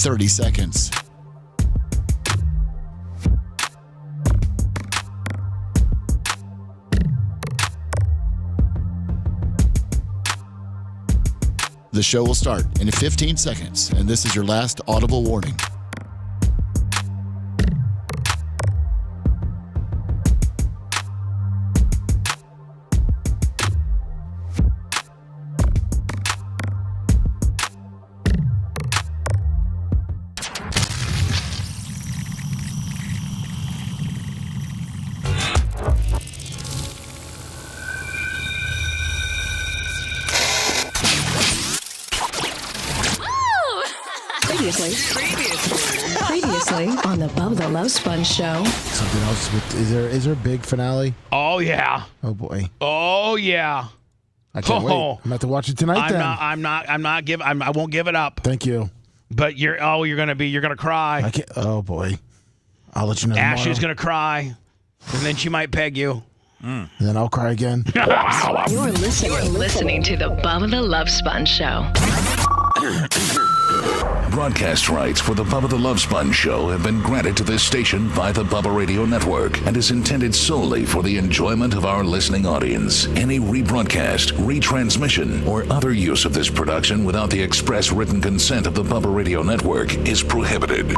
30 seconds. The show will start in 15 seconds, and this is your last audible warning. Previously on the Bubba the Love Sponge show. Something else with is there a big finale? Oh yeah. Oh boy. Oh yeah. I can't wait. I'm about to watch it tonight. I won't give it up. Thank you. But you're gonna cry. I can't. Oh boy. I'll let you know. Ashley's gonna cry, and then she might peg you. And then I'll cry again. You're listening to the Bubba the Love Sponge show. Broadcast rights for the Bubba the Love Sponge show have been granted to this station by the Bubba Radio Network and is intended solely for the enjoyment of our listening audience. Any rebroadcast, retransmission, or other use of this production without the express written consent of the Bubba Radio Network is prohibited.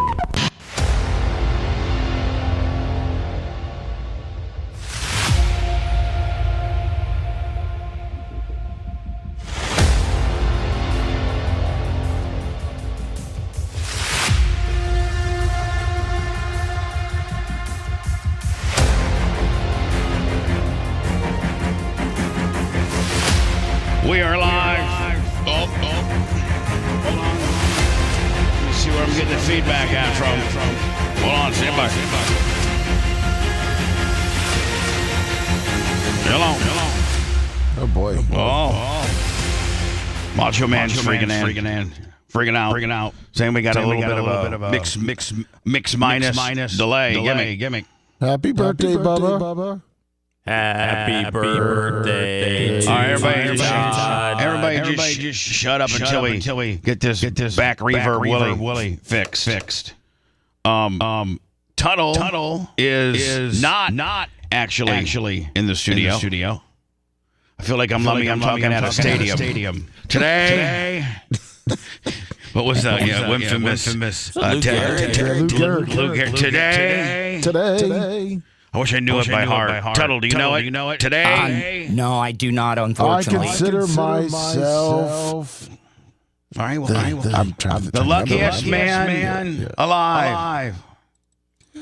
We are live. Hold on. Let me see where I'm getting the feedback at from. Hold on, stand by. Hello. Oh boy. Oh. Macho Man's freaking out. Saying we got a little bit of a mix minus delay. Gimme. Happy birthday, Bubba. Happy birthday to All right, everybody just shut up until we get this back reverb Willie fixed. Tuttle is not actually in the studio. I feel like I'm talking at a stadium. Today. What was that? Infamous. Lou Gehrig. Today. I wish I knew it by heart. Tuttle, do you know it? Today? No, I do not, unfortunately. I consider myself All right, the luckiest man alive. I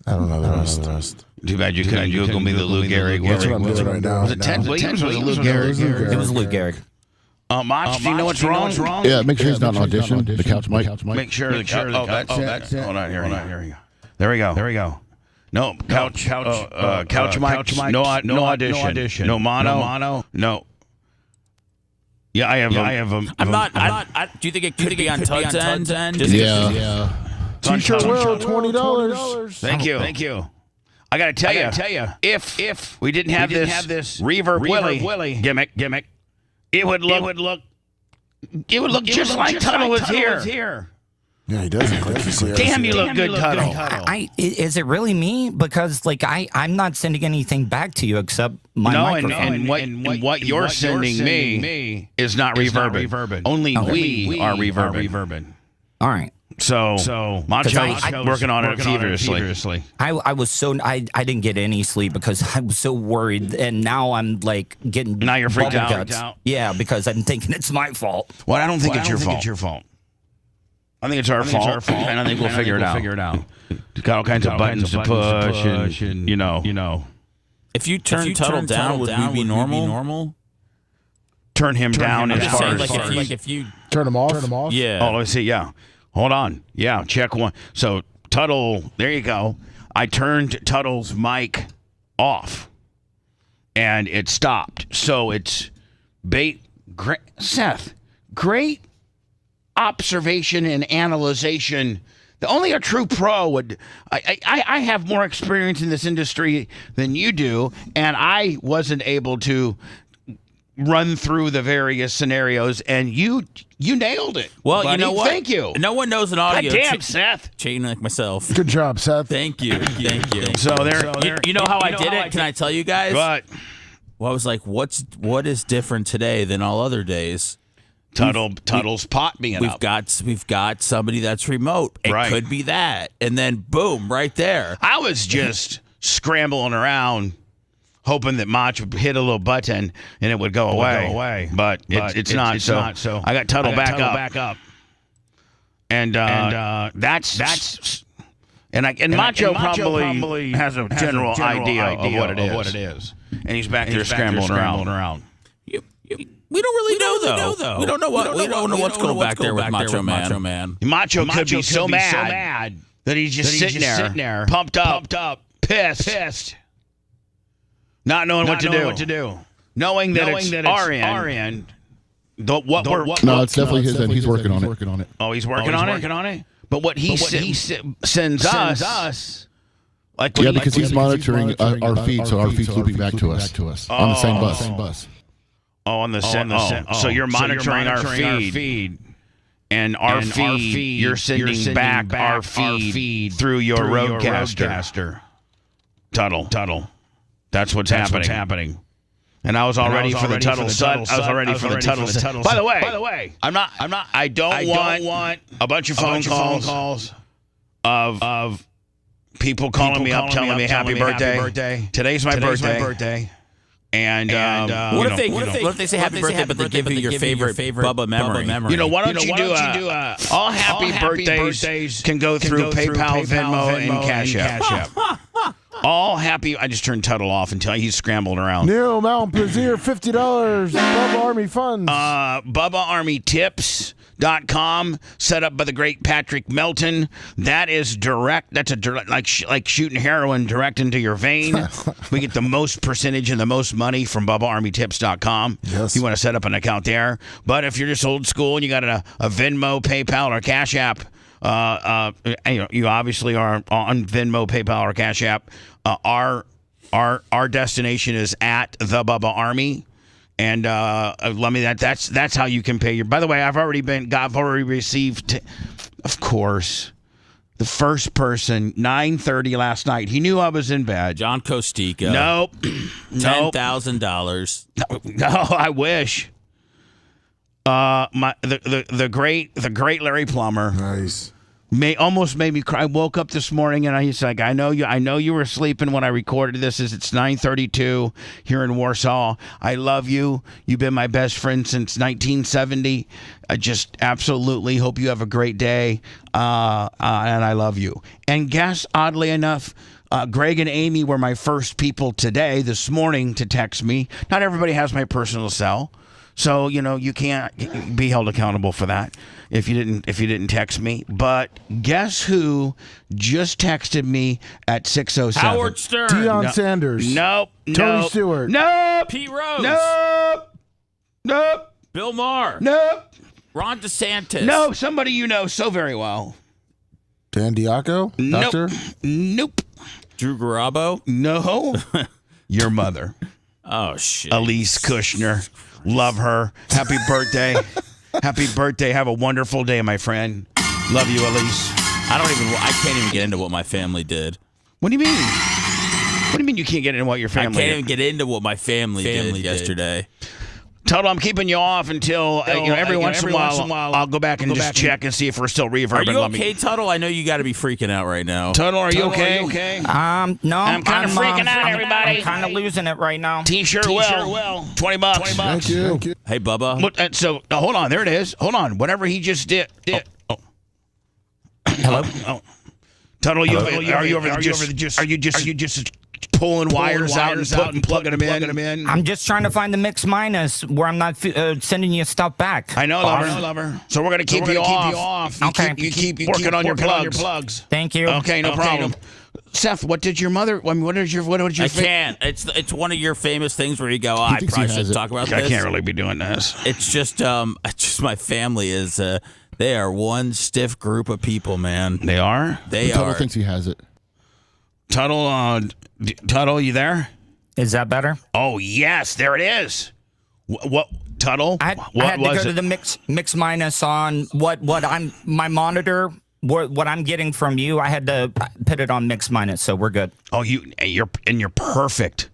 don't know the rest. Too bad you couldn't Google me the Lou Gehrig. That's what I'm doing right now. Was it Ted Williams or was it Lou Gehrig? It was Lou Gehrig. Mach, do you know what's wrong? Yeah, make sure he's not on audition. The couch mic. Make sure the couch. Oh, that's it. Hold on, here we go. There we go. No, couch mic. No audition. No mono. No. Yeah, I have them. I'm not. Do you think it could be on Todd's end? Yeah. T-shirt will $20. Thank you. I gotta tell you, if we didn't have this reverb Willie gimmick, it would look just like Tuttle was here. Yeah, he does look like he's here. Damn, you look good, Tuttle. Is it really me? Because I'm not sending anything back to you except my microphone. And what you're sending me is not reverbing. Only we are reverbing. All right. So Macho's working on it feverishly. I was so I didn't get any sleep because I was so worried, and now I'm like getting. Now you're freaked out. out. Yeah, because I'm thinking it's my fault. Well, I don't think it's your fault. I think it's our fault, and I think we'll figure it out. Got all kinds of buttons to push, and you know. If you turn Tuttle down, would we be normal? Turn him down as far as if you turn him off. Yeah. Oh, let's see. Yeah. Hold on. Yeah. Check one. So Tuttle. There you go. I turned Tuttle's mic off, and it stopped. So it's great, Seth. Great observation and analyzation. Only a true pro would. I have more experience in this industry than you do, and I wasn't able to run through the various scenarios, and you nailed it. Well, buddy. you know what? Thank you. No one knows an audio. God damn, Seth. Chain like myself. Good job, Seth. Thank you. Thank you. So there. You know how I did it? Can I tell you guys? But Well, I was like, what is different today than all other days? Tuttle's pot being We've up. got somebody that's remote. It Right. could be that. And then boom, right there. I was just scrambling around, hoping that Mach would hit a little button and it would go away. But it's not. So I got Tuttle back up. And that's and Macho probably has a general idea of what it is. And he's back there scrambling around. We don't really know though. We don't know what's going back there with Macho Man. Macho could be so mad that he's just sitting there, pumped up, pissed, not knowing what to do, knowing that it's our end. No, it's definitely his end. He's working on it. Oh, he's working on it. But what he sends us. Because he's monitoring our feed, so our feed's looping back to us on the same bus. Oh, on the same. So you're monitoring our feed, and our feed, you're sending back our feed through your roadcaster. Tuttle. That's what's happening. And I was all ready for the Tuttle Sut. I was all ready for the Tuttle Sut. By the way, I don't want a bunch of phone calls of people calling me up, telling me happy birthday. Today's my birthday. And what if they say happy birthday, but they give you your favorite Bubba memory? You know, why don't you do all happy birthdays can go through PayPal, Venmo, and Cash App. All happy. I just turned Tuttle off until he's scrambled around. Neil Mountain Brazier, $50. Bubba Army Funds. BubbaArmyTips.com, set up by the great Patrick Melton. That is direct. That's a direct, like shooting heroin direct into your vein. We get the most percentage and the most money from BubbaArmyTips.com. Yes. You want to set up an account there. But if you're just old school and you got a Venmo, PayPal, or Cash App, you obviously are on Venmo, PayPal, or Cash App. Our destination is at the Bubba Army. And let me that's how you can pay your. By the way, I've already received, of course, the first person 9:30 last night. He knew I was in bed. John Costica. Nope. $10,000. No, I wish. The great Larry Plummer. Nice. Almost made me cry. I woke up this morning and he's like, I know you were sleeping when I recorded this. It's 9:32 here in Warsaw. I love you. You've been my best friend since 1970. I just absolutely hope you have a great day. And I love you. And guess, oddly enough, Greg and Amy were my first people this morning to text me. Not everybody has my personal cell. So, you can't be held accountable for that if you didn't text me. But guess who just texted me at 6:07? Howard Stern. Deion Sanders. Nope. Tony Stewart. Nope. Pete Rose. Nope. Bill Maher. Nope. Ron DeSantis. No, somebody you know so very well. Dan Diaco. Doctor. Nope. Drew Garabo. No. Your mother. Oh, shit. Elise Kushner. Love her. Happy birthday. Happy birthday. Have a wonderful day, my friend. Love you, Elise. I can't even get into what my family did. What do you mean? What do you mean you can't get into what your family did? I can't even get into what my family did yesterday. Tuttle, I'm keeping you off until every once in a while I'll go back and just check and see if we're still reverbing. Are you okay, Tuttle? I know you got to be freaking out right now. Tuttle, are you okay? No, I'm kind of freaking out, everybody. I'm kind of losing it right now. T-shirt will. $20. Thank you. Hey, Bubba. So hold on, there it is. Hold on, whatever he just did. Hello. Oh. Tuttle, are you just pulling wires out and plugging them in? I'm just trying to find the mix minus where I'm not sending you stuff back. I know, lover. So we're gonna keep you off. Okay. You keep working on your plugs. Thank you. Okay, no problem. Seth, what did your mother? I mean, what did your? I can't. It's one of your famous things where you go, I probably shouldn't talk about this. I can't really be doing this. It's just my family is. They are one stiff group of people, man. They are. Tuttle thinks he has it. Tuttle, you there? Is that better? Oh yes, there it is. What Tuttle? I what had to was go to it? the mix minus on what I'm my monitor. What I'm getting from you, I had to put it on mix minus, so we're good. Oh, you're perfect.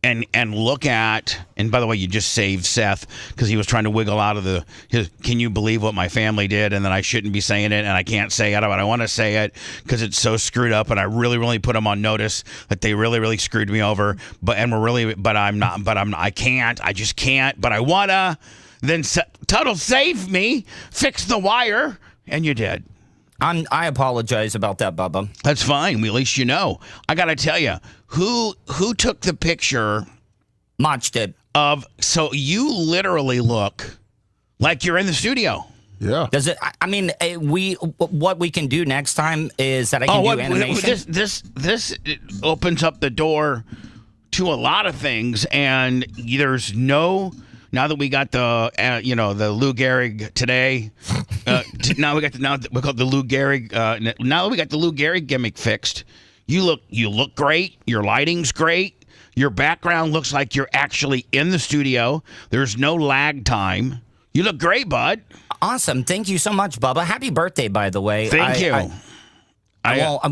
And look at, and by the way, you just saved Seth because he was trying to wiggle out of his. Can you believe what my family did? And then I shouldn't be saying it, and I can't say it, but I want to say it because it's so screwed up, and I really, really put them on notice that they really, really screwed me over. But I can't. I just can't. But I wanna. Then Tuttle saved me, fix the wire, and you did. I apologize about that, Bubba. That's fine. At least you know. I got to tell you, who took the picture? Mach did. So you literally look like you're in the studio. Yeah. Does it? I mean, what we can do next time is that I can do animation. This opens up the door to a lot of things, and there's no. Now that we got the the Lou Gehrig today, now we got the Lou Gehrig. Now that we got the Lou Gehrig gimmick fixed, you look great. Your lighting's great. Your background looks like you're actually in the studio. There's no lag time. You look great, bud. Awesome. Thank you so much, Bubba. Happy birthday, by the way. Thank you.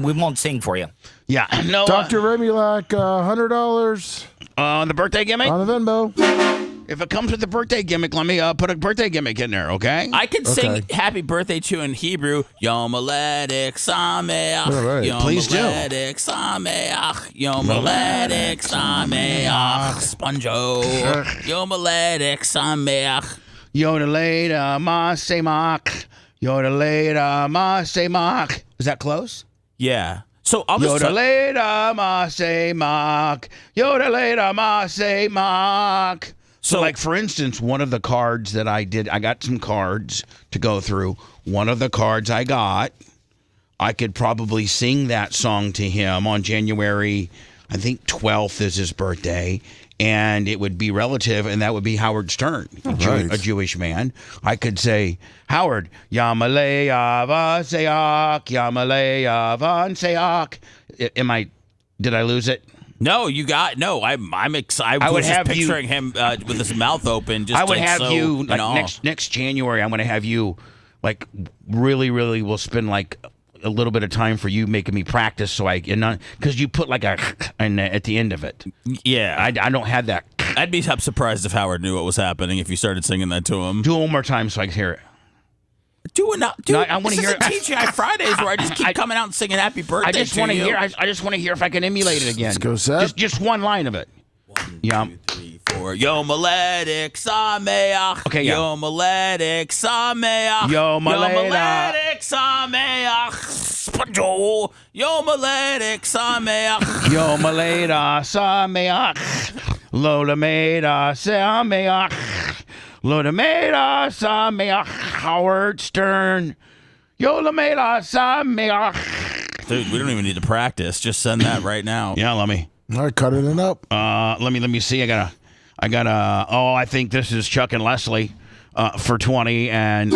We won't sing for you. Yeah. No. Dr. Remulac, $100 on the birthday gimmick. on the Venmo. If it comes with the birthday gimmick, let me put a birthday gimmick in there, okay? I can sing happy birthday to you in Hebrew. Yom Haledik Sameach. All right. Yom Please do. Haledik Sameach. Yom Haledik Sameach. Sponjo. Yom Haledik Sameach. Yodeleda Masemach. Yodeleda Masemach. Is that close? Yeah. So I'll just Yodeleda Masemach. Yodeleda Masemach. So, like, for instance, one of the cards that I got some cards to go through. One of the cards I got, I could probably sing that song to him on January, I think 12th is his birthday, and it would be relative, and that would be Howard Stern, a Jewish man. I could say, Howard, Yamalei Avaseach, Yamalei Avanseach. Did I lose it? No, you got no. I'm excited. I was just picturing him with his mouth open. Just I would have so, you like next January. I'm going to have you like really, really. We'll spend like a little bit of time for you making me practice, so because you put like a at the end of it. Yeah, I don't have that. I'd be surprised if Howard knew what was happening if you started singing that to him. Do it one more time so I can hear it. Dude, I want to hear TGI Fridays where I just keep coming out and singing happy birthday. I just want to hear. I just want to hear if I can emulate it again. Let's go, Seth. Just one line of it. 1, 2, 3, 4. Yom Haledik Sameach. Okay, yeah. Yom Haledik Sameach. Yom Haledik Sameach. Sponjo. Yom Haledik Sameach. Yom Haledik Sameach. Lola Meda Sameach. Lola Meda Sameach. Howard Stern. Yola Meda Sameach. Dude, we don't even need to practice. Just send that right now. Yeah, let me. All right, cutting it up. Let me see. I gotta. Oh, I think this is Chuck and Leslie for 20 and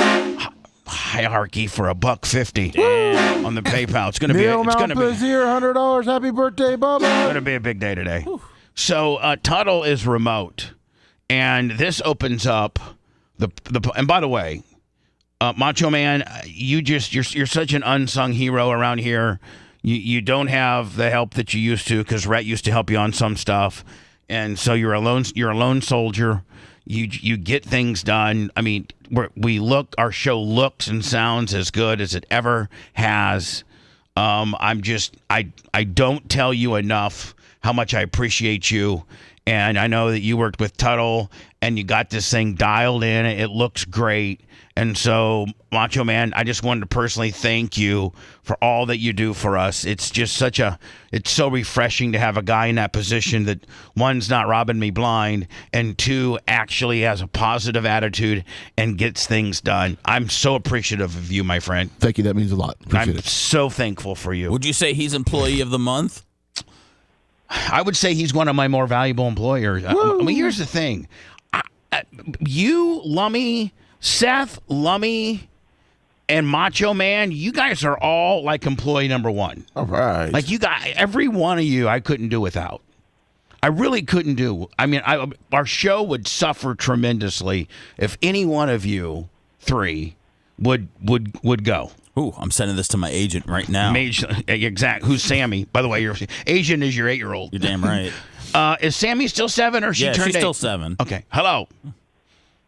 hierarchy for $1.50 on the PayPal. It's gonna be. It's gonna be $100. Happy birthday, Bubba. It's gonna be a big day today. So Tuttle is remote, and this opens up the. And by the way, Macho Man, you're such an unsung hero around here. You don't have the help that you used to because Rhett used to help you on some stuff, and so you're a lone soldier. You get things done. I mean, our show looks and sounds as good as it ever has. I don't tell you enough how much I appreciate you, and I know that you worked with Tuttle and you got this thing dialed in. It looks great. And so, Macho Man, I just wanted to personally thank you for all that you do for us. It's just it's so refreshing to have a guy in that position that, one's not robbing me blind, and two, actually has a positive attitude and gets things done. I'm so appreciative of you, my friend. Thank you. That means a lot. Appreciate I'm it. so thankful for you. Would you say he's Employee of the Month? I would say he's one of my more valuable employers. I mean, here's the thing. You, Lummy, Seth, Lummy, and Macho Man, you guys are all like employee number one. All right. Like you guys, every one of you I couldn't do without. I really couldn't do. I mean, our show would suffer tremendously if any one of you three would go. Ooh, I'm sending this to my agent right now. Exact. Who's Sammy? By the way, your Asian is your 8-year-old. You're damn right. Is Sammy still 7 or she Yeah, turned she's 8? still 7. Okay. Hello.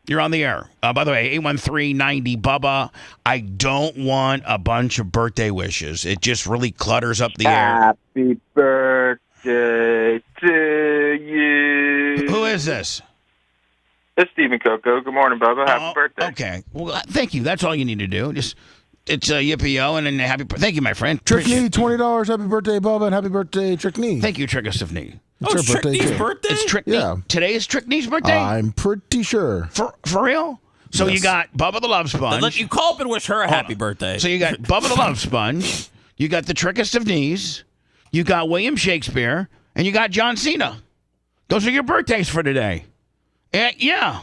You're on the air. By the way, 813-90 Bubba. I don't want a bunch of birthday wishes. It just really clutters up the air. Happy birthday to you. Who is this? It's Stephen Coco. Good morning, Bubba. Happy birthday. Okay. Well, thank you. That's all you need to do. Just it's yippee-yo and then happy birthday. Thank you, my friend. Trick Knee, $20. Happy birthday, Bubba, and happy birthday, Trick Knee. Thank you, Trickest of Knee. It's her birthday, too. birthday? It's Trick Yeah. Knee. Today is Trick Knee's birthday? I'm pretty sure. For real? So you got Bubba the Love Sponge. Let you call up and wish her a happy birthday. So you got Bubba the Love Sponge. You got the Trickest of Knees. You got William Shakespeare. And you got John Cena. Those are your birthdays for today. Yeah.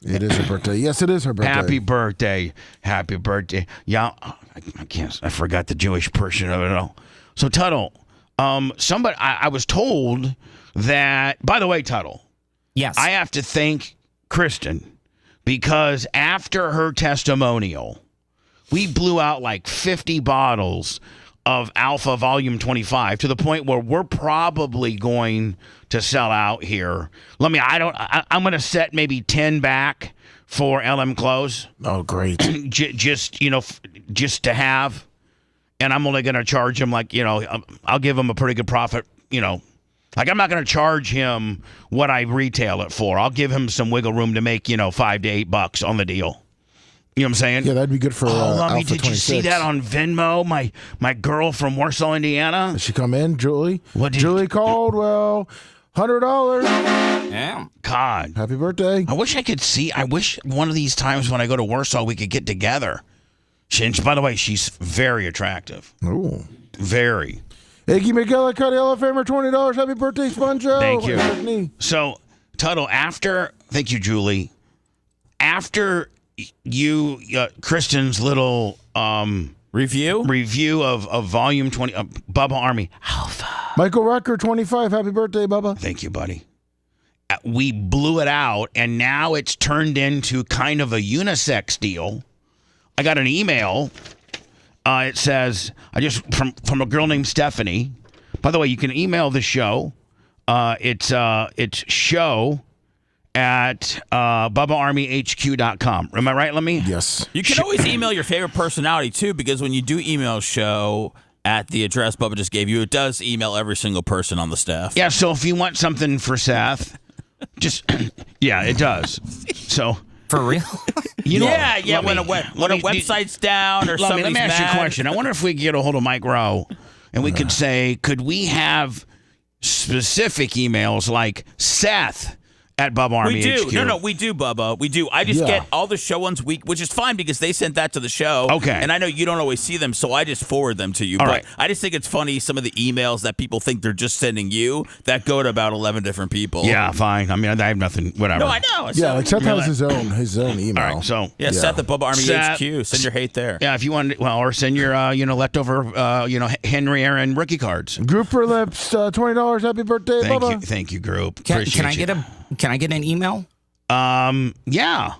It is her birthday. Yes, it is her birthday. Happy birthday. Happy birthday. Yeah, I can't. I forgot the Jewish portion of it all. So, Tuttle, somebody, I was told that, by the way, Tuttle, Yes. I have to thank Kristen because after her testimonial, we blew out like 50 bottles of Alpha Volume 25 to the point where we're probably going to sell out here. I'm going to set maybe 10 back for LM Close. Oh, great. just to have. And I'm only going to charge him I'll give him a pretty good profit, Like, I'm not going to charge him what I retail it for. I'll give him some wiggle room to make, $5 to $8 on the deal. You know what I'm saying? Yeah, that'd be good for Lummy, Alpha did you see 26. that on Venmo? My girl from Warsaw, Indiana? Did she come in, Julie? What did Julie Caldwell, $100. Yeah. God. Happy birthday. I wish I could see. I wish one of these times when I go to Warsaw, we could get together. And by the way, she's very attractive. Ooh. Very. Iggy McGillicuddy, Famer, $20. Happy birthday, Sponjo. Thank you. Trick Knee. So, Tuttle, thank you, Julie. After you, Kristen's little review of Volume 20, Bubba Army Alpha. Michael Rucker, 25. Happy birthday, Bubba. Thank you, buddy. We blew it out, and now it's turned into kind of a unisex deal. I got an email. It says, from a girl named Stephanie. By the way, you can email the show. It's show at BubbaArmyHQ.com. Am I right, Lemmy? Yes. You can always email your favorite personality, too, because when you do email show at the address Bubba just gave you, it does email every single person on the staff. Yeah, so if you want something for Seth, yeah, it does. So... For real? Yeah. When a website's down or somebody's let me ask you a mad. question. I wonder if we could get a hold of Mike Rowe and we could say, could we have specific emails like Seth at Bubba Army We do. HQ? No, we do, Bubba. We do. I just get all the show ones week, which is fine because they sent that to the show. Okay. And I know you don't always see them, so I just forward them to you. All but right. I just think it's funny some of the emails that people think they're just sending you that go to about 11 different people. Yeah, fine. I mean, I have nothing, whatever. No, I know. Yeah, like Seth has his own email. All right, so... Yeah, Seth at Bubba Army Seth- HQ. Send your hate there. Yeah, if you want, or send your, leftover, Henry Aaron rookie cards. Grouper Lips, $20. Happy birthday, Bubba. Thank you, group. Can Appreciate I you. can I get an email? Yeah,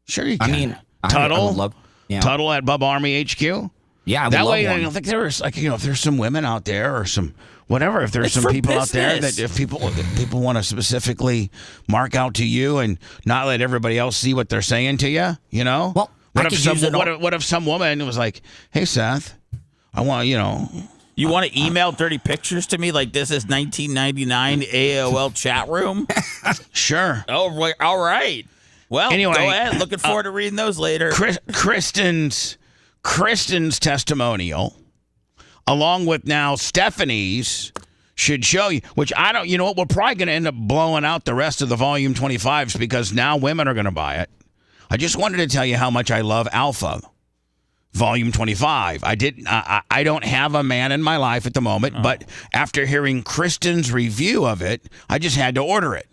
sure you I can. mean, Tuttle, I would love. Yeah. Tuttle at Bubba Army HQ. Yeah, I would That love way, one. I don't think there's if there's some women out there or some whatever, if there's It's some for people out there business. that if people want to specifically mark out to you and not let everybody else see what they're saying to you, Well, what I if could some use it all- what if some woman was like, "Hey Seth, I want You want to email dirty pictures to me like this is 1999 AOL chat room? sure." Oh, all right. Well, Anyway, go ahead. Looking forward to reading those later. Kristen's testimonial, along with now Stephanie's, should show you, which I don't, you know what, we're probably going to end up blowing out the rest of the Volume 25s because now women are going to buy it. I just wanted to tell you how much I love Alpha Volume 25. I don't have a man in my life at the moment, but after hearing Kristen's review of it, I just had to order it.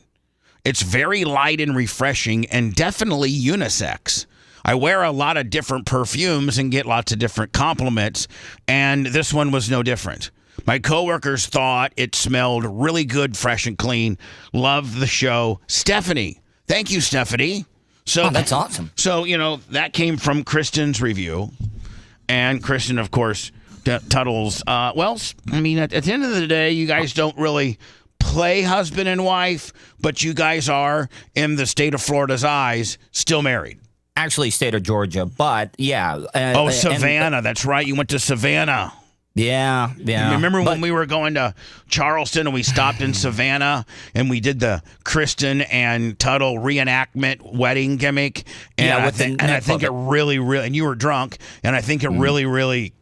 It's very light and refreshing and definitely unisex. I wear a lot of different perfumes and get lots of different compliments, and this one was no different. My coworkers thought it smelled really good, fresh and clean. Loved the show. Stephanie. Thank you, Stephanie. So that's awesome. So, that came from Kristen's review. And Kristen, of course, Tuttle's. At the end of the day, you guys don't really play husband and wife, but you guys are, in the state of Florida's eyes, still married. Actually, state of Georgia, but yeah. Savannah. That's right. You went to Savannah. Yeah. Remember when we were going to Charleston and we stopped in Savannah and we did the Kristen and Tuttle reenactment wedding gimmick? And I think it really, and you were drunk, and I think it really,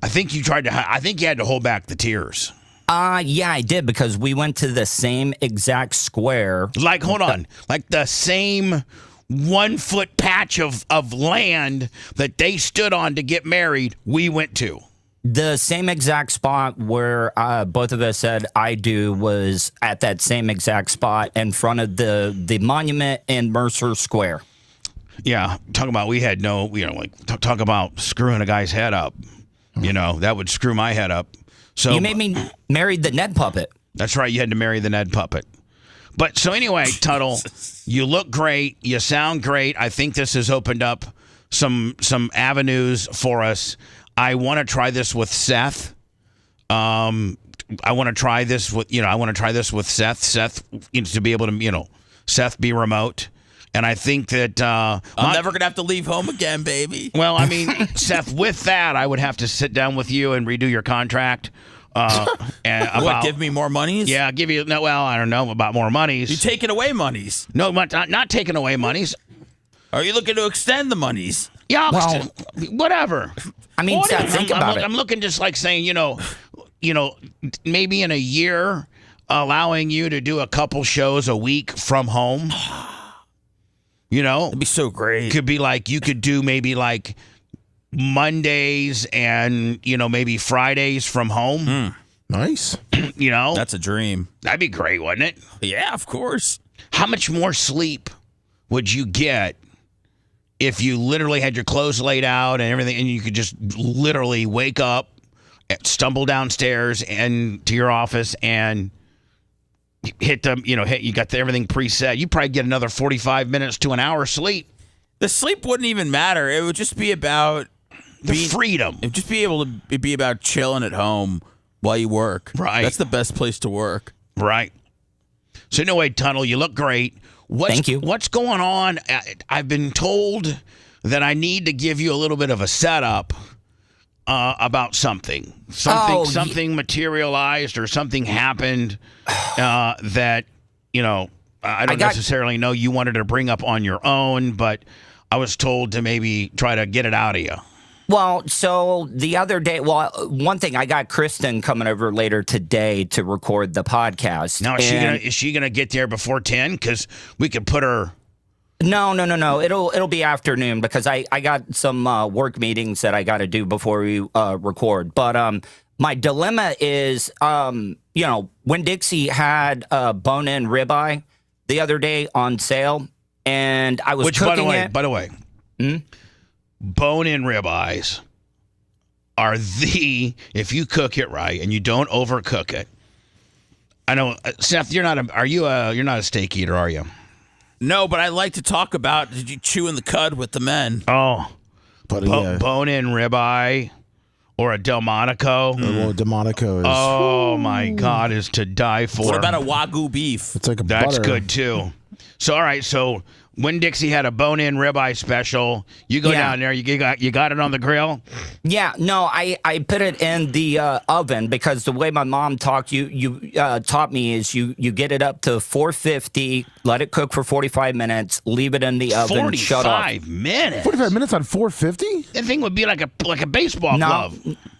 I think you had to hold back the tears. Yeah, I did, because we went to the same exact square. Hold on. Like the same 1 foot patch of land that they stood on to get married, we went to. The same exact spot where both of us said I do was at that same exact spot in front of the monument in Mercer Square. Yeah, talk about talk about screwing a guy's head up. That would screw my head up. So you made me marry the Ned puppet. That's right. You had to marry the Ned puppet. But so anyway, Tuttle, you look great. You sound great. I think this has opened up some avenues for us. I want to try this with Seth. I want to try this with Seth. Seth, to be able to, Seth be remote. And I think that I'm never gonna have to leave home again, baby. Well, Seth, with that, I would have to sit down with you and redo your contract. Give me more monies? Yeah, give you. No, well, I don't know about more monies. You're taking away monies. No, not taking away monies. Are you looking to extend the monies? Yeah, whatever. Seth, think about it. I'm looking just like saying, maybe in a year, allowing you to do a couple shows a week from home. It'd be so great. Could be like, you could do maybe like Mondays and, maybe Fridays from home. Nice. That's a dream. That'd be great, wouldn't it? Yeah, of course. How much more sleep would you get if you literally had your clothes laid out and everything, and you could just literally wake up, stumble downstairs and to your office and you got everything preset? You probably get another 45 minutes to an hour sleep. The sleep wouldn't even matter. It would just be about the freedom. It'd just be able to be about chilling at home while you work. Right. That's the best place to work. Right. So anyway, Tunnel, you look great. Thank you. What's going on? I've been told that I need to give you a little bit of a setup about something. Something materialized or something happened that, I don't necessarily know you wanted to bring up on your own, but I was told to maybe try to get it out of you. Well, so the other day, one thing, I got Kristen coming over later today to record the podcast. Now, is she gonna get there before 10? Because we could put her. No. It'll be afternoon, because I got some work meetings that I got to do before we record. But my dilemma is, when Dixie had bone-in ribeye the other day on sale, and I was cooking it. By the way, bone-in ribeyes are if you cook it right and you don't overcook it. I know, Seth, you're not a steak eater, are you? No, but I like to talk about, did you chew in the cud with the men? Oh, bone-in ribeye or a Delmonico. Delmonico is. Oh my God, is to die for. What about a Wagyu beef? It's like That's butter. good too. So all right, so when Dixie had a bone-in ribeye special, you go down there, you got it on the grill? Yeah, no, I put it in the oven, because the way my mom taught me is you get it up to 450, let it cook for 45 minutes, leave it in the oven, shut off. 45 minutes? 45 minutes on 450? That thing would be like a baseball glove.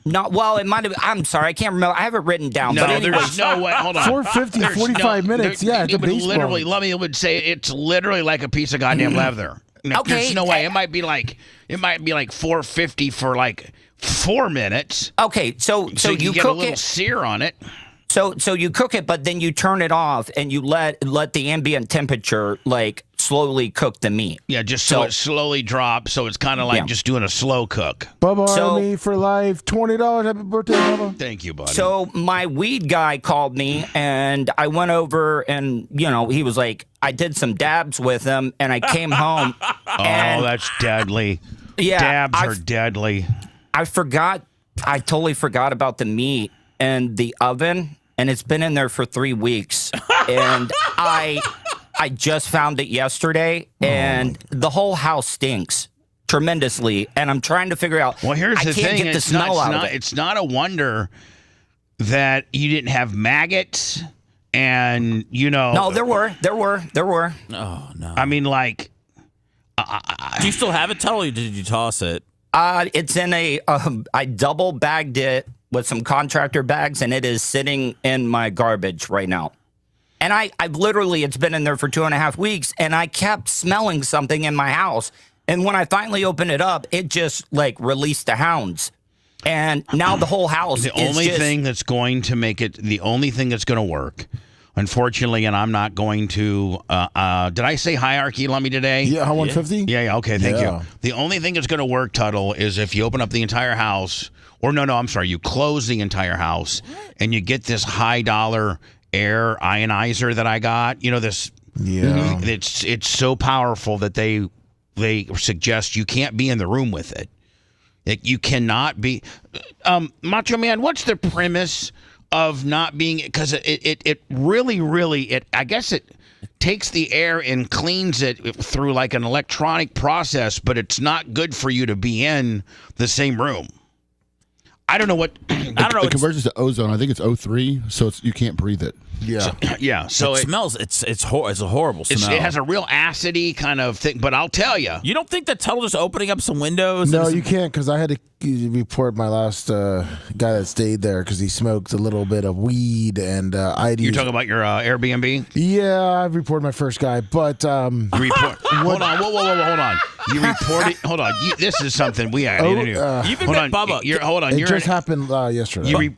No, well, it might have. I'm sorry, I can't remember. I have it written down. No, but anyway. there's no way. Hold on. 450, 45 minutes. Yeah, it's a baseball. Literally, Lummy would say it's literally like a piece of goddamn leather. No, Okay. There's no way. It might be like 450 for like 4 minutes. Okay, so you get cook a little it. sear on it. So you cook it, but then you turn it off and you let the ambient temperature slowly cook the meat. Yeah, just so it slowly drops. So it's kind of like just doing a slow cook. Bubba Army for life. $20. Happy birthday, Bubba. Thank you, buddy. So my weed guy called me, and I went over, and he was like, I did some dabs with him, and I came home. And that's deadly. Yeah, dabs are deadly. I totally forgot about the meat and the oven, and it's been in there for 3 weeks, and I just found it yesterday, and the whole house stinks tremendously, and I'm trying to figure out. Well, here's the thing: get the smell out of it. It's not a wonder that you didn't have maggots, and No, there were. Oh no! I mean, like, do you still have it, Tuttle, or did you toss it? It's in I double bagged it with some contractor bags, and it is sitting in my garbage right now. And I've literally, it's been in there for 2.5 weeks, and I kept smelling something in my house. And when I finally opened it up, it just released the hounds. And now the whole house the only thing that's going to make it, the only thing that's going to work, unfortunately, and I'm not going to, did I say hierarchy, Lummy, today? Yeah, 150? Yeah, okay, thank you. The only thing that's going to work, Tuttle, is if you open up the entire house, or no, I'm sorry, you close the entire house, and you get this high-dollar air ionizer that I got. This. Yeah. It's so powerful that they suggest you can't be in the room with it. You cannot be. Macho Man, what's the premise of not being? Because it really, I guess it takes the air and cleans it through like an electronic process, but it's not good for you to be in the same room. I don't know what. It converts to ozone. I think it's O3, so you can't breathe it. Yeah. So it smells. It's a horrible smell. It has a real acidy kind of thing. But I'll tell you. You don't think that Tuttle just opening up some windows? No, you can't, because I had to report my last guy that stayed there because he smoked a little bit of weed and IDs. You're talking about your Airbnb? Yeah, I've reported my first guy, but hold on, hold on. You reported. Hold on. This is something we had. You've been met Bubba. Hold on. It just happened yesterday.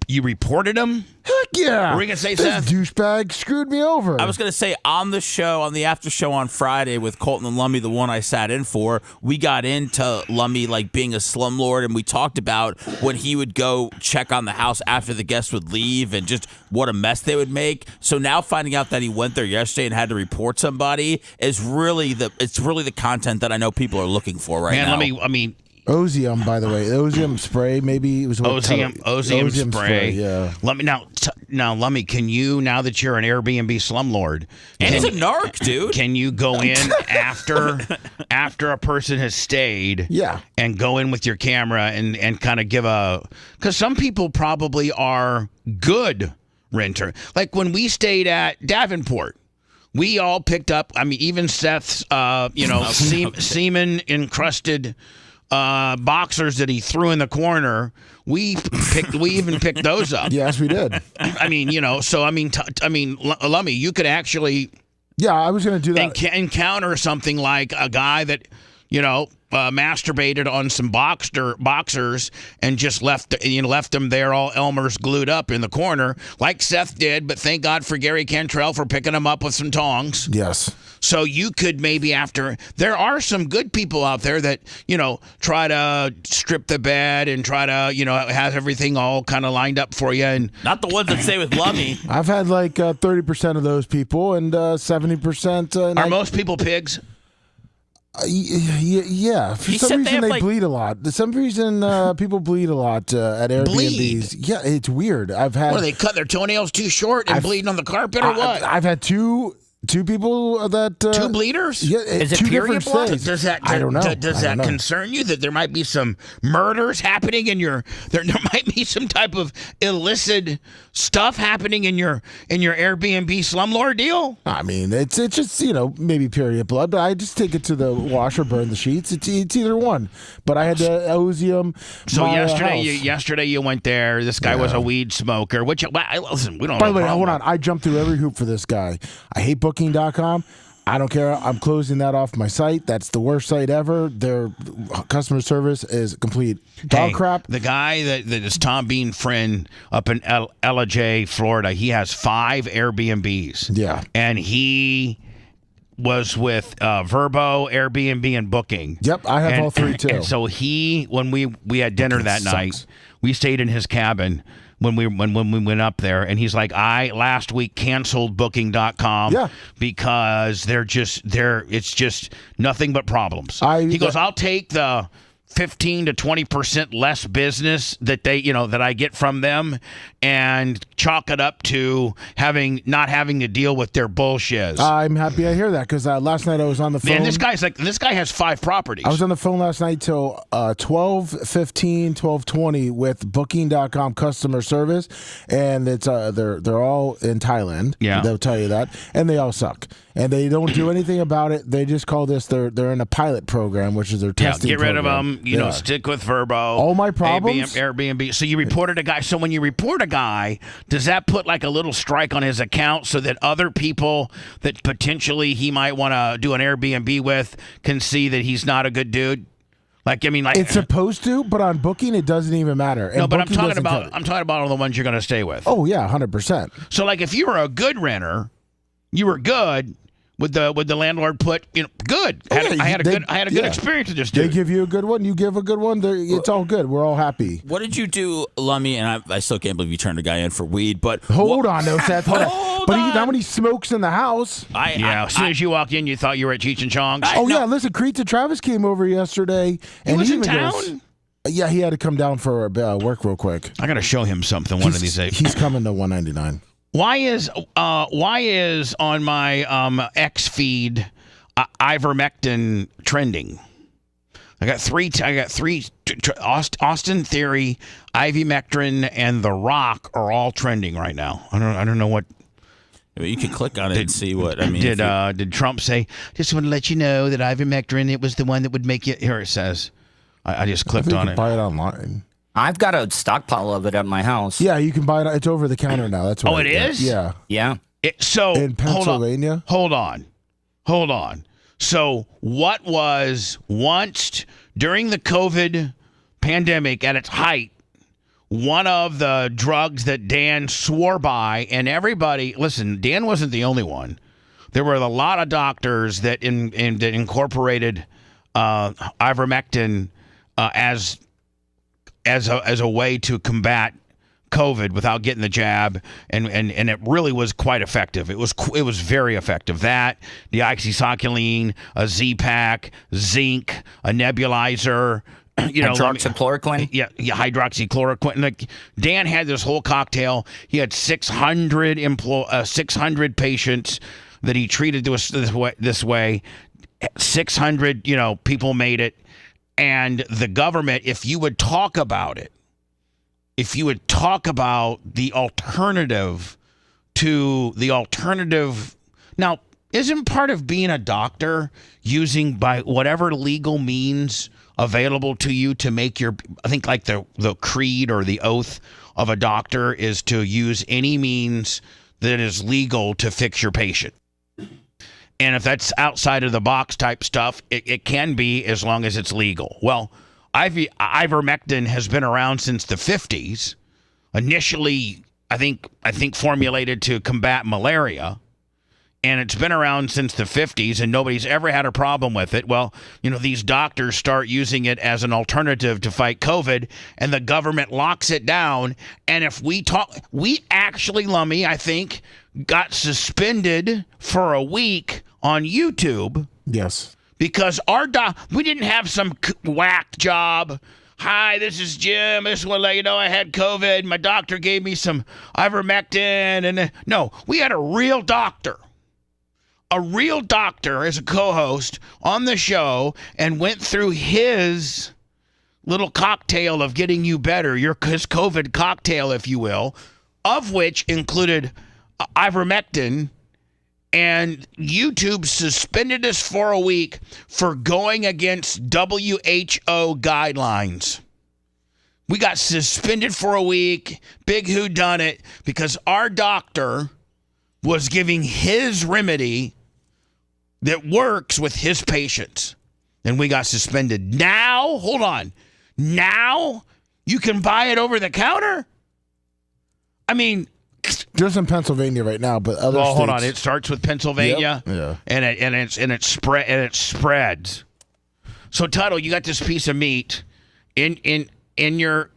You reported him? Heck yeah. What were you gonna say, this Seth? Douchebag screwed me over. I was going to say on the show, on the after show on Friday with Colton and Lummy, the one I sat in for, we got into Lummy being a slumlord, and we talked about when he would go check on the house after the guests would leave and just what a mess they would make. So now finding out that he went there yesterday and had to report somebody is really the content that I know people are looking for right now. Ozium, by the way, Ozium spray. Maybe it was Ozium spray. Yeah. Let me now, Lummy, can you, now that you're an Airbnb slumlord, and it's a narc, dude, can you go in after a person has stayed? Yeah. And go in with your camera and kind of give because some people probably are good renter. Like when we stayed at Davenport. We all picked up. I mean, even Seth's, semen encrusted boxers that he threw in the corner. We even picked those up. Yes, we did. I mean, Lummy, you could actually. Yeah, I was going to do that. Encounter something like a guy that, masturbated on some boxers and just left them there all Elmer's glued up in the corner like Seth did, but thank God for Gary Cantrell for picking them up with some tongs. Yes. So you could maybe there are some good people out there that, try to strip the bed and try to, have everything all kind of lined up for you. And not the ones that stay with Lummy. I've had 30% of those people and 70%. Are most people pigs? Yeah. For some reason, they bleed a lot. For some reason, people bleed a lot at Airbnbs. Bleed? Yeah, it's weird. I've had. What, do they cut their toenails too short and bleeding on the carpet, or what? I've had two people that two bleeders. Yeah, is it two period different blood? states. I don't know. Does that concern you that there might be some murders happening in your? There might be some type of illicit stuff happening in your Airbnb slumlord deal. I mean, it's just maybe period blood, but I just take it to the wash or burn the sheets. It's either one. But I had to Ozium. So yesterday you went there. This guy was a weed smoker. Which listen, we don't. By the way, hold on. I jumped through every hoop for this guy. I hate Booking.com. I don't care. I'm closing that off my site. That's the worst site ever. Their customer service is complete dog crap. The guy that is Tom Bean friend up in LJ, Florida, he has 5 Airbnbs. Yeah. And he was with Verbo, Airbnb, and Booking. Yep, I have all three too. And so when we had dinner that night, we stayed in his cabin when we went up there, and he's like, I last week canceled Booking.com because it's just nothing but problems. He goes, I'll take the 15 to 20% less business that that I get from them and chalk it up to not having to deal with their bullshit. I'm happy I hear that because last night I was on the phone. Man, this guy has 5 properties. I was on the phone last night till 12:15, 12:20 with Booking.com customer service, and it's they're all in Thailand. Yeah, they'll tell you that, and they all suck, and they don't do anything about it. They just call this they're in a pilot program, which is their testing. Get rid program. of them. Stick with Verbo. All my problems. Airbnb. So you reported a guy. So when you report a guy, does that put like a little strike on his account so that other people that potentially he might want to do an Airbnb with can see that he's not a good dude? It's supposed to, but on Booking it doesn't even matter. And no, but Booking I'm talking about all the ones you're going to stay with. Oh yeah, 100%. So like if you were a good renter, you were good. Would the landlord put good? I had a good experience with this dude. They give you a good one, you give a good one. It's all good. We're all happy. What did you do, Lummy? And I still can't believe you turned a guy in for weed. But hold on, no, Seth. Hold on. But not when he smokes in the house. As soon as you walked in, you thought you were at Cheech and Chong's. Yeah, listen, Creed and Travis came over yesterday, and he was he in even town. goes, yeah, he had to come down for work real quick. I got to show him something one of these days. He's coming to 199. Why is on my X feed ivermectin trending? I got three. Austin Theory, ivermectin, and The Rock are all trending right now. I don't know what. You can click on it and see what I mean. Did Trump say? Just want to let you know that ivermectin, it was the one that would make you. Here it says. I just clicked on it. Buy it online. I've got a stockpile of it at my house. Yeah, you can buy it. It's over the counter now. That's what. It is? Yeah. Yeah. In Pennsylvania. Hold on. So what was once during the COVID pandemic at its height, one of the drugs that Dan swore by, and everybody, listen, Dan wasn't the only one. There were a lot of doctors that that incorporated ivermectin as a way to combat COVID without getting the jab, and it really was quite effective. It was very effective. That, the oxycycline, a Z-Pack, zinc, a nebulizer, hydroxychloroquine. Hydroxychloroquine. Like, Dan had this whole cocktail. He had 600 patients that he treated this way. 600 people made it. And the government, if you would talk about the alternative to the alternative. Now, isn't part of being a doctor using by whatever legal means available to you to make I think like the creed or the oath of a doctor is to use any means that is legal to fix your patient. And if that's outside of the box type stuff, it can be as long as it's legal. Well, ivermectin has been around since the 50s. Initially, I think formulated to combat malaria. And it's been around since the 50s, and nobody's ever had a problem with it. Well, these doctors start using it as an alternative to fight COVID, and the government locks it down. And if we actually, Lummy, I think, got suspended for a week on YouTube. Yes. Because we didn't have some whack job. Hi, this is Jim. This will let you know I had COVID. My doctor gave me some ivermectin. No, we had a real doctor. A real doctor as a co-host on the show and went through his little cocktail of getting you better, his COVID cocktail, if you will, of which included ivermectin. And YouTube suspended us for a week for going against WHO guidelines. We got suspended for a week. Big whodunit, because our doctor was giving his remedy that works with his patients. And we got suspended. Now, hold on. Now you can buy it over the counter? I mean, Just in Pennsylvania right now, but other states. Hold on. It starts with Pennsylvania, Yep. and it spreads. So, Tuttle, you got this piece of meat in your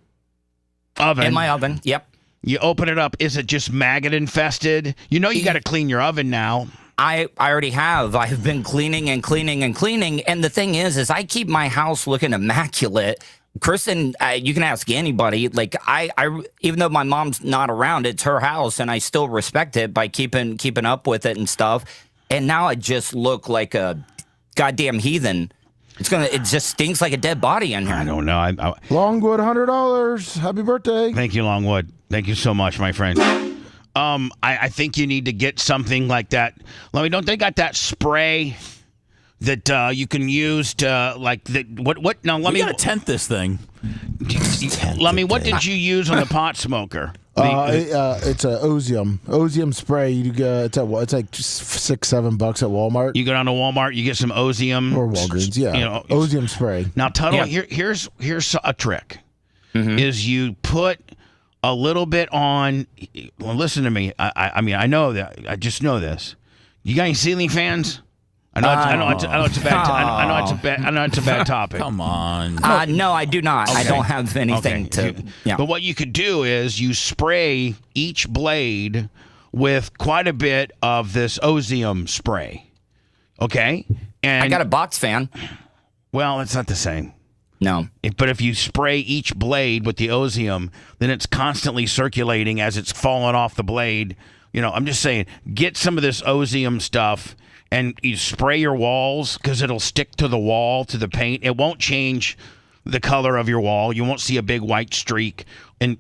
oven. In my oven, yep. You open it up. Is it just maggot infested? You know you got to clean your oven now. I already have. I've been cleaning and cleaning and cleaning. And the thing is I keep my house looking immaculate. Kristen, you can ask anybody. Like I even though my mom's not around, it's her house, and I still respect it by keeping up with it and stuff. And now I just look like a goddamn heathen. It just stinks like a dead body in here. I don't know. Longwood, $100. Happy birthday. Thank you, Longwood. Thank you so much, my friend. I think you need to get something like that. Don't they got that spray that you can use to what? Now let me gotta tent this thing. Lummy, what did you use on the pot smoker? It's a Ozium spray. It's like $6-7 at Walmart. You go down to Walmart, you get some Ozium or Walgreens. Yeah, Ozium spray. Now, Tuttle, here's a trick: is you put a little bit on. Well, listen to me. I mean, I know that. I just know this. You got any ceiling fans? I know it's a bad topic. Come on. No, I do not. Okay. I don't have anything to. Yeah. But what you could do is you spray each blade with quite a bit of this Ozium spray. Okay? And I got a box fan. Well, it's not the same. No. But if you spray each blade with the Ozium, then it's constantly circulating as it's falling off the blade. I'm just saying, get some of this Ozium stuff and you spray your walls because it'll stick to the wall, to the paint. It won't change the color of your wall. You won't see a big white streak. And,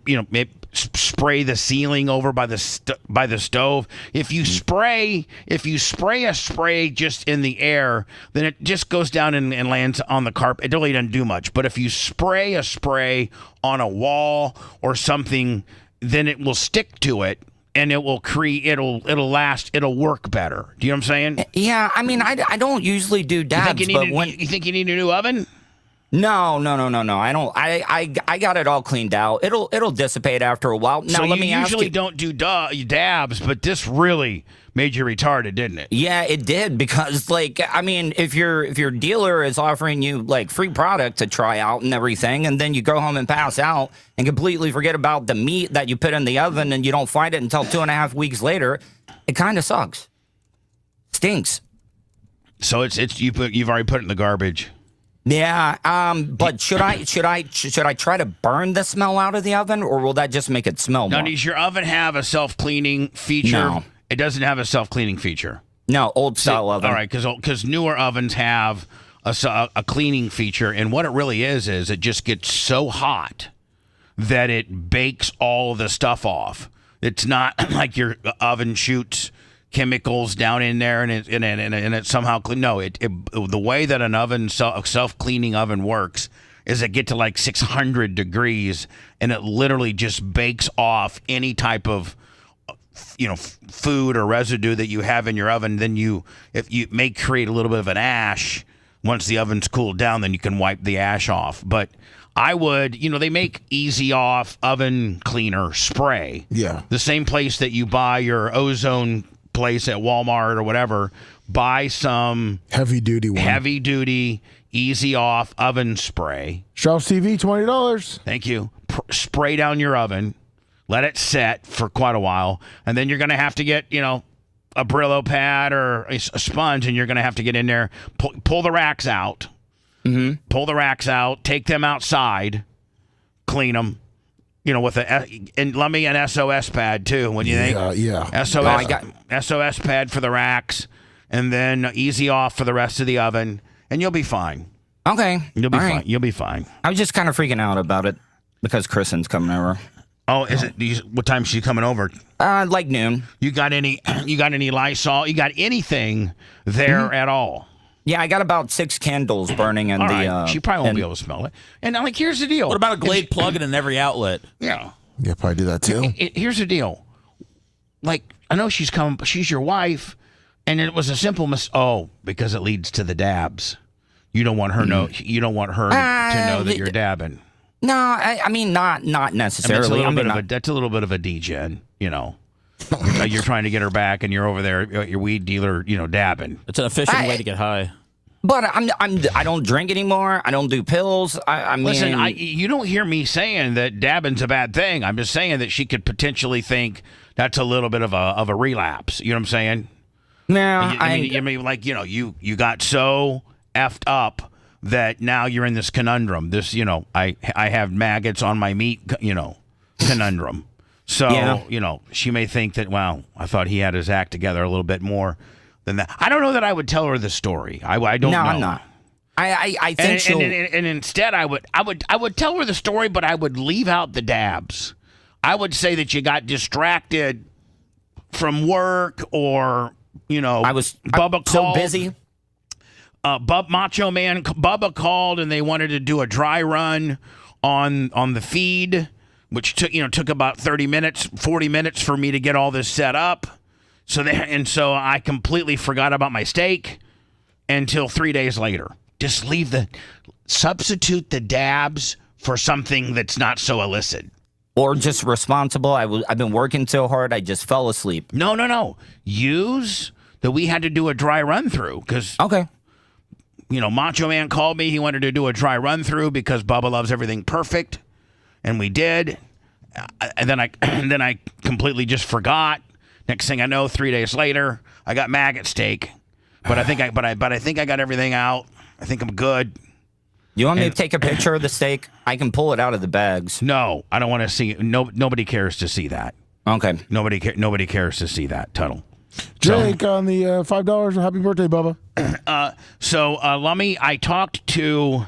spray the ceiling over by the stove. If you spray a spray just in the air, then it just goes down and lands on the carpet. It really doesn't do much. But if you spray a spray on a wall or something, then it will stick to it. And it will it'll last, it'll work better. Do you know what I'm saying? Yeah, I mean, I don't usually do dabs, you think you need a new oven? No. I don't. I got it all cleaned out. It'll dissipate after a while. Now, So let you me ask usually you. don't do dabs, but this really made you retarded, didn't it? Yeah, it did because, if your dealer is offering you free product to try out and everything, and then you go home and pass out and completely forget about the meat that you put in the oven, and you don't find it until 2.5 weeks later, it kind of sucks. Stinks. So you've already put it in the garbage. Yeah, but should I try to burn the smell out of the oven, or will that just make it smell more? Now, does your oven have a self-cleaning feature? No. It doesn't have a self-cleaning feature. No, old style oven. All right, because newer ovens have a cleaning feature, and what it really is it just gets so hot that it bakes all the stuff off. It's not like your oven shoots chemicals down in there and it somehow clean. No, the way that a self-cleaning oven works is it get to 600 degrees and it literally just bakes off any type of food or residue that you have in your oven. Then if you may create a little bit of an ash once the oven's cooled down, then you can wipe the ash off. But I would, they make Easy Off oven cleaner spray. Yeah. The same place that you buy your ozone place at Walmart or whatever, buy some heavy duty Easy Off oven spray. Shelf TV, $20. Thank you. Spray down your oven. Let it set for quite a while, and then you're going to have to get, a Brillo pad or a sponge, and you're going to have to get in there, pull the racks out. Mm-hmm. Pull the racks out, take them outside, clean them. With and let me an SOS pad too. When you think, yeah, SOS pad for the racks, and then Easy Off for the rest of the oven, and you'll be fine. Okay, you'll be all fine. right. You'll be fine. I was just kind of freaking out about it because Kristen's coming over. Oh, is it? What time is she coming over? Like noon. You got any Lysol? You got anything there at all? Yeah, I got about 6 candles burning in the. She probably won't be able to smell it. And here's the deal. What about a Glade plug-in in every outlet? Yeah. Yeah, probably do that too. Here's the deal. I know she's coming. She's your wife, and it was a simple because it leads to the dabs. You don't want her You don't want her to know that you're dabbing. No, I mean not necessarily. That's a little bit of a degen, You're trying to get her back, and you're over there, your weed dealer, dabbing. It's an efficient way to get high. But I don't drink anymore. I don't do pills. I mean, Listen, you don't hear me saying that dabbing's a bad thing. I'm just saying that she could potentially think that's a little bit of a relapse. You know what I'm saying? no, I mean, like, you got so effed up that now you're in this conundrum. This, I have maggots on my meat, conundrum. So, Yeah. She may think that, wow, I thought he had his act together a little bit more than that. I don't know that I would tell her the story. I don't know. No, I'm not. I think and instead I would tell her the story, but I would leave out the dabs. I would say that you got distracted from work, or Bubba so called. busy. Macho Man Bubba called, and they wanted to do a dry run on the feed, which took about 30 minutes, 40 minutes for me to get all this set up. So I completely forgot about my steak until 3 days later. Just substitute the dabs for something that's not so illicit. Or just responsible. I've been working so hard, I just fell asleep. No. Use that we had to do a dry run through because Okay. Macho Man called me. He wanted to do a dry run through because Bubba loves everything perfect, and we did. And then I completely just forgot. Next thing I know, 3 days later, I got maggot steak. But I think I got everything out. I think I'm good. You want me to take a picture of the steak? I can pull it out of the bags. No, I don't want to see. Nobody cares to see that. Okay. Nobody cares to see that, Tuttle. Jake on the $5. Happy birthday, Bubba. So Lummy, I talked to.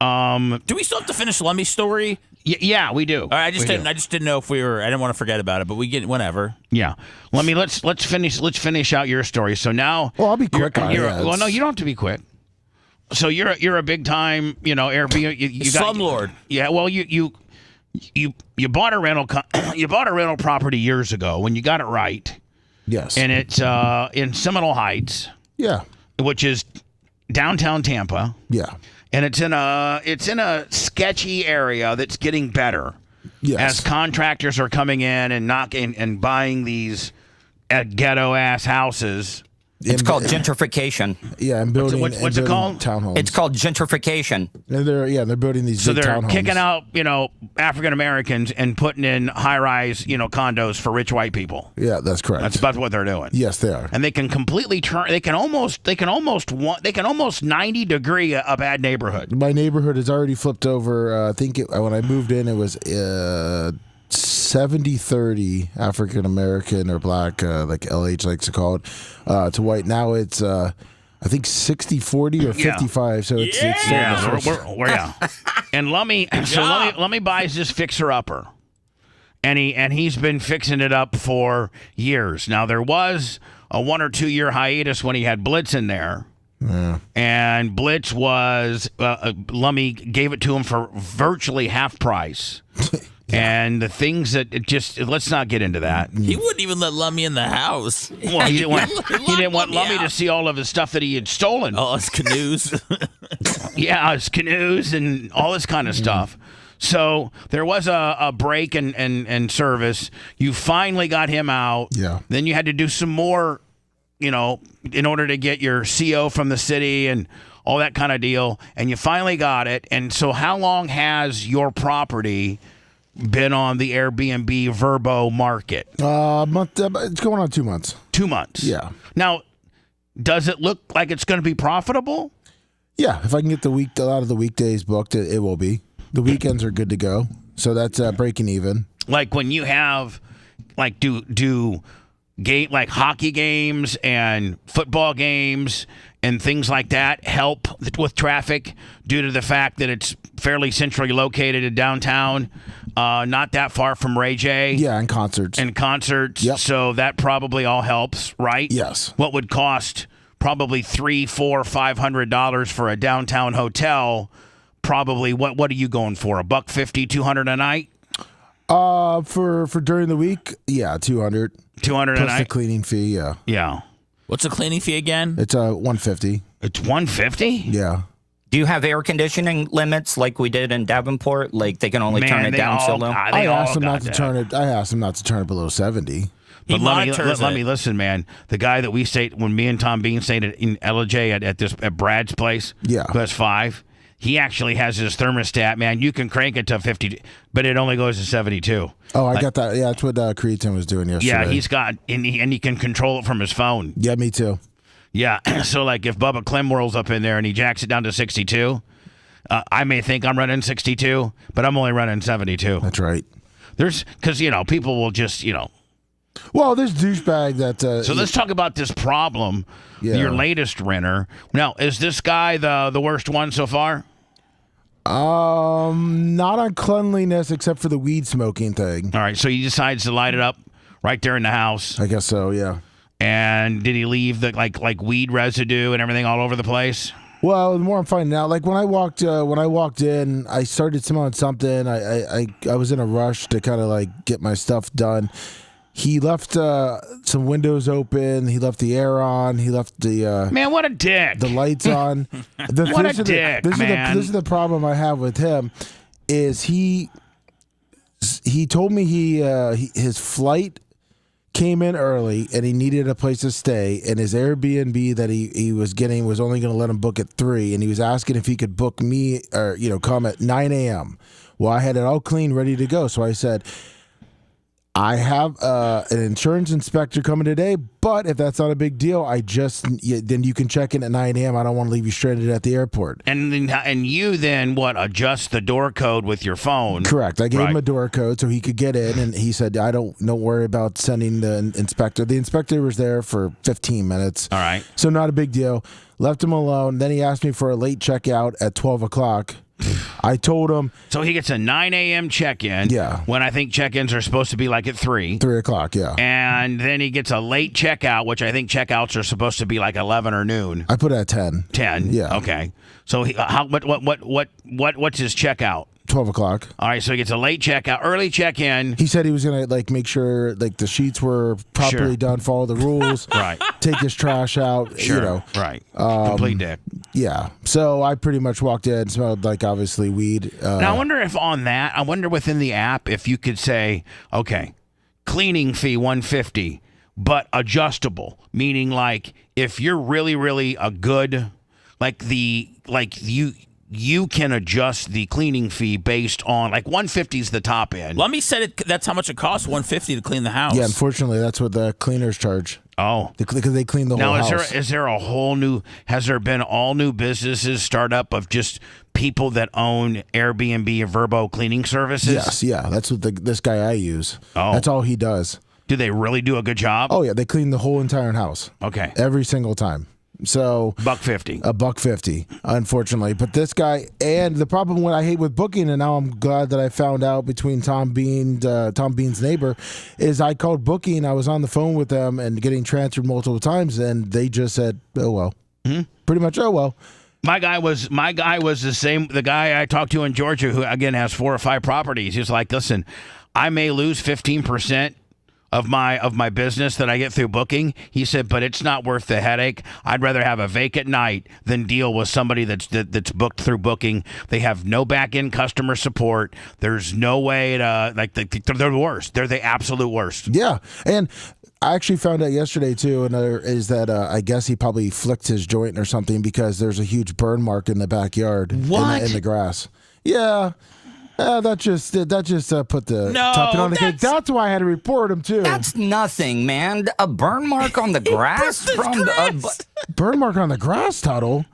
Do we still have to finish Lummy's story? Yeah, we do. All right, I just didn't know if we were. I didn't want to forget about it, but we get whenever. Yeah, Lummy, let's finish out your story. So now, Well, I'll be quick on it. Well, no, you don't have to be quick. So you're a big time, Airbnb. You got slumlord. Yeah, well, you bought a rental property years ago when you got it right. Yes. And it's in Seminole Heights. Yeah. Which is downtown Tampa. Yeah. And it's in a sketchy area that's getting better. Yes. As contractors are coming in and knocking and buying these ghetto ass houses. It's called gentrification. Yeah, and building. What's it called? Townhomes. It's called gentrification. And they're building these. So big they're townhomes. kicking out, African Americans and putting in high-rise, condos for rich white people. Yeah, that's correct. That's about what they're doing. Yes, they are. And they can completely turn. They can almost 90-degree a bad neighborhood. My neighborhood has already flipped over. I think when I moved in, it was 70-30 African American or black, like LH likes to call it, to white. Now it's I think 60-40 or 55. So it's yeah. And Lummy buys this fixer upper, and he's been fixing it up for years. Now there was a 1 or 2 year hiatus when he had Blitz in there. Yeah. And Blitz was Lummy gave it to him for virtually half price. And the things that let's not get into that. He wouldn't even let Lummy in the house. Well, he didn't want Lummy to see all of his stuff that he had stolen. Oh, his canoes. Yeah, his canoes and all this kind of stuff. So there was a break in service. You finally got him out. Yeah. Then you had to do some more, in order to get your CO from the city and all that kind of deal. And you finally got it. And so how long has your property been on the Airbnb Verbo market? Month. It's going on 2 months. 2 months. Yeah. Now, does it look like it's going to be profitable? Yeah, if I can get a lot of the weekdays booked, it will be. The weekends are good to go, so that's breaking even. Like when you have, like, do like hockey games and football games and things like that help with traffic due to the fact that it's fairly centrally located in downtown, not that far from Ray J. Yeah, and concerts. Yep. So that probably all helps, right? Yes. What would cost probably $300, $400, $500 for a downtown hotel? Probably what are you going for? $150, $200 a night? For during the week, yeah, 200. 200 a plus night. the cleaning fee, yeah. Yeah. What's the cleaning fee again? It's 150. It's $150? Yeah. Do you have air conditioning limits like we did in Davenport? Like they can only turn it down so low? I asked him not to turn it. I asked him not to turn it below 70. But let me listen, man. The guy that we stayed when me and Tom Bean stayed in LJ at Brad's place, who has 5. He actually has his thermostat, man. You can crank it to 50, but it only goes to 72. Oh, I got that. Yeah, that's what Creaton was doing yesterday. Yeah, he's got, and he can control it from his phone. Yeah, me too. Yeah, so like if Bubba Clem whirls up in there and he jacks it down to 62, I may think I'm running 62, but I'm only running 72. That's right. Because, people will just, Well, this douchebag that... so let's talk about this problem, your latest renter. Now, is this guy the worst one so far? Not on cleanliness except for the weed smoking thing. All right, so he decides to light it up right there in the house. I guess so, yeah. And did he leave the like weed residue and everything all over the place? Well, the more I'm finding out, like when I walked in, I started smelling something. I was in a rush to kind of like get my stuff done. He left some windows open. He left the air on. He left the man. What a dick! The lights on. What a dick, man! This is the problem I have with him. Is he told me his flight came in early and he needed a place to stay, and his Airbnb that he was getting was only going to let him book at 3, and he was asking if he could book me or come at 9 a.m. Well, I had it all clean, ready to go, so I said, I have an insurance inspector coming today, but if that's not a big deal, then you can check in at 9 a.m. I don't want to leave you stranded at the airport. And you then adjust the door code with your phone? Correct. I gave him a door code so he could get in, and he said, don't worry about sending the inspector. The inspector was there for 15 minutes. All right. So not a big deal. Left him alone. Then he asked me for a late checkout at 12 o'clock. I told him. So he gets a 9 a.m. check-in. Yeah. When I think check-ins are supposed to be like at 3. 3 o'clock, yeah. And then he gets a late checkout, which I think checkouts are supposed to be like 11 or noon. I put it at 10. 10. Yeah. Okay. So what's his checkout? 12 o'clock. All right, so he gets a late checkout, early check-in. He said he was going to make sure the sheets were properly done, follow the rules. Right. Take his trash out. Sure. Right. Complete dick. Yeah. So I pretty much walked in, smelled like obviously weed. Now I wonder within the app if you could say, okay, cleaning fee $150, but adjustable, meaning like if you're really, really a good, you can adjust the cleaning fee based on $150 is the top end. Lummi said that's how much it costs, $150 to clean the house. Yeah, unfortunately, that's what the cleaners charge. Oh, because they clean the whole house. Now, has there been all new businesses start up of just people that own Airbnb or Vrbo cleaning services? Yes, yeah, that's what this guy I use. Oh, that's all he does. Do they really do a good job? Oh yeah, they clean the whole entire house. Okay, every single time. So $150. $150, unfortunately. But this guy, and the problem what I hate with booking, and now I'm glad that I found out between Tom Bean's neighbor, is I called booking. I was on the phone with them and getting transferred multiple times, and they just said, "Oh well," pretty much. Oh well. My guy was the same. The guy I talked to in Georgia, who again has 4 or 5 properties, he's like, "Listen, I may lose 15%." Of my business that I get through booking, he said, but it's not worth the headache. I'd rather have a vacant night than deal with somebody that's booked through booking. They have no back end customer support. There's no way to they're the worst. They're the absolute worst. Yeah, and I actually found out yesterday too. Another is that I guess he probably flicked his joint or something because there's a huge burn mark in the backyard in the grass. Yeah. That just put the topping on the cake. That's why I had to report him too. That's nothing, man. A burn mark on the grass burn mark on the grass, Tuttle.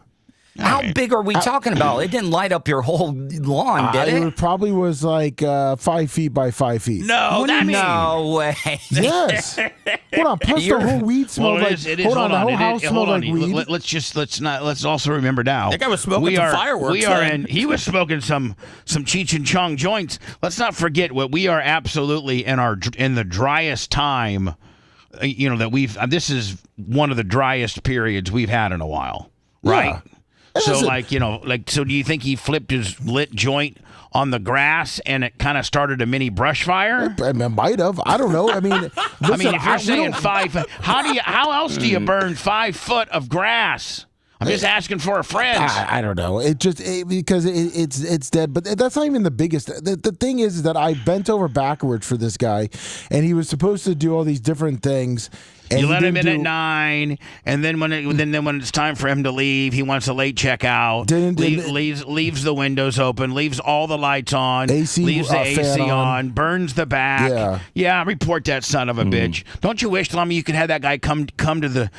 How big are we talking about? It didn't light up your whole lawn, did it? It probably was 5 feet by 5 feet. No, no way. Yes. Hold on. Plus the whole weed smelled Hold on. The whole house smelled like weed. Let's also remember now. That guy was smoking some fireworks. He was smoking some Cheech and Chong joints. Let's not forget what we are absolutely in the driest time. That this is one of the driest periods we've had in a while, right? Yeah. So so do you think he flipped his lit joint on the grass and it kind of started a mini brush fire? It might have. I don't know. I mean, listen, if you're saying 5, how else do you burn 5 foot of grass I'm just asking for a friend. I don't know. Because it's dead. But that's not even the biggest. The thing is that I bent over backwards for this guy, and he was supposed to do all these different things. And You he let him didn't in at 9, and then when it's time for him to leave, he wants a late checkout. Leaves the windows open, leaves all the lights on, AC, leaves the fan AC on. on, burns the back. Yeah. Report that son of a bitch. Don't you wish, Lummy, you could have that guy come down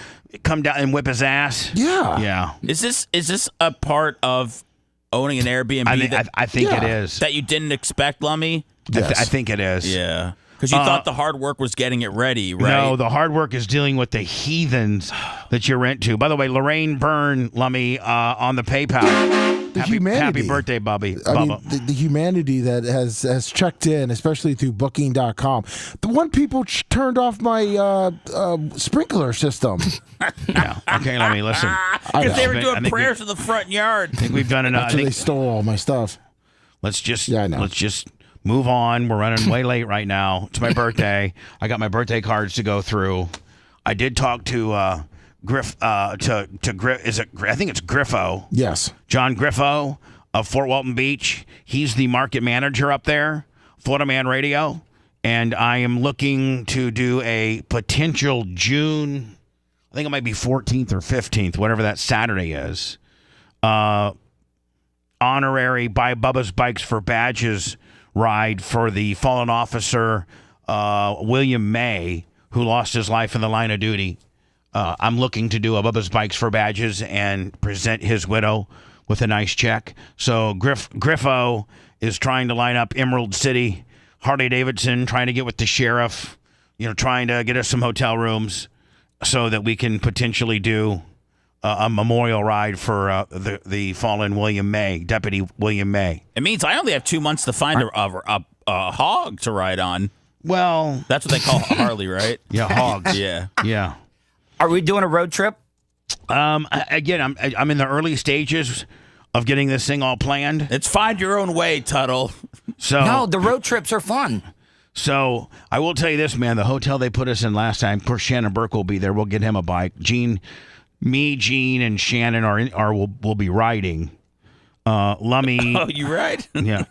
and whip his ass? Yeah. Is this a part of owning an Airbnb? I think it is. That you didn't expect, Lummy? Yes. I think it is. Yeah. Because you thought the hard work was getting it ready, right? No, the hard work is dealing with the heathens that you rent to. By the way, Lorraine Byrne, Lummy, on the PayPal. Humanity. Happy birthday, Bubba. I mean, the humanity that has checked in, especially through Booking.com. The one people turned off my sprinkler system. Yeah. Okay, Lummy, listen. Because they were doing prayers in the front yard. I think we've done enough. After they stole all my stuff. Let's just move on. We're running way late right now. It's my birthday. I got my birthday cards to go through. I did talk to Griff. I think it's Griffo. Yes. John Griffo of Fort Walton Beach. He's the market manager up there, Florida Man Radio, and I am looking to do a potential June. I think it might be 14th or 15th, whatever that Saturday is. Honorary Buy Bubba's Bikes for Badges ride for the fallen officer William May, who lost his life in the line of duty. I'm looking to do a Bubba's Bikes for Badges and present his widow with a nice check. So Griffo is trying to line up Emerald City, Harley Davidson, trying to get with the sheriff, trying to get us some hotel rooms so that we can potentially do a memorial ride for the fallen William May, Deputy William May. It means I only have 2 months to find a hog to ride on. Well, that's what they call Harley, right? Yeah, hogs. Yeah. Are we doing a road trip? Again, I'm in the early stages of getting this thing all planned. It's find your own way, Tuttle. So no, the road trips are fun. So I will tell you this, man. The hotel they put us in last time, poor Shannon Burke will be there. We'll get him a bike. Gene, and Shannon will be riding. Lummy. Oh, you ride? Yeah.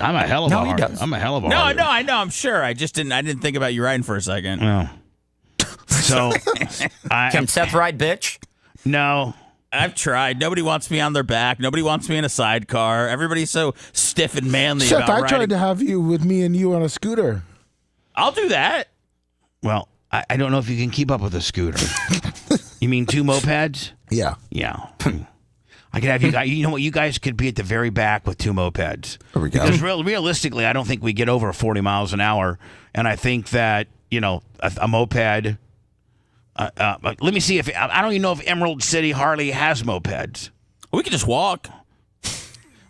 I'm a hell of a hard. I'm a hell of a No, hard. no, I know. I'm sure. I didn't think about you riding for a second. No. So, can Seth ride, bitch? No. I've tried. Nobody wants me on their back. Nobody wants me in a sidecar. Everybody's so stiff and manly Seth, about I riding. tried to have you with me and you on a scooter. I'll do that. Well, I don't know if you can keep up with a scooter. You mean 2 mopeds? Yeah. Yeah. I could have you guys. You know what? You guys could be at the very back with 2 mopeds. There we go. Because realistically, I don't think we get over 40 miles an hour, and I think that a moped. Let me see if I don't even know if Emerald City Harley has mopeds. We could just walk. All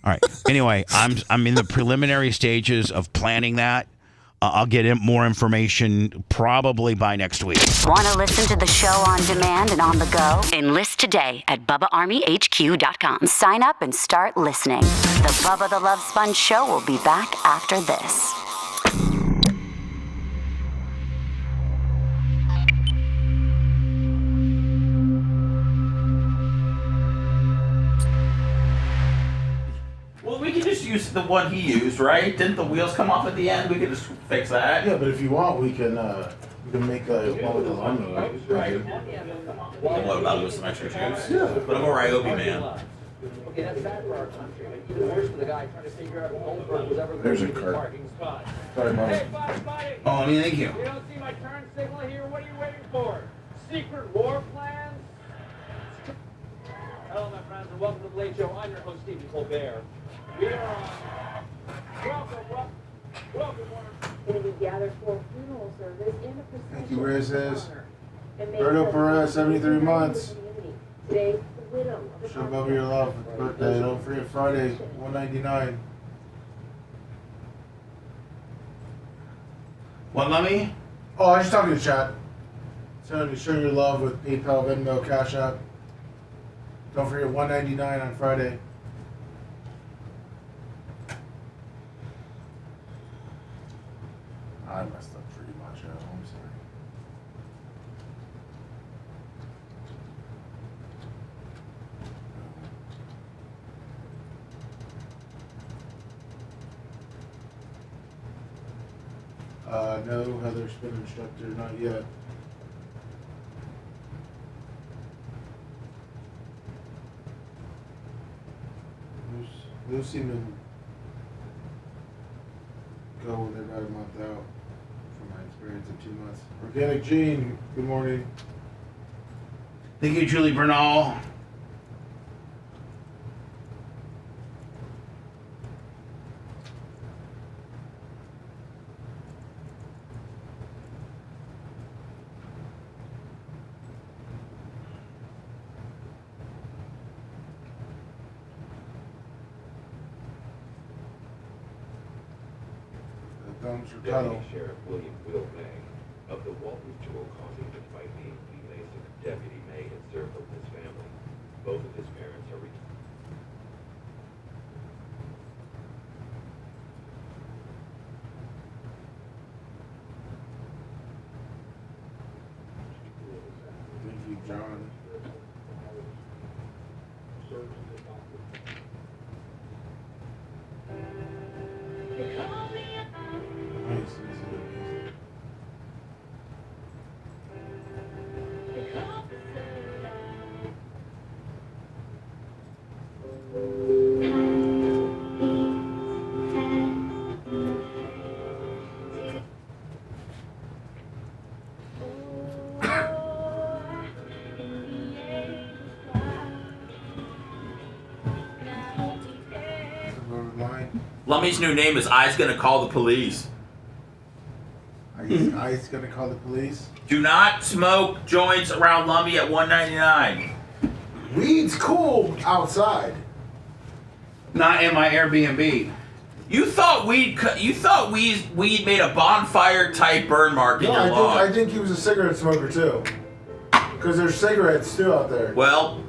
right. Anyway, I'm in the preliminary stages of planning that. I'll get more information probably by next week. Want to listen to the show on demand and on the go? Enlist today at BubbaArmyHQ.com. Sign up and start listening. The Bubba the Love Sponge Show will be back after this. Well, we could just use the one he used, right? Didn't the wheels come off at the end? We could just fix that. Yeah, but if you want, we can make a one with the lemon. Right? And what about with some extra juice? Yeah. But I'm a Ryobi man. Okay, that's bad for our country. Make it worse for the guy trying to figure out if Goldberg was ever There's a going to cart. parking spot. Sorry, buddy. Hey, buddy. Oh, thank you. You don't see my turn signal here? What are you waiting for? Secret war plans? Hello, my friends, and welcome to the Late Show. I'm your host, Stephen Colbert. We are on. Welcome. Going to be gathered for a funeral service in a procession. Thank you, Reyes. And Berto Perez, 73 months. Today, the widow of the Show Bubba your love for his birthday. Don't forget Friday, 199. What, Lummy? Oh, I was just talking to chat. Telling you to show your love with PayPal, Venmo, Cash App. Don't forget 199 on Friday. I messed up pretty much. I'm sorry. No, Heather spin instructor, not yet. Those seem to go when they're about a month out, from my experience of 2 months. Organic Gene, good morning. Thank you, Julie Bernal. Thumbs for Deputy tunnel. Sheriff William Will May of the Walters Jewel causing to fight the Mason. Deputy May has served with his family. Both of his parents are Thank you, John. Nice, this is amazing. Line. Lummy's new name is I's Gonna Call the Police. I's gonna call the police. Do not smoke joints around Lummy at 199. Weed's cool outside. Not in my Airbnb. You thought weed made a bonfire type burn mark in No, your lawn. I think he was a cigarette smoker too. Because there's cigarettes too out there. Well,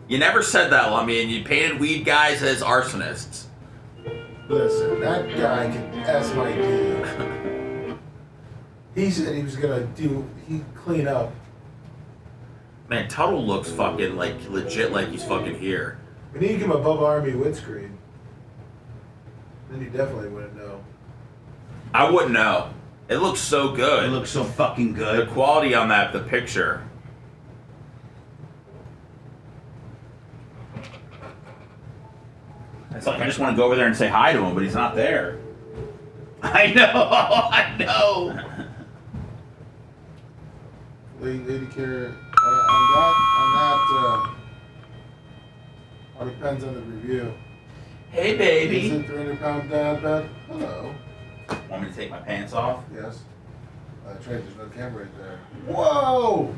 you never said that, Lummy, and you painted weed guys as arsonists. Listen, that guy can S my dude. He said he was gonna clean up. Man, Tuttle looks fucking like legit like he's fucking here. We need to give him a Bubba Army windscreen. Then you definitely wouldn't know. I wouldn't know. It looks so good. It looks so fucking good. The quality on the picture. It's like I just want to go over there and say hi to him, but he's not there. I know. Lady Care, on that, all depends on the review. Hey, baby. Is it 300-pound dad bed? Hello. Want me to take my pants off? Yes. That's right, there's no camera right there. Whoa!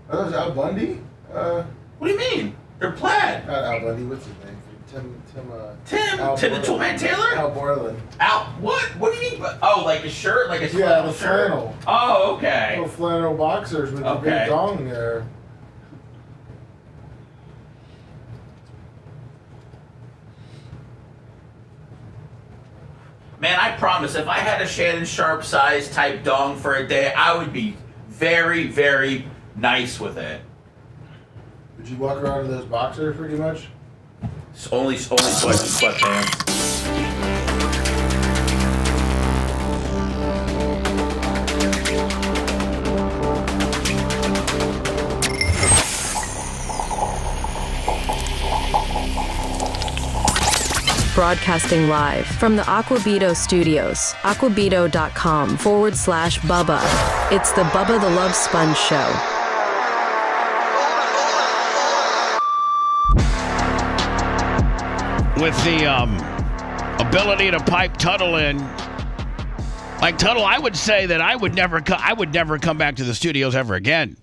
Are those Al Bundy? What do you mean? They're plaid. Not Al Bundy, what's his name? Tim the Toolman Taylor? Al Borland. Al, what? What do you mean? Oh, like a shirt? Like a Yeah, flannel the shirt? flannel. Oh, okay. Little flannel boxers with the Okay. big dong there. Man, I promise, if I had a Shannon Sharp size type dong for a day, I would be very, very nice with it. Would you walk around in those boxers pretty much? It's only sweatpants. Broadcasting live from the Aquabito studios, aquabito.com/Bubba. It's the Bubba the Love Sponge Show. With the ability to pipe Tuttle in, like Tuttle, I would say that I would never come back to the studios ever again.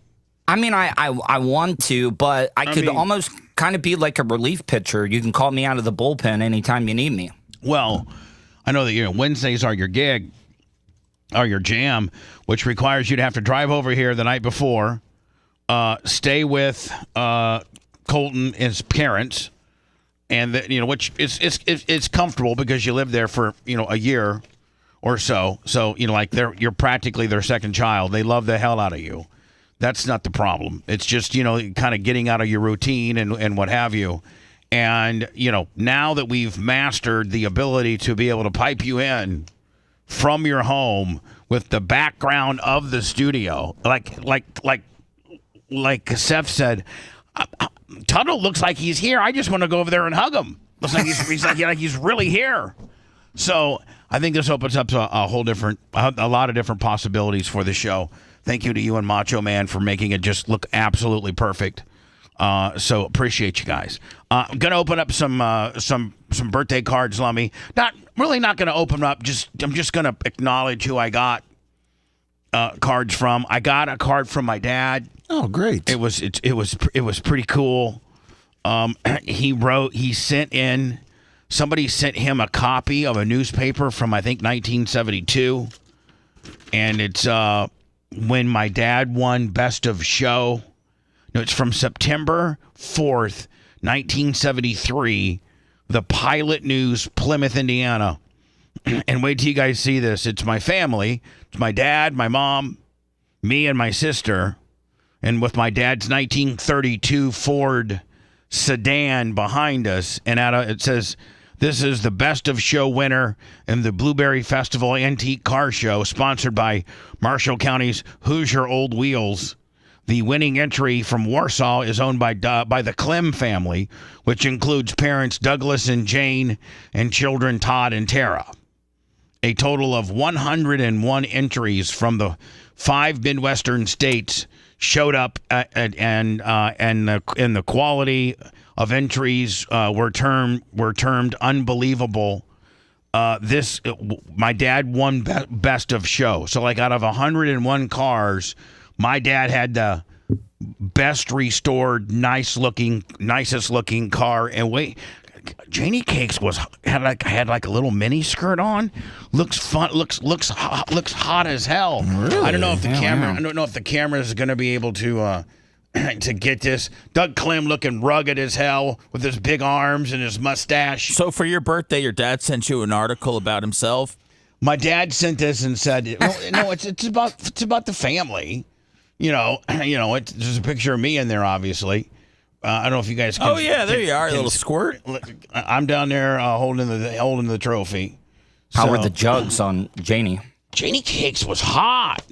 I mean, I want to, but I could almost kind of be like a relief pitcher. You can call me out of the bullpen anytime you need me. Well, I know that Wednesdays are your gig, are your jam, which requires you to have to drive over here the night before, stay with Colton, his parents, and which it's comfortable because you lived there for a year or so. So like you're practically their second child. They love the hell out of you. That's not the problem. It's just, kind of getting out of your routine and what have you. And, now that we've mastered the ability to be able to pipe you in from your home with the background of the studio. Like Seth said, Tuttle looks like he's here. I just want to go over there and hug him. Looks like he's really here. So I think this opens up a lot of different possibilities for the show. Thank you to you and Macho Man for making it just look absolutely perfect. So appreciate you guys. I'm gonna open up some birthday cards, Lummy. Not going to open up. I'm just gonna acknowledge who I got cards from. I got a card from my dad. Oh, great! It was pretty cool. Somebody sent him a copy of a newspaper from I think 1972, and it's when my dad won Best of Show. No, it's from September 4th, 1973, the Pilot News, Plymouth, Indiana. And wait till you guys see this. It's my family. It's my dad, my mom, me, and my sister. And with my dad's 1932 Ford sedan behind us. And it says, this is the Best of Show winner in the Blueberry Festival Antique Car Show, sponsored by Marshall County's Hoosier Old Wheels. The winning entry from Warsaw is owned by the Clem family, which includes parents Douglas and Jane and children Todd and Tara. A total of 101 entries from the 5 Midwestern states showed up, and the quality of entries were termed unbelievable. My dad won Best of Show. So like out of 101 cars, my dad had the best restored, nicest looking car. And wait, Janie Cakes had like a little mini skirt on. Looks fun. Looks hot as hell. Really? I don't know if the camera is going to be able to get this. Doug Clem looking rugged as hell with his big arms and his mustache. So for your birthday, your dad sent you an article about himself? My dad sent this and said, "No, it's about the family." There's a picture of me in there, obviously. I don't know if you guys can. Oh, yeah, there you are, a little squirt. I'm down there holding the trophy. How were the jugs on Janie? Janie Cakes was hot.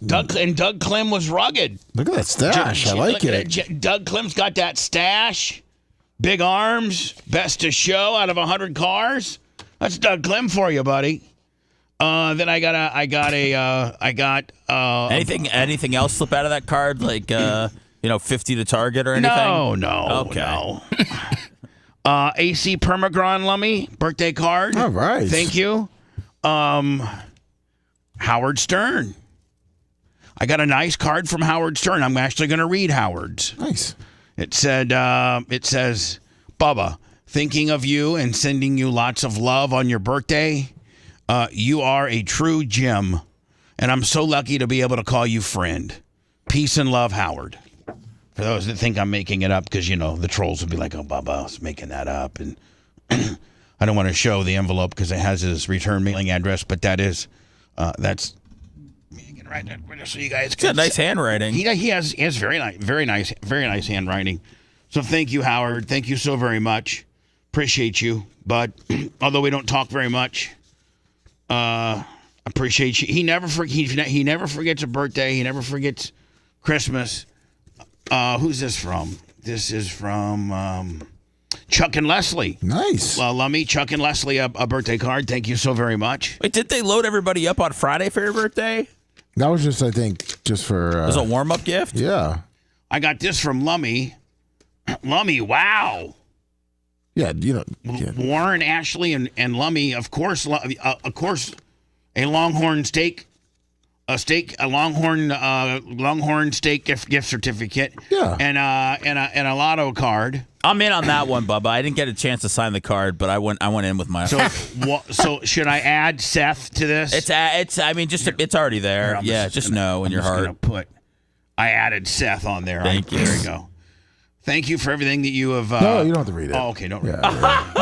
Doug Clem was rugged. Look at that stash. I like it. Doug Clem's got that stash. Big arms. Best of Show out of 100 cars. That's Doug Clem for you, buddy. Then I got anything else slip out of that card, like 50 to Target or anything? No. Okay. No. AC Permagron Lummy birthday card. All right. Thank you. Howard Stern. I got a nice card from Howard Stern. I'm actually going to read Howard's. Nice. It says, Bubba, thinking of you and sending you lots of love on your birthday. You are a true gem, and I'm so lucky to be able to call you friend. Peace and love, Howard. For those that think I'm making it up, because, the trolls will be like, oh, Bubba's making that up. And I don't want to show the envelope because it has his return mailing address, but that's right there so you guys can. It's got nice handwriting. He has very nice handwriting. So thank you, Howard. Thank you so very much. Appreciate you. But although we don't talk very much, appreciate you. He never forgets a birthday. He never forgets Christmas. Who's this from? This is from Chuck and Leslie. Nice. Lummy, Chuck and Leslie, a birthday card. Thank you so very much. Wait, did they load everybody up on Friday for your birthday? That was just, I think, for... it was a warm-up gift? Yeah. I got this from Lummy. Lummy, wow. Yeah, Warren, Ashley, and Lummy, of course, a Longhorn steak, a Longhorn steak gift certificate. Yeah. And a lotto card. I'm in on that one, Bubba. I didn't get a chance to sign the card, but I went in with my. So should I add Seth to this? It's already there. Just know in your heart. I added Seth on there. Thank you. There you go. Thank you for everything that you have. No, you don't have to read it. Oh, okay, don't read it. What?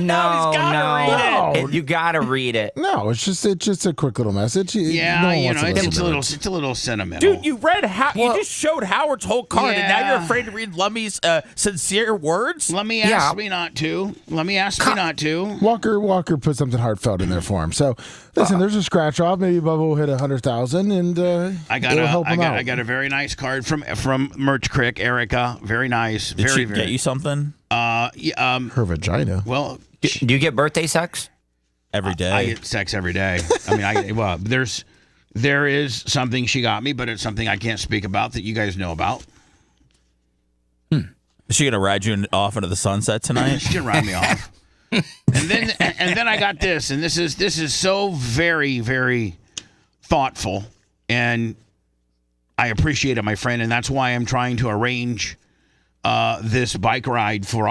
No. Read it. You gotta read it. No, it's just a quick little message. It's a little sentimental. Dude, you you just showed Howard's whole card, and now you're afraid to read Lummy's sincere words. Let me ask me not to. Walker put something heartfelt in there for him. So Listen, there's a scratch off. Maybe Bubba will hit 100,000, and it'll help him out. I got a very nice card from Merch Crick, Erica. Very nice. Did she get you something? Her vagina. Well, do you get birthday sex every day? I get sex every day. I mean, there is something she got me, but it's something I can't speak about that you guys know about. Is she gonna ride you off into the sunset tonight? She's gonna ride me off. And then I got this, and this is so very, very thoughtful, and I appreciate it, my friend, and that's why I'm trying to arrange this bike ride for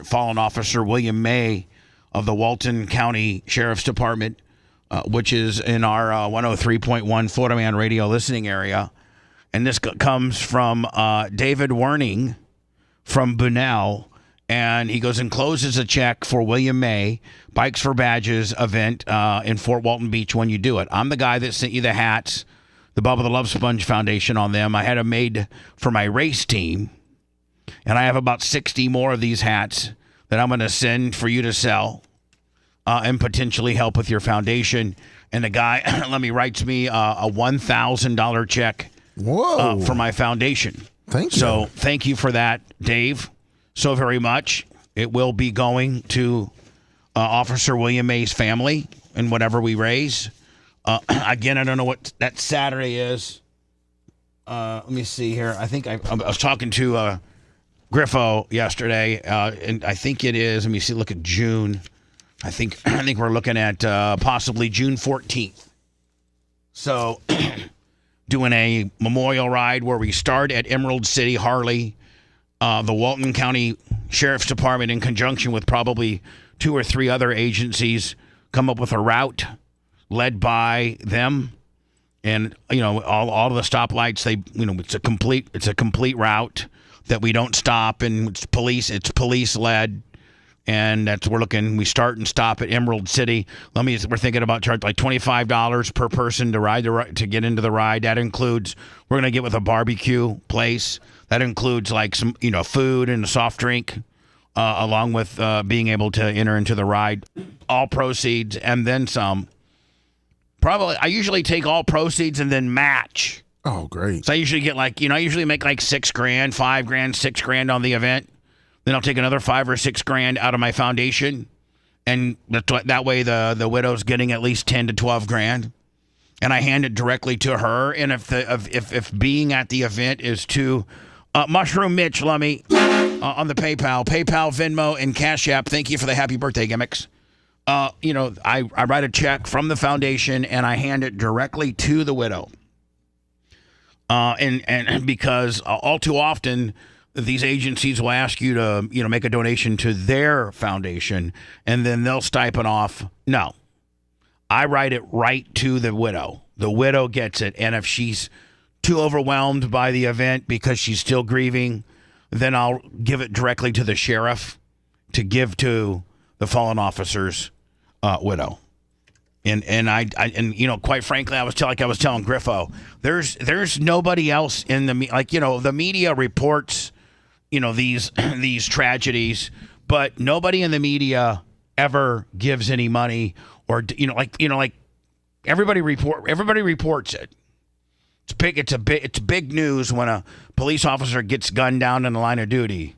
fallen officer William May of the Walton County Sheriff's Department, which is in our 103.1 Florida Man radio listening area. And this comes from David Werning from Bunnell. And he goes, encloses a check for William May, Bikes for Badges event in Fort Walton Beach when you do it. I'm the guy that sent you the hats, the Bubba the Love Sponge Foundation on them. I had them made for my race team. And I have about 60 more of these hats that I'm going to send for you to sell and potentially help with your foundation. And the guy, writes me a $1,000 check for my foundation. Thank you. So thank you for that, Dave, so very much. It will be going to Officer William May's family and whatever we raise. Again, I don't know what that Saturday is. Let me see here. I think I was talking to Griffo yesterday, and I think it is. Let me see. Look at June. I think we're looking at possibly June 14th. So, doing a memorial ride where we start at Emerald City, Harley, the Walton County Sheriff's Department, in conjunction with probably 2 or 3 other agencies, come up with a route led by them. And all of the stoplights, it's a complete route that we don't stop, and it's police led, and we start and stop at Emerald City. We're thinking about charging like $25 per person to get into the ride. That includes, we're going to get with a barbecue place. That includes like some food and a soft drink, along with being able to enter into the ride. All proceeds and then some. Probably, I usually take all proceeds and then match. Oh, great. So I usually get I usually make like $6,000, $5,000, $6,000 on the event. Then I'll take another $5,000 or $6,000 out of my foundation. And that way the widow's getting at least $10,000 to $12,000. And I hand it directly to her. And if being at the event is to Mushroom Mitch Lummy on the PayPal, Venmo, and Cash App. Thank you for the happy birthday gimmicks. I write a check from the foundation and I hand it directly to the widow. And because all too often these agencies will ask you to, make a donation to their foundation and then they'll stipend off. No, I write it right to the widow. The widow gets it. And if she's too overwhelmed by the event because she's still grieving, then I'll give it directly to the sheriff to give to the fallen officer's widow. And quite frankly, I was telling Griffo, there's nobody else in the media reports, these tragedies, but nobody in the media ever gives any money or everybody reports it. It's big news when a police officer gets gunned down in the line of duty,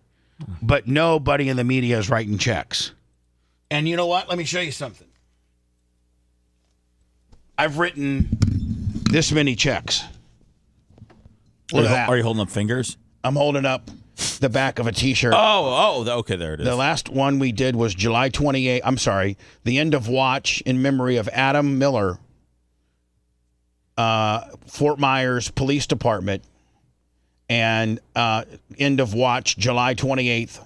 but nobody in the media is writing checks. And you know what? Let me show you something. I've written this many checks. Look at that. Are you holding up fingers? I'm holding up the back of a T-shirt. Okay, there it is. The last one we did was July 28. I'm sorry, the end of watch in memory of Adam Miller, Fort Myers Police Department, and end of watch July 28th,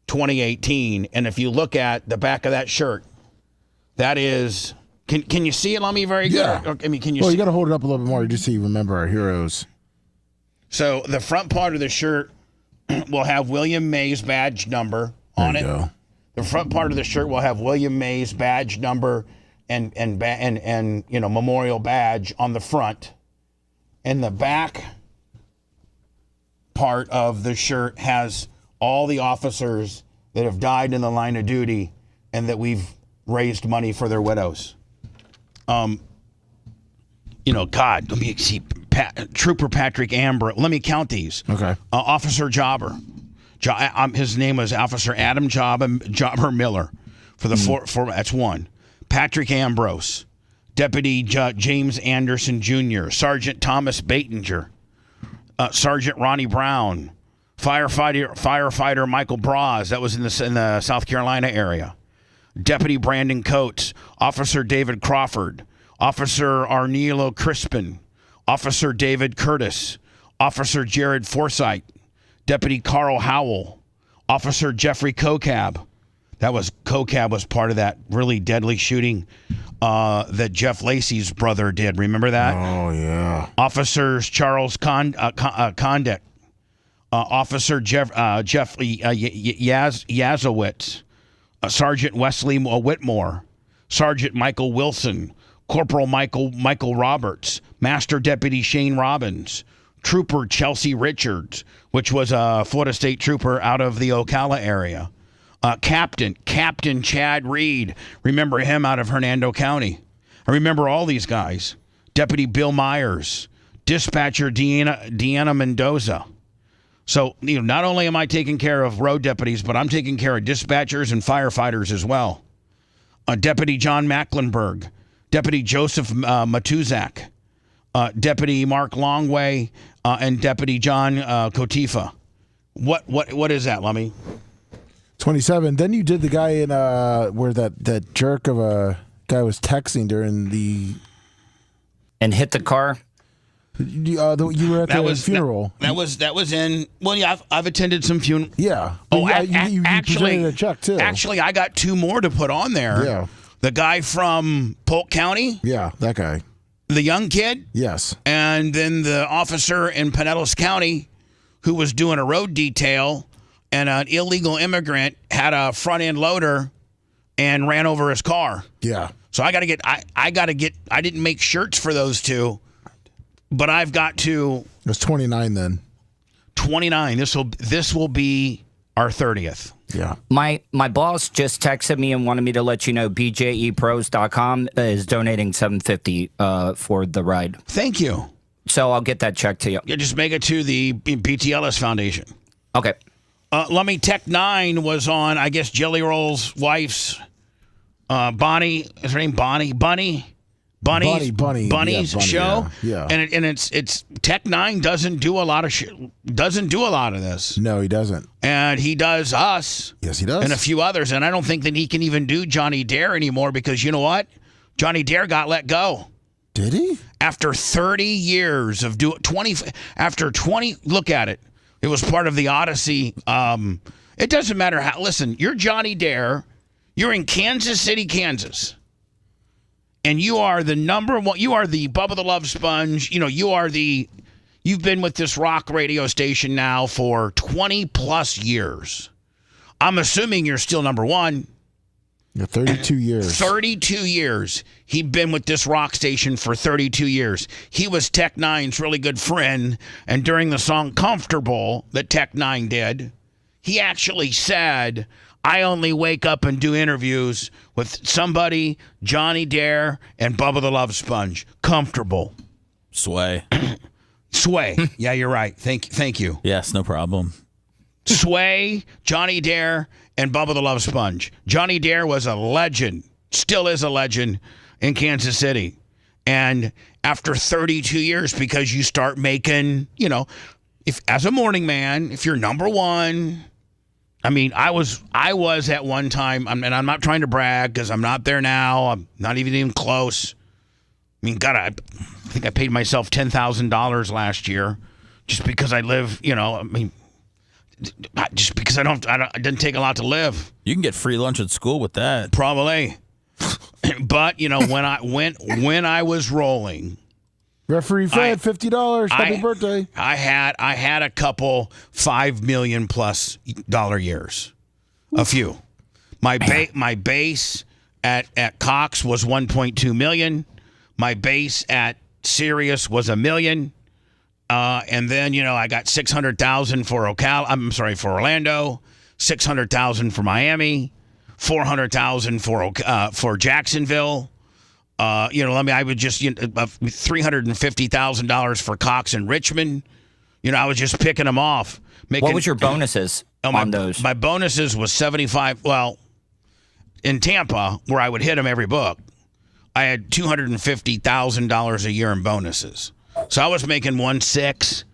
2018. And if you look at the back of that shirt, that is... Can you see it on me very good? Yeah. Can you Well, see? you got to hold it up a little bit more just so you remember our heroes. So the front part of the shirt will have William May's badge number on it. Go. The front part of the shirt will have William May's badge number and memorial badge on the front. And the back part of the shirt has all the officers that have died in the line of duty and that we've raised money for their widows. God, let me see. Trooper Patrick Amber. Let me count these. Okay. Officer Jobber. His name was Officer Adam Jobber Miller. For that's one. Patrick Ambrose. Deputy James Anderson Jr. Sergeant Thomas Batinger. Sergeant Ronnie Brown. Firefighter Michael Braz. That was in the South Carolina area. Deputy Brandon Coates. Officer David Crawford. Officer Arnilo Crispin. Officer David Curtis. Officer Jared Forsythe. Deputy Carl Howell. Officer Jeffrey Kokab. Kokab was part of that really deadly shooting that Jeff Lacey's brother did. Remember that? Oh, yeah. Officers Charles Condit. Officer Jeffrey Yazowitz. Sergeant Wesley Whitmore. Sergeant Michael Wilson. Corporal Michael Roberts. Master Deputy Shane Robbins. Trooper Chelsea Richards, which was a Florida State trooper out of the Ocala area. Captain Chad Reed. Remember him out of Hernando County. I remember all these guys. Deputy Bill Myers. Dispatcher Deanna Mendoza. So, not only am I taking care of road deputies, but I'm taking care of dispatchers and firefighters as well. Deputy John Mecklenburg. Deputy Joseph Matuzak. Deputy Mark Longway, and Deputy John Kotifa. What is that, Lummy? 27. Then you did the guy in where that jerk of a guy was texting during the and hit the car. You were at the funeral. That was in. Well, yeah, I've attended some funerals. Yeah. You presented a check too. Actually, I got two more to put on there. Yeah. The guy from Polk County. Yeah, that guy. The young kid. Yes. And then the officer in Pinellas County who was doing a road detail, and an illegal immigrant had a front end loader and ran over his car. Yeah. So I didn't make shirts for those two, but I've got to. It was 29 then. 29. This will be our 30th. Yeah. My boss just texted me and wanted me to let you know bjepros.com is donating $750 for the ride. Thank you. So I'll get that check to you. Yeah, just make it to the BTLS Foundation. Okay. Lummy Tech 9 was on, I guess, Jelly Roll's wife's Bonnie. Is her name Bonnie? Bunny's show. Yeah. And it's Tech 9 doesn't do a lot of this. No, he doesn't. And he does us. Yes, he does. And a few others. And I don't think that he can even do Johnny Dare anymore because you know what? Johnny Dare got let go. Did he? After 30 years of look at it. It was part of the Odyssey. It doesn't matter how. Listen, you're Johnny Dare. You're in Kansas City, Kansas. And you are the number one. You are the Bubba the Love Sponge. You've been with this rock radio station now for 20 plus years. I'm assuming you're still number one. Yeah, 32 years. 32 years. He'd been with this rock station for 32 years. He was Tech Nine's really good friend. And during the song Comfortable that Tech Nine did, he actually said, I only wake up and do interviews with somebody, Johnny Dare, and Bubba the Love Sponge. Comfortable. Sway. Sway. Yeah, you're right. Thank you. Yes, no problem. Sway, Johnny Dare, and Bubba the Love Sponge. Johnny Dare was a legend, still is a legend in Kansas City. And after 32 years, because you start making, if as a morning man, if you're number one, I mean, I was at one time, and I'm not trying to brag because I'm not there now. I'm not even close. I mean, God, I think I paid myself $10,000 last year just because I live, just because I didn't take a lot to live. You can get free lunch at school with that. Probably. But, when I was rolling. Referee Fred, $50. Happy birthday. I had a couple $5 million plus years. A few. My base at Cox was $1.2 million. My base at Sirius was $1 million. And then, I got $600,000 for Orlando, $600,000 for Miami, $400,000 for Jacksonville. I would just $350,000 for Cox and Richmond. I was just picking them off. What was your bonuses on those? My bonuses was 75. Well, in Tampa, where I would hit them every book, I had $250,000 a year in bonuses. So I was making 1.6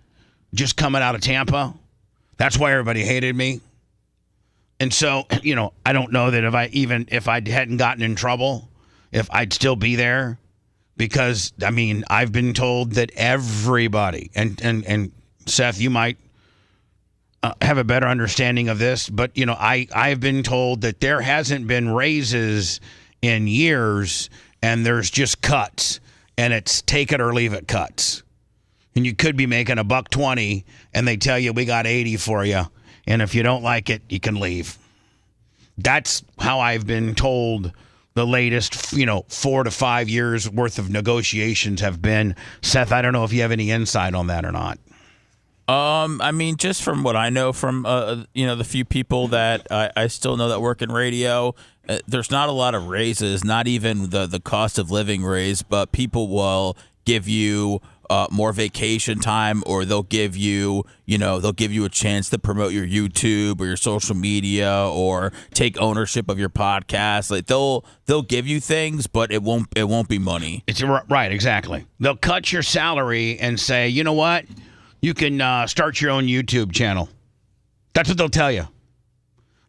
just coming out of Tampa. That's why everybody hated me. And so, I don't know that if I hadn't gotten in trouble, if I'd still be there, because I've been told that everybody and Seth, you might have a better understanding of this, but I've been told that there hasn't been raises in years, and there's just cuts, and it's take it or leave it cuts. And you could be making $120, and they tell you we got 80 for you, and if you don't like it, you can leave. That's how I've been told the latest, 4 to 5 years worth of negotiations have been. Seth, I don't know if you have any insight on that or not. Just from what I know from, the few people that I still know that work in radio, there's not a lot of raises, not even the cost of living raise, but people will give you more vacation time, or they'll give you a chance to promote your YouTube or your social media, or take ownership of your podcast. Like they'll give you things, but it won't be money. It's right, exactly. They'll cut your salary and say, you know what? You can start your own YouTube channel. That's what they'll tell you.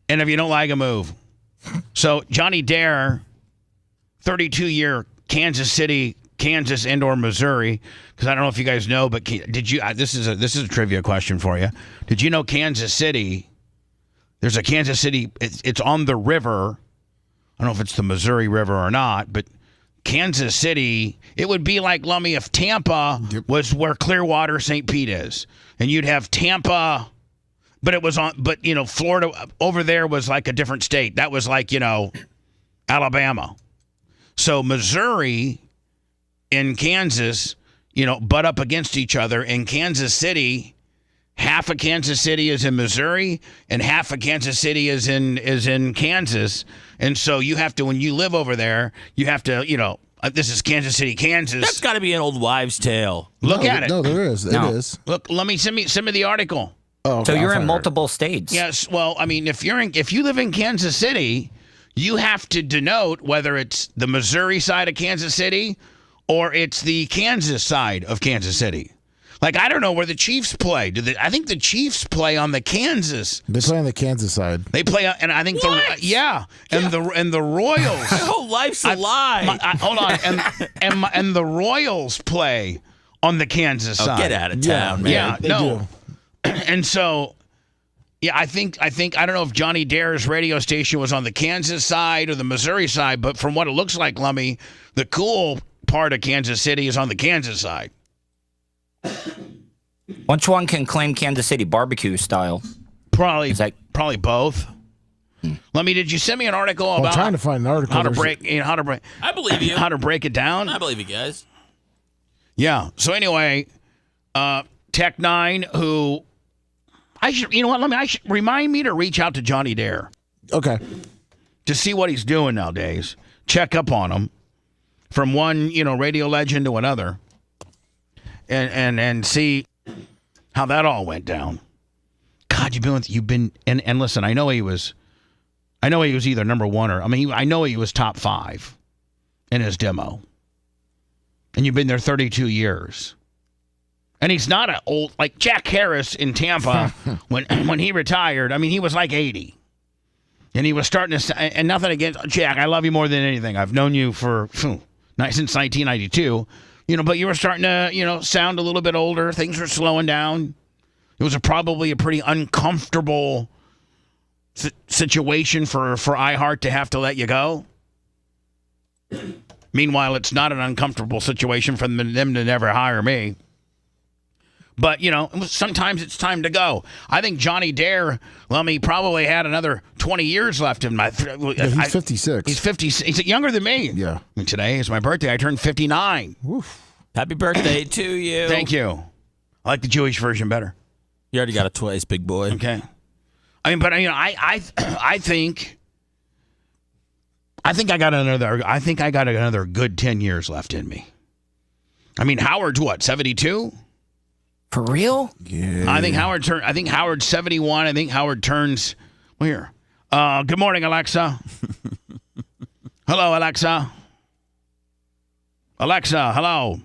And if you don't like it, move. So Johnny Dare, 32-year Kansas City, Kansas, and/or Missouri. Because I don't know if you guys know, but did you? This is a trivia question for you. Did you know Kansas City? There's a Kansas City. It's on the river. I don't know if it's the Missouri River or not, but Kansas City, it would be like, Lummy, if Tampa was where Clearwater, St. Pete is. And you'd have Tampa, but Florida over there was like a different state. That was like, Alabama. So Missouri and Kansas, butt up against each other. In Kansas City, half of Kansas City is in Missouri and half of Kansas City is in Kansas. And so you have to, when you live over there, you have to, this is Kansas City, Kansas. That's got to be an old wives' tale. Look at it. No, there is. It is. Look, send me the article. Oh, okay, so you're in multiple states. Yes. Well, if you live in Kansas City, you have to denote whether it's the Missouri side of Kansas City or it's the Kansas side of Kansas City. Like, I don't know where the Chiefs play. I think the Chiefs play on the Kansas. They play on the Kansas side. They play, and I think the Royals. My whole life's a lie. Hold on, and the Royals play on the Kansas side. Get out of town, man. Yeah, no. And so, I think I don't know if Johnny Dare's radio station was on the Kansas side or the Missouri side, but from what it looks like, Lummy, the cool part of Kansas City is on the Kansas side. Which one can claim Kansas City barbecue style? Probably both. Lummy, did you send me an article about? I'm trying to find an article. How to break. I believe you. How to break it down? I believe you guys. Yeah. So anyway, Tech Nine, who I should, remind me to reach out to Johnny Dare. Okay. To see what he's doing nowadays. Check up on him, from one radio legend to another. And see how that all went down. God, you've been and listen, I know he was either number one or I know he was top 5 in his demo. And you've been there 32 years. And he's not an old like Jack Harris in Tampa when he retired. He was like 80. And he was starting to, and nothing against Jack, I love you more than anything. I've known you since 1992. But you were starting to, sound a little bit older. Things were slowing down. It was probably a pretty uncomfortable situation for iHeart to have to let you go. Meanwhile, it's not an uncomfortable situation for them to never hire me. But, sometimes it's time to go. I think Johnny Dare, he probably had another 20 years left in my... he's 56. He's 50. He's younger than me. Yeah. Today is my birthday. I turned 59. Oof. Happy birthday to you. Thank you. I like the Jewish version better. You already got it twice, big boy. Okay. I think I think I got another good 10 years left in me. I mean, Howard's what, 72? For real? Yeah. I think Howard's 71. I think Howard turns where? Good morning, Alexa. Hello, Alexa. Alexa, hello.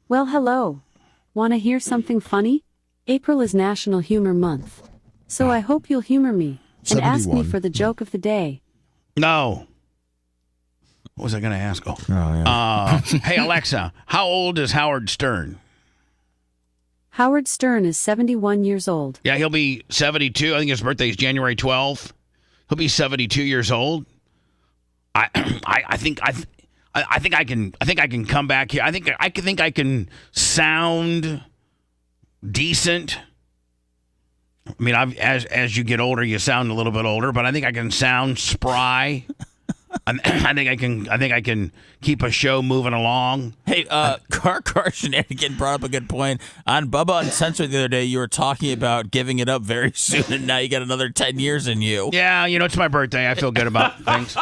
Well, hello. Want to hear something funny? April is National Humor Month. So I hope you'll humor me and ask me 71. for the joke of the day. No. What was I going to ask? Oh, yeah. Hey, Alexa, how old is Howard Stern? Howard Stern is 71 years old. Yeah, he'll be 72. I think his birthday is January 12th. He'll be 72 years old. I think I can come back here. I think I can sound decent. I mean, as you get older, you sound a little bit older, but I think I can sound spry. I think I can keep a show moving along. Hey, Car Shenanigan brought up a good point. On Bubba Uncensored the other day, you were talking about giving it up very soon, and now you got another 10 years in you. Yeah, it's my birthday. I feel good about things.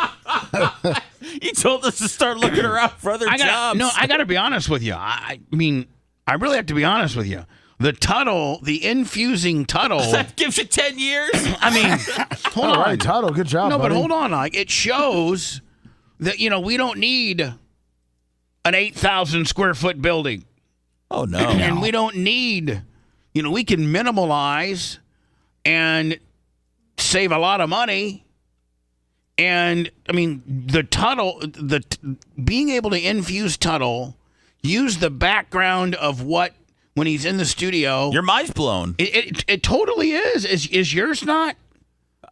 You told us to start looking around for other jobs. No, I got to be honest with you. I mean, I really have to be honest with you. The infusing Tuttle. That gives you 10 years? I mean, hold on. All right, Tuttle, good job, No, buddy. but hold on. Like, it shows that, we don't need an 8,000 square foot building. Oh, no. And we don't need, we can minimalize and save a lot of money. And, I mean, the Tuttle, being able to infuse Tuttle, use the background of what, when he's in the studio. Your mind's blown. It totally is. Is yours not?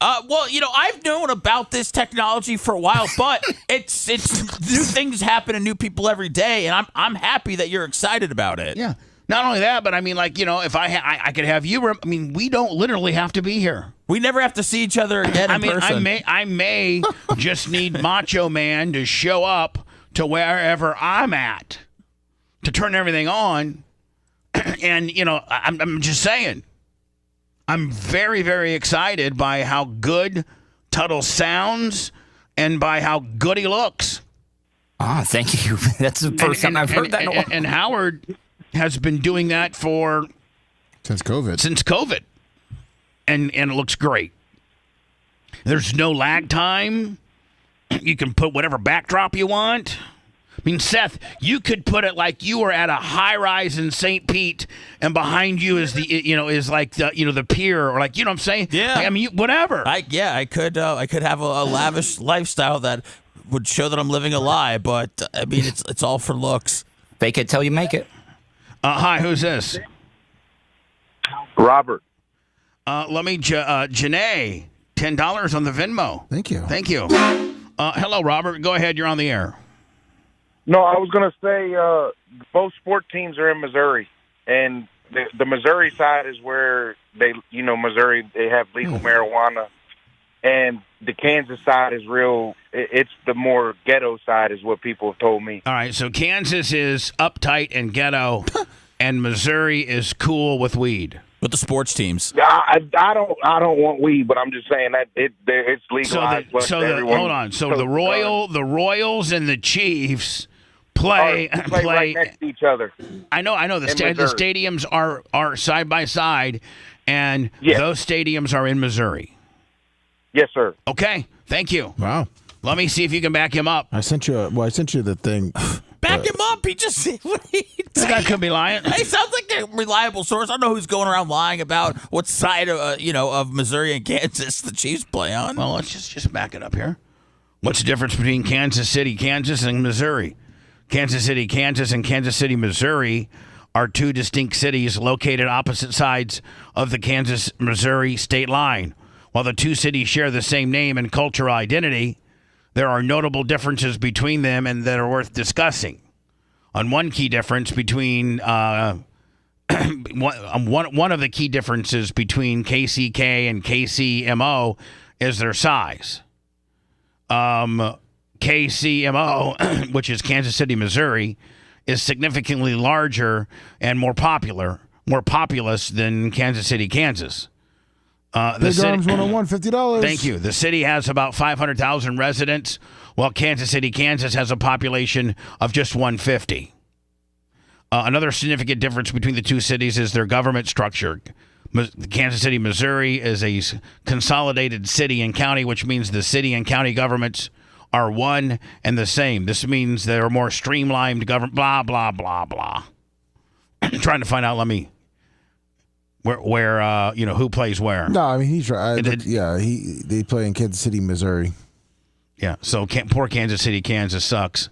Well, I've known about this technology for a while, but it's new things happen to new people every day, and I'm happy that you're excited about it. Yeah. Not only that, but I mean, like, if I could have you. I mean, we don't literally have to be here. We never have to see each other again in person. I may just need Macho Man to show up to wherever I'm at to turn everything on. And, I'm just saying, I'm very, very excited by how good Tuttle sounds and by how good he looks. Ah, thank you. That's the first time I've heard that in a while. And Howard has been doing that since COVID. And it looks great. There's no lag time. You can put whatever backdrop you want. I mean, Seth, you could put it like you were at a high rise in St. Pete, and behind you is the pier, or like, what I'm saying? Yeah. Like, I mean, whatever. I could have a lavish lifestyle that would show that I'm living a lie, but I mean, it's all for looks. Fake it till you make it. Hi, who's this? Robert. Let me, Janae, $10 on the Venmo. Thank you. Hello, Robert. Go ahead. You're on the air. No, I was going to say both sport teams are in Missouri, and the Missouri side is where Missouri, they have legal marijuana, and the Kansas side is it's the more ghetto side is what people have told me. All right, so Kansas is uptight and ghetto, and Missouri is cool with weed. With the sports teams. I don't want weed, but I'm just saying that it's legalized. Hold on. So the Royals and the Chiefs play right next to each other. I know. The stadiums are side by side, and those stadiums are in Missouri. Yes, sir. Okay. Thank you. Wow. Let me see if you can back him up. I sent you the thing. Back him up. He just This guy could be lying. He sounds like a reliable source. I don't know who's going around lying about what side of of Missouri and Kansas the Chiefs play on. Well, let's just back it up here. What's the difference between Kansas City, Kansas, and Missouri? Kansas City, Kansas, and Kansas City, Missouri are two distinct cities located opposite sides of the Kansas-Missouri state line. While the two cities share the same name and cultural identity, there are notable differences between them and that are worth discussing. On one key difference between one of the key differences between KCK and KCMO is their size. KCMO, which is Kansas City, Missouri, is significantly larger and more populous than Kansas City, Kansas. Big Arms 101, $50. Thank you. The city has about 500,000 residents, while Kansas City, Kansas has a population of just 150. Another significant difference between the two cities is their government structure. Kansas City, Missouri is a consolidated city and county, which means the city and county governments are one and the same. This means they're more streamlined government, blah, blah, blah, blah. Trying to find out, where who plays where. No, I mean, he tried. They play in Kansas City, Missouri. Yeah, so poor Kansas City, Kansas sucks.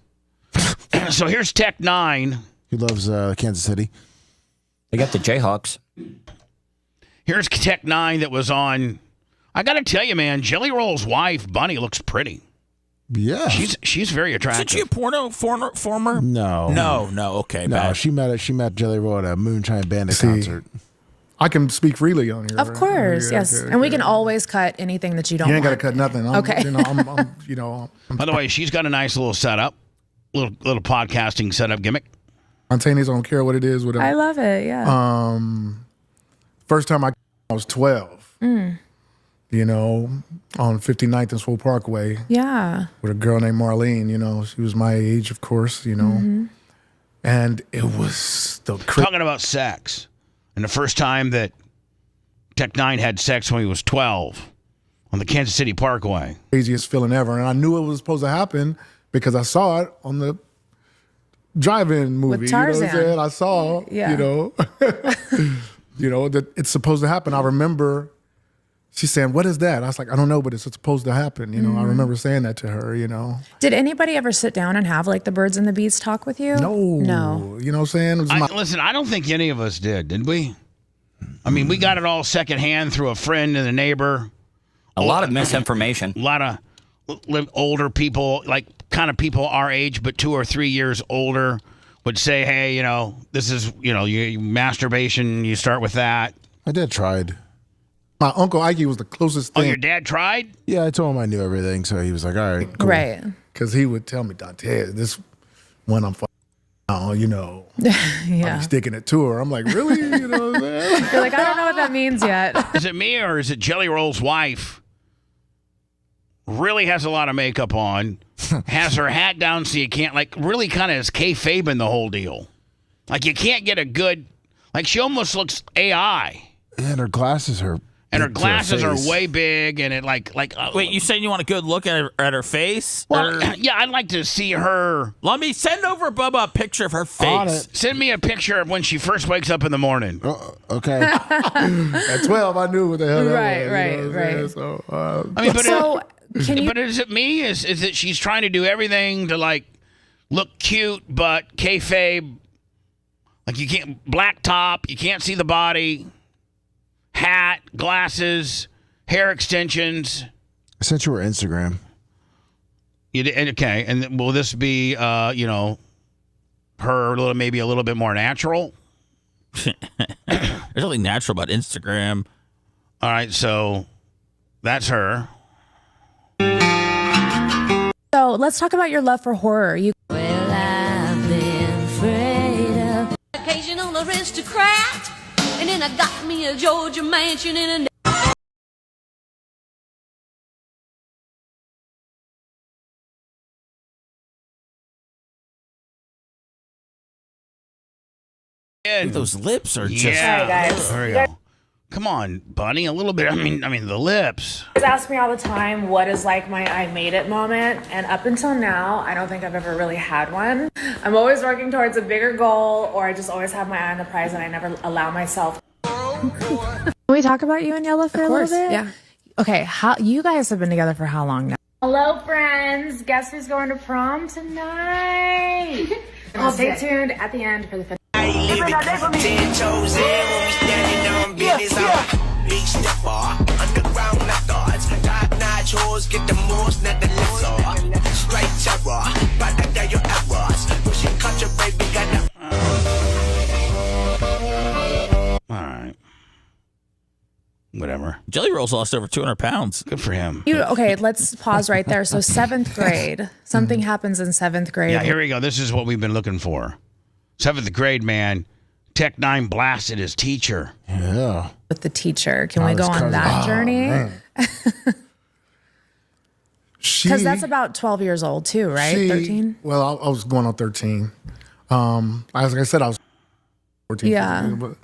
So here's Tech 9. He loves Kansas City. They got the Jayhawks. Here's Tech 9 that was on. I got to tell you, man, Jelly Roll's wife, Bunny, looks pretty. Yeah. She's very attractive. Isn't she a porno former? No. Okay, no. bad. She met Jelly Roll at a Moonshine Bandit concert. I can speak freely on here. Of course, yes. Okay, and we can always cut anything that you don't You ain't got want. to cut nothing. Okay. By the way, she's got a nice little setup, little podcasting setup gimmick. Spontaneous, I don't care what it is. Whatever. I love it, yeah. First time I was 12. On 59th and Swole Parkway. Yeah. With a girl named Marlene. She was my age, of course. And it was the talking about sex. And the first time that Tech 9 had sex when he was 12 on the Kansas City Parkway. Craziest feeling ever. And I knew it was supposed to happen because I saw it on the drive-in movie. With Tarzan. You know what I'm saying? I saw, that it's supposed to happen. I remember she saying, "What is that?" I was like, "I don't know, but it's supposed to happen." I remember saying that to her, Did anybody ever sit down and have like the birds and the bees talk with you? No. You know what I'm saying? Listen, I don't think any of us did we? I mean, we got it all secondhand through a friend and a neighbor. A lot of misinformation. A lot of older people, like kind of people our age, but 2 or 3 years older, would say, "Hey, this is, you masturbation. You start with that." My dad tried. My Uncle Ike was the closest thing. Oh, your dad tried? Yeah, I told him I knew everything, so he was like, "All right, cool." Right. Because he would tell me, "Dante, this one I'm I'm sticking it to her." I'm like, "Really?" You know what I'm saying? You're like, I don't know what that means yet. Is it me or is it Jelly Roll's wife? Really has a lot of makeup on, has her hat down so you can't, really kind of is kayfabing the whole deal. Like, you can't get a good, she almost looks AI. Yeah, and her glasses are way big, and it Wait, you saying you want a good look at her face? Well, yeah, I'd like to see her. Let me send over Bubba a picture of her face. Send me a picture of when she first wakes up in the morning. Okay. At 12, I knew what the hell that was. Right. So, but is it me? Is it she's trying to do everything to look cute, but kayfabe? Like, you can't, black top, you can't see the body. Hat, glasses, hair extensions. I sent you her Instagram. Okay, and will this be, her maybe a little bit more natural? There's nothing natural about Instagram. All right, so that's her. So let's talk about your love for horror. Well, I've been afraid of occasional aristocrat. And then I got me a Georgia mansion in a... Those lips are just... Yeah. All right, guys. There we go. Come on, Bunny, a little bit. I mean, the lips. Guys ask me all the time what is like my I made it moment, and up until now, I don't think I've ever really had one. I'm always working towards a bigger goal, or I just always have my eye on the prize, and I never allow myself. Can we talk about you and Yella for a little bit? Yeah. Okay, how you guys have been together for how long now? Hello, friends. Guess who's going to prom tonight? Stay tuned at the end for the finish. All right. Whatever. Jelly Roll's lost over 200 pounds. Good for him. Okay, let's pause right there. So 7th grade, something happens in 7th grade. Yeah, here we go. This is what we've been looking for. 7th grade, man. Tech 9 blasted his teacher. Yeah. with the teacher? Can we go on that journey? Because that's about 12 years old too, right? 13? Well, I was going on 13. Like I said, I was 14. Yeah. 15, but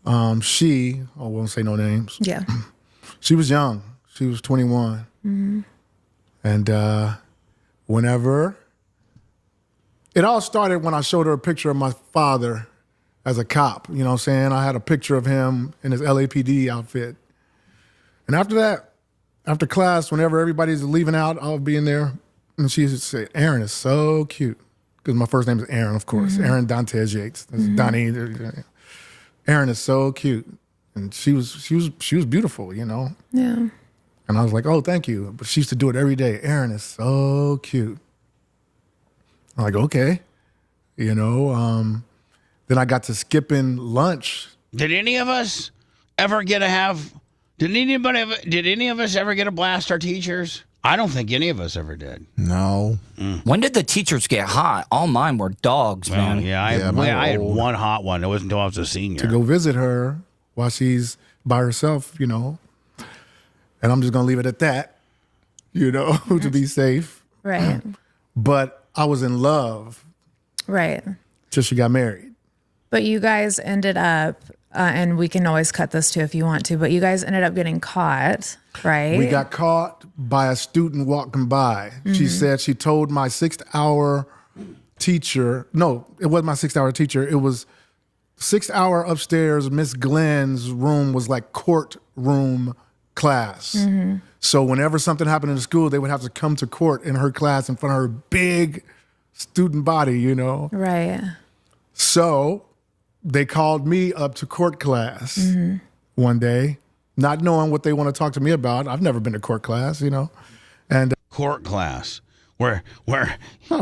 I won't say no names. Yeah. She was young. She was 21. Mm-hmm. And whenever, it all started when I showed her a picture of my father as a cop. You know what I'm saying? I had a picture of him in his LAPD outfit. And after that, after class, whenever everybody's leaving out, I'll be in there. And she would say, Aaron is so cute. Because my first name is Aaron, of course. Mm-hmm. Aaron Dantes Yates. There's Donnie. Aaron is so cute. And she was beautiful, you know? Yeah. And I was like, oh, thank you. But she used to do it every day. Aaron is so cute. I'm like, okay. You know, then I got to skipping lunch. Did any of us ever get to have... Did any of us ever get to blast our teachers? I don't think any of us ever did. No. When did the teachers get hot? All mine were dogs, man. Yeah, I had one hot one. It wasn't until I was a senior. To go visit her while she's by herself, you know. And I'm just going to leave it at that, you know, to be safe. Right. But I was in love. Right. Till she got married. But you guys ended up, and we can always cut this too if you want to, but you guys ended up getting caught, right? We got caught by a student walking by. She said she told my 6th-hour teacher, no, it wasn't my 6th-hour teacher. It was 6th-hour upstairs. Miss Glenn's room was like courtroom class. So whenever something happened in the school, they would have to come to court in her class in front of her big student body, you know? Right. So they called me up to court class one day, not knowing what they want to talk to me about. I've never been to court class, you know? And court class where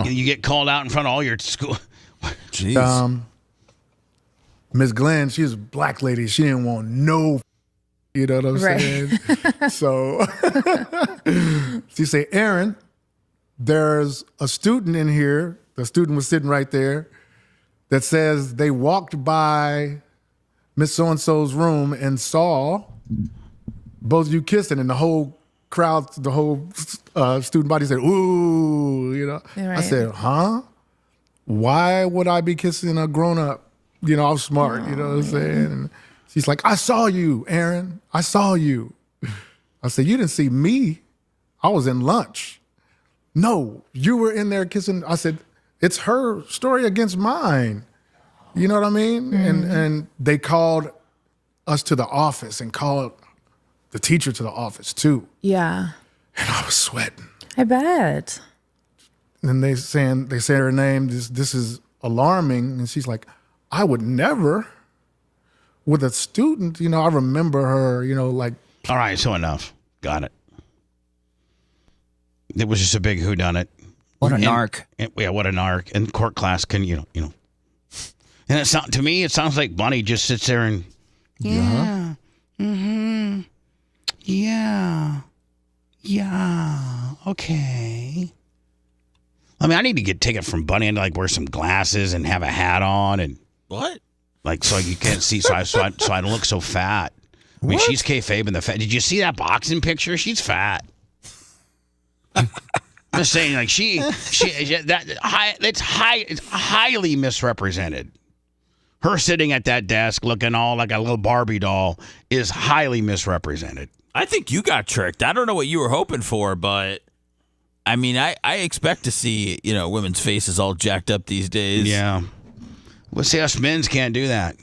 you get called out in front of all your school. Jeez. Miss Glenn, she's a black lady. She didn't want no, you know what I'm saying? So she said, Aaron, there's a student in here. The student was sitting right there that says they walked by Miss So-and-so's room and saw both of you kissing, and the whole crowd, the whole student body said, ooh, you know. Right. I said, huh? Why would I be kissing a grown-up? You know, I was smart, you know what I'm saying? And she's like, I saw you, Aaron. I saw you. I said, you didn't see me. I was in lunch. No, you were in there kissing. I said, it's her story against mine. You know what I mean? And they called us to the office and called the teacher to the office too. Yeah. And I was sweating. I bet. And they say her name. This is alarming. And she's like, I would never with a student. You know, I remember her. You know, like. All right, so enough. Got it. It was just a big whodunit. What a narc. Yeah, what a narc. And court class can, you know. And it sounds, to me, it sounds like Bunny just sits there and, yeah, okay. I mean, I need to take it from Bunny and like wear some glasses and have a hat on and what? Like so you can't see, so I don't look so fat. I mean, she's kayfabe in the fat. Did you see that boxing picture? She's fat. I'm just saying, like it's highly misrepresented. Her sitting at that desk looking all like a little Barbie doll is highly misrepresented. I think you got tricked. I don't know what you were hoping for, but I mean, I expect to see, you know, women's faces all jacked up these days. Yeah. Well, see, us men's can't do that.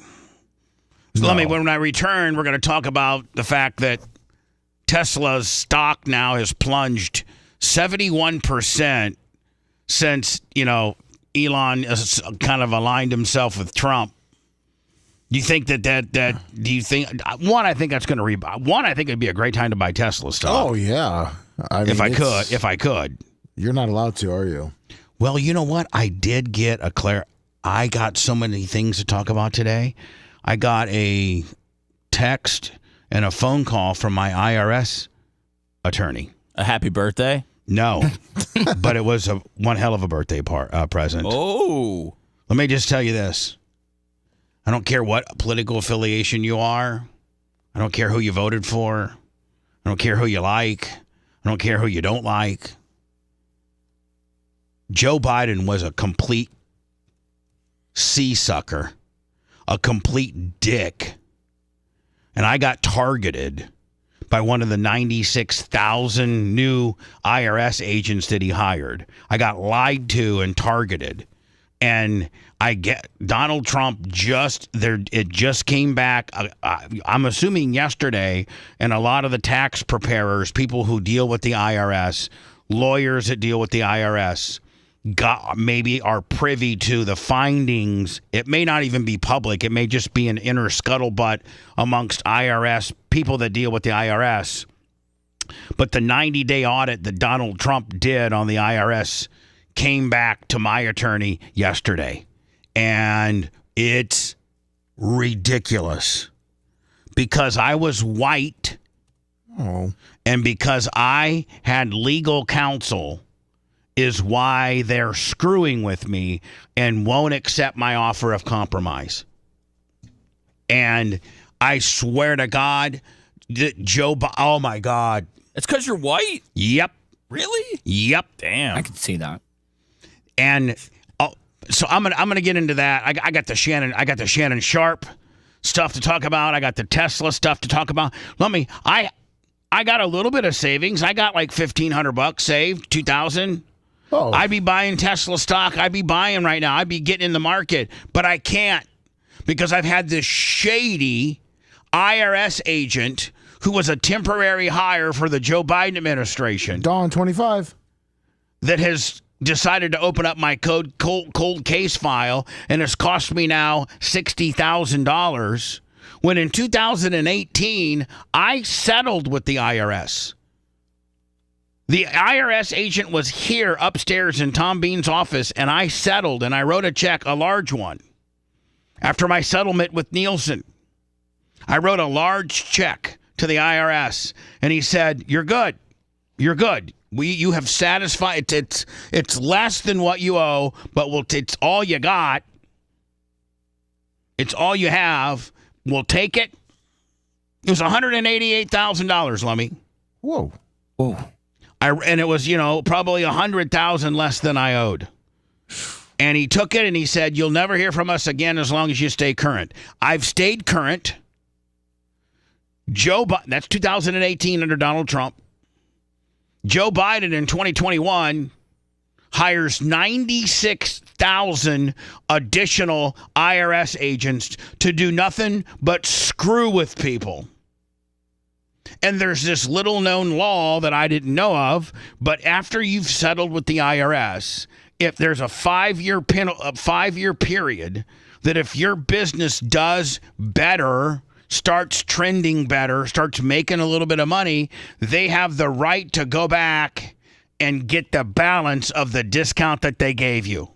So let me, when I return, we're going to talk about the fact that Tesla's stock now has plunged 71% since, you know, Elon has kind of aligned himself with Trump. Do you think that do you think, I think that's going to rebound. I think it'd be a great time to buy Tesla stock. Oh, yeah. I mean, if I could. You're not allowed to, are you? Well, you know what? I did get I got so many things to talk about today. I got a text and a phone call from my IRS attorney. A happy birthday? No, but it was one hell of a birthday present. Oh. Let me just tell you this. I don't care what political affiliation you are. I don't care who you voted for. I don't care who you like. I don't care who you don't like. Joe Biden was a complete sea-sucker, a complete dick. And I got targeted by one of the 96,000 new IRS agents that he hired. I got lied to and targeted. And I get Donald Trump it just came back. I'm assuming yesterday, and a lot of the tax preparers, people who deal with the IRS, lawyers that deal with the IRS, maybe are privy to the findings. It may not even be public. It may just be an inner scuttlebutt amongst IRS people that deal with the IRS. But the 90-day audit that Donald Trump did on the IRS came back to my attorney yesterday. And it's ridiculous. Because I was white. And because I had legal counsel is why they're screwing with me and won't accept my offer of compromise. And I swear to God, oh my God. It's because you're white? Yep. Really? Yep. Damn. I can see that. And so I'm gonna get into that. I got the Shannon Sharp stuff to talk about. I got the Tesla stuff to talk about. I got a little bit of savings. I got like $1,500 saved, $2,000. Oh. I'd be buying Tesla stock. I'd be buying right now. I'd be getting in the market, but I can't because I've had this shady IRS agent who was a temporary hire for the Joe Biden administration. Dawn 25. That has decided to open up my cold case file, and it's cost me now $60,000. When in 2018, I settled with the IRS. The IRS agent was here upstairs in Tom Bean's office, and I settled, and I wrote a check, a large one. After my settlement with Nielsen, I wrote a large check to the IRS, and he said, "You're good. You're good. You have satisfied. It's less than what you owe, but it's all you got. It's all you have. We'll take it." It was $188,000, Lummy. Whoa. And it was, probably $100,000 less than I owed. And he took it and he said, "You'll never hear from us again as long as you stay current." I've stayed current. That's 2018 under Donald Trump. Joe Biden in 2021 hires 96,000 additional IRS agents to do nothing but screw with people. And there's this little known law that I didn't know of, but after you've settled with the IRS, if there's a 5-year period that if your business does better, starts trending better, starts making a little bit of money, they have the right to go back and get the balance of the discount that they gave you.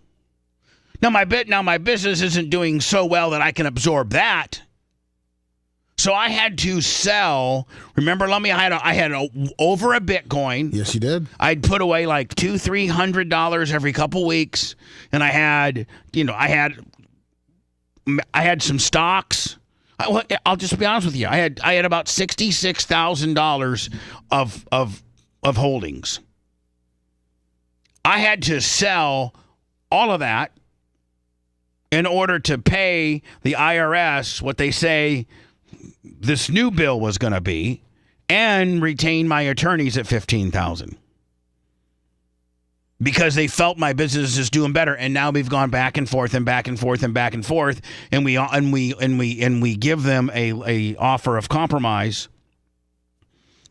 Now my business isn't doing so well that I can absorb that. So I had to sell. Remember, Lummy, I had over a Bitcoin. Yes, you did. I'd put away like $200-300 every couple weeks, and I had some stocks. I'll just be honest with you. I had about $66,000 of holdings. I had to sell all of that in order to pay the IRS what they say this new bill was going to be, and retain my attorneys at $15,000 because they felt my business is doing better. And now we've gone back and forth and back and forth and back and forth, and we give them a offer of compromise,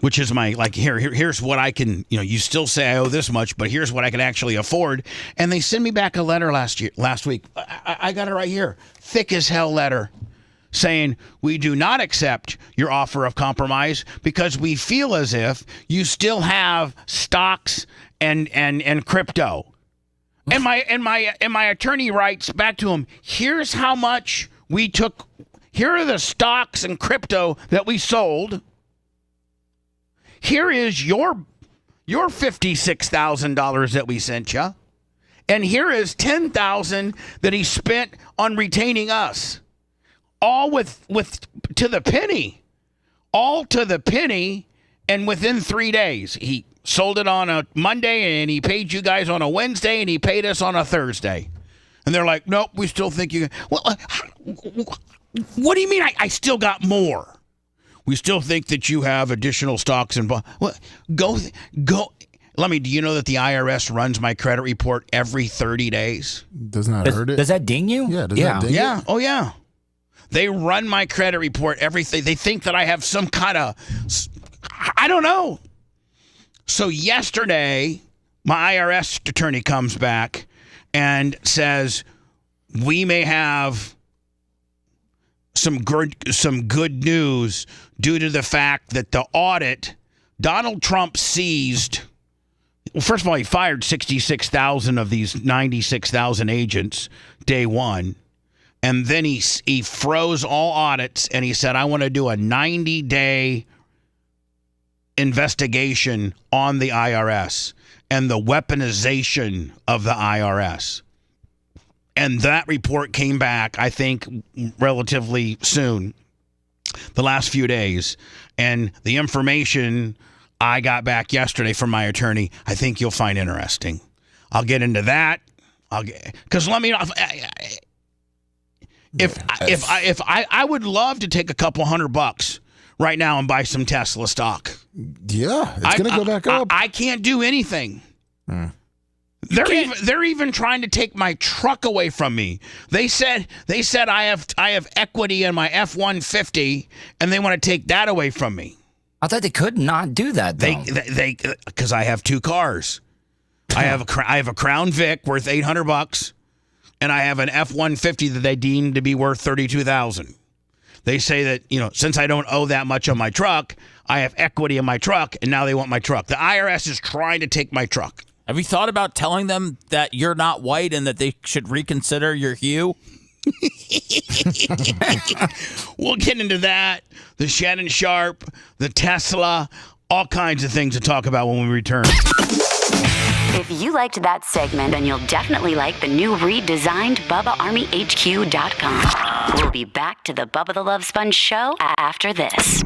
which is here's what I can, you still say I owe this much, but here's what I can actually afford. And they sent me back a letter last week. I got it right here, thick as hell letter, saying, "We do not accept your offer of compromise because we feel as if you still have stocks and crypto." And my attorney writes back to him, "Here's how much we took. Here are the stocks and crypto that we sold. Here is your $56,000 that we sent you, and here is $10,000 that he spent on retaining us." All with to the penny, all to the penny, and within 3 days, he sold it on a Monday, and he paid you guys on a Wednesday, and he paid us on a Thursday. And they're like, nope, we still think you... Well, what do you mean I still got more? We still think that you have additional stocks and... Well, go... Let me... Do you know that the IRS runs my credit report every 30 days? Does not hurt it? Does that ding you? Yeah. Does that ding Yeah. it? Oh, yeah. They run my credit report everything. They think that I have some kind of... I don't know. So yesterday, my IRS attorney comes back and says, we may have some good news due to the fact that the audit, Donald Trump seized... Well, first of all, he fired 66,000 of these 96,000 agents day one. And then he froze all audits, and he said, I want to do a 90-day investigation on the IRS and the weaponization of the IRS. And that report came back, I think, relatively soon, the last few days. And the information I got back yesterday from my attorney, I think you'll find interesting. I'll get into that. Because let me... If I would love to take a couple $100 right now and buy some Tesla stock. Yeah, it's going to go back up. I can't do anything. They're even trying to take my truck away from me. They said I have equity in my F-150, and they want to take that away from me. I thought they could not do that, though. They because I have two cars. I have a Crown Vic worth $800. And I have an F-150 that they deem to be worth $32,000. They say that, since I don't owe that much on my truck, I have equity in my truck, and now they want my truck. The IRS is trying to take my truck. Have you thought about telling them that you're not white and that they should reconsider your hue? We'll get into that, the Shannon Sharp, the Tesla, all kinds of things to talk about when we return. If you liked that segment, then you'll definitely like the new redesigned BubbaArmyHQ.com. We'll be back to the Bubba the Love Sponge show after this.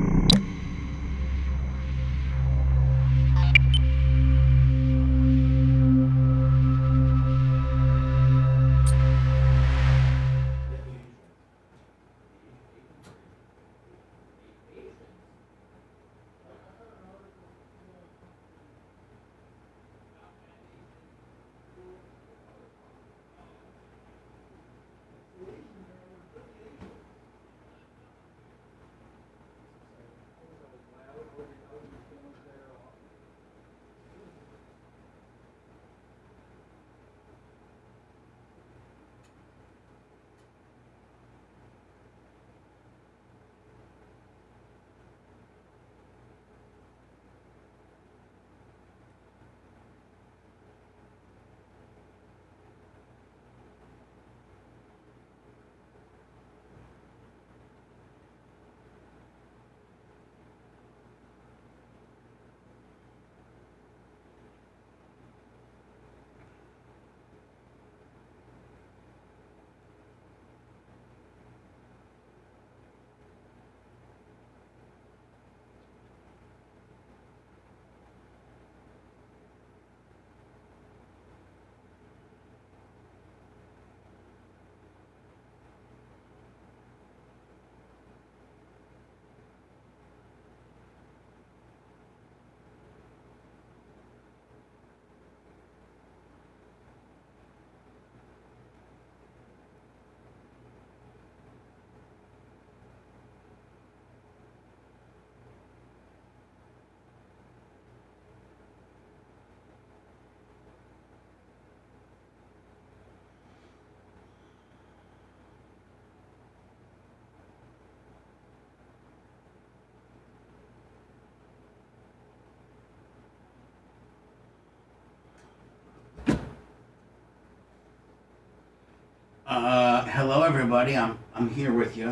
Hello, everybody. I'm here with you.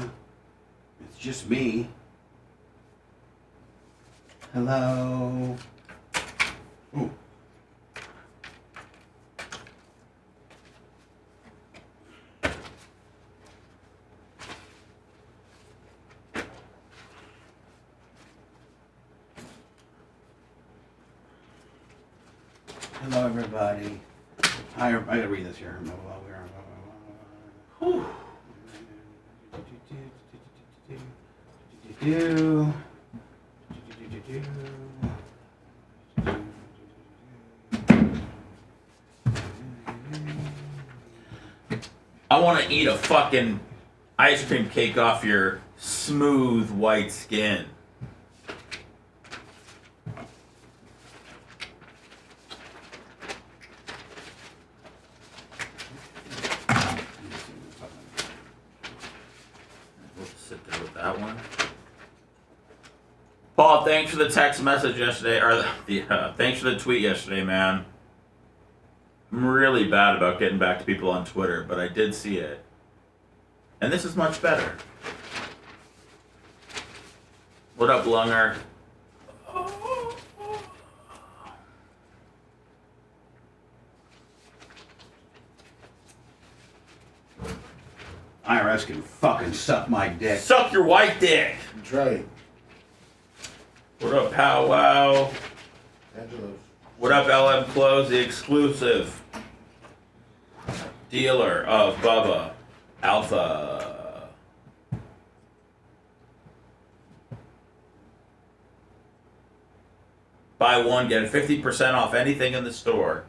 It's just me. Hello. Ooh. Hello, everybody. I gotta read this here. Whew. I want to eat a fucking ice cream cake off your smooth white skin. We'll sit there with that one. Paul, thanks for the text message yesterday, or thanks for the tweet yesterday, man. I'm really bad about getting back to people on Twitter, but I did see it. And this is much better. What up, Lunger? IRS can fucking suck my dick. Suck your white dick! That's right. What up, Powwow? Angelos. What up, LM Clothes, the exclusive dealer of Bubba Alpha. Buy one, get 50% off anything in the store.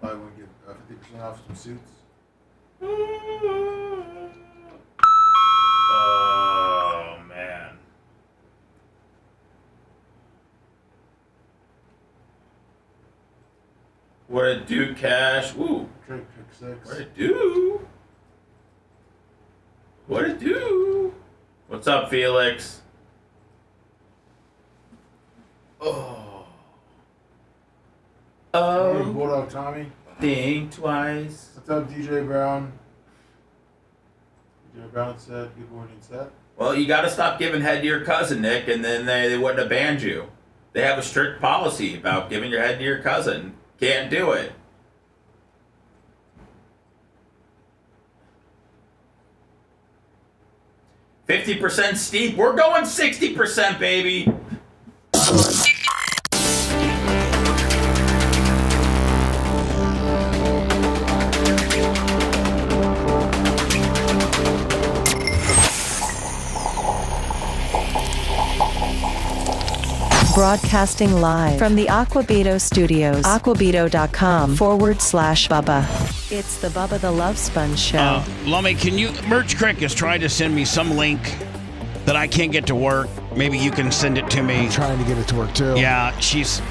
Buy one, get 50% off some suits. Oh, man. What it do, Cash? Woo. Drake pick 6. What it do? What it do? What's up, Felix? Oh. Hey, Bulldog Tommy. Think twice. What's up, DJ Brown? DJ Brown said, good morning, Seth. Well, you got to stop giving head to your cousin, Nick, and then they wouldn't have banned you. They have a strict policy about giving your head to your cousin. Can't do it. $50% steep. We're going 60%, baby. Broadcasting live from the Aquabito Studios. Aquabito.com/Bubba. It's the Bubba the Love Sponge Show. Lummy, can you... Merch Crick is trying to send me some link that I can't get to work. Maybe you can send it to me. I'm trying to get it to work, too. Yeah, she's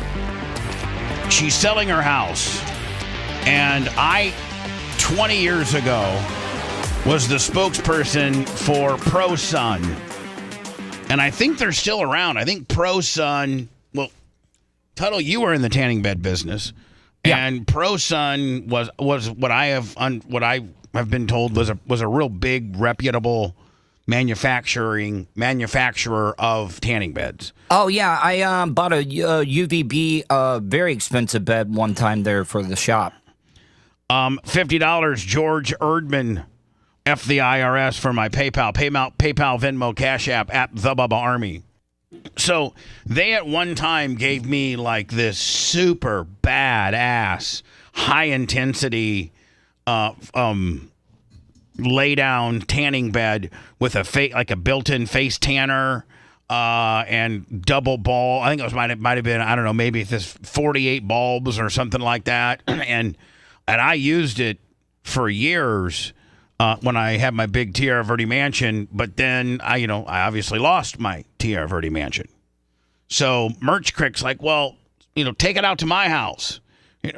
selling her house. And I, 20 years ago, was the spokesperson for ProSun. And I think they're still around. I think ProSun, well, Tuttle, you were in the tanning bed business. Yeah. And ProSun was what I have been told was a real big, reputable manufacturer of tanning beds. Oh yeah, I bought a UVB very expensive bed one time there for the shop. $50, George Erdman. F the IRS for my PayPal, Venmo, Cash App at the Bubba Army. So they at one time gave me like this super badass, high intensity, lay down tanning bed with like a built-in face tanner, and double ball. I think it might have been, I don't know, maybe this 48 bulbs or something like that, and I used it for years. When I had my big Tierra Verde mansion, but then I obviously lost my Tierra Verde mansion. So Merch Crick's like, well, take it out to my house.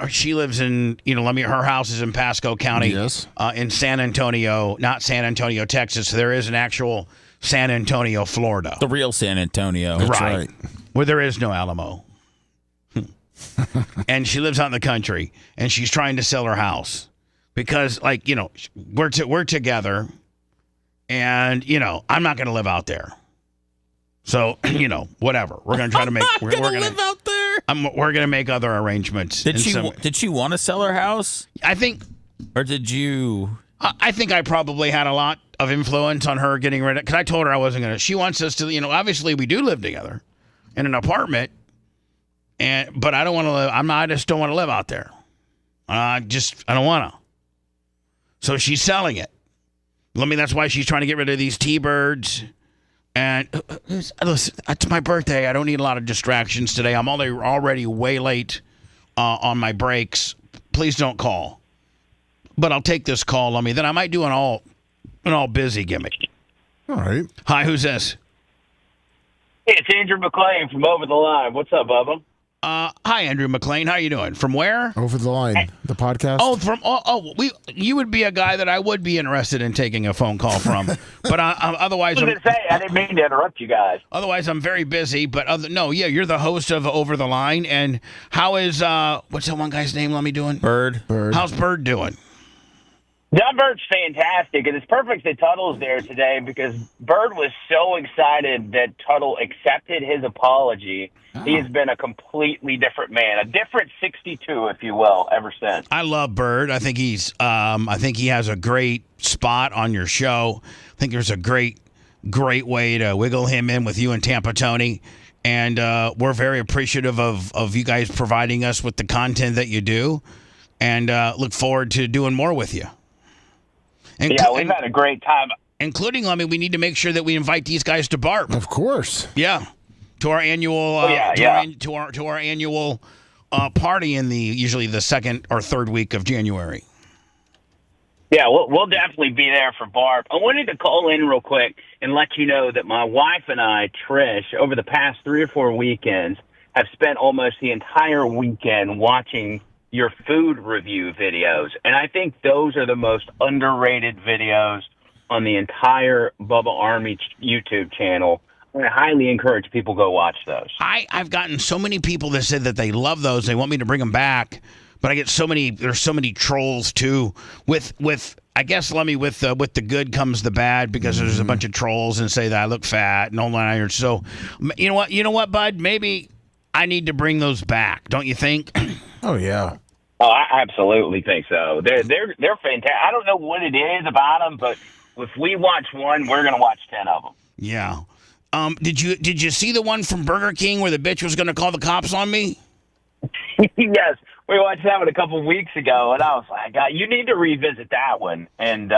She lives in, her house is in Pasco County, Yes. In San Antonio, not San Antonio, Texas. There is an actual San Antonio, Florida. The real San Antonio. That's right. Where there is no Alamo. And she lives out in the country, and she's trying to sell her house. Because, we're together, and, I'm not going to live out there. So, whatever. We're going to try to make... we're going to live out there? We're going to make other arrangements. Did she want to sell her house? I think... Or did you... I think I probably had a lot of influence on her getting rid of, because I told her I wasn't going to. She wants us to, obviously we do live together in an apartment, but I don't want to live. I just don't want to live out there. I don't want to. So she's selling it. That's why she's trying to get rid of these T-birds. And listen, it's my birthday. I don't need a lot of distractions today. I'm already way late on my breaks. Please don't call. But I'll take this call on me. Then I might do an all busy gimmick. All right. Hi, who's this? Hey, it's Andrew McLean from Over the Line. What's up, Bubba? Hi, Andrew McLean. How you doing? From where? Over the Line, the podcast. You would be a guy that I would be interested in taking a phone call from. But otherwise, I didn't mean to interrupt you guys. Otherwise, I'm very busy. But you're the host of Over the Line. And how is what's that one guy's name? Let me doing. Bird. How's Bird doing? John Bird's fantastic, and it's perfect that Tuttle's there today because Bird was so excited that Tuttle accepted his apology. Oh. He has been a completely different man, a different 62, if you will, ever since. I love Bird. I think he has a great spot on your show. I think there's a great way to wiggle him in with you and Tampa Tony. And we're very appreciative of you guys providing us with the content that you do, and look forward to doing more with you. We've had a great time. Including, we need to make sure that we invite these guys to BARP. Of course. Yeah. To our annual to our annual party in usually the second or third week of January. Yeah, we'll definitely be there for BARP. I wanted to call in real quick and let you know that my wife and I, Trish, over the past 3 or 4 weekends, have spent almost the entire weekend watching your food review videos. And I think those are the most underrated videos on the entire Bubba Army YouTube channel. I highly encourage people go watch those. I've gotten so many people that said that they love those. They want me to bring them back. But I get there's so many trolls too. With the good comes the bad, because there's a bunch of trolls and say that I look fat and all that. So you know what, bud? Maybe I need to bring those back. Don't you think? Oh yeah. Oh, I absolutely think so. They're fantastic. I don't know what it is about them, but if we watch one, we're gonna watch 10 of them. Yeah. Did you see the one from Burger King where the bitch was gonna call the cops on me? Yes, we watched that one a couple of weeks ago, and I was like, you need to revisit that one and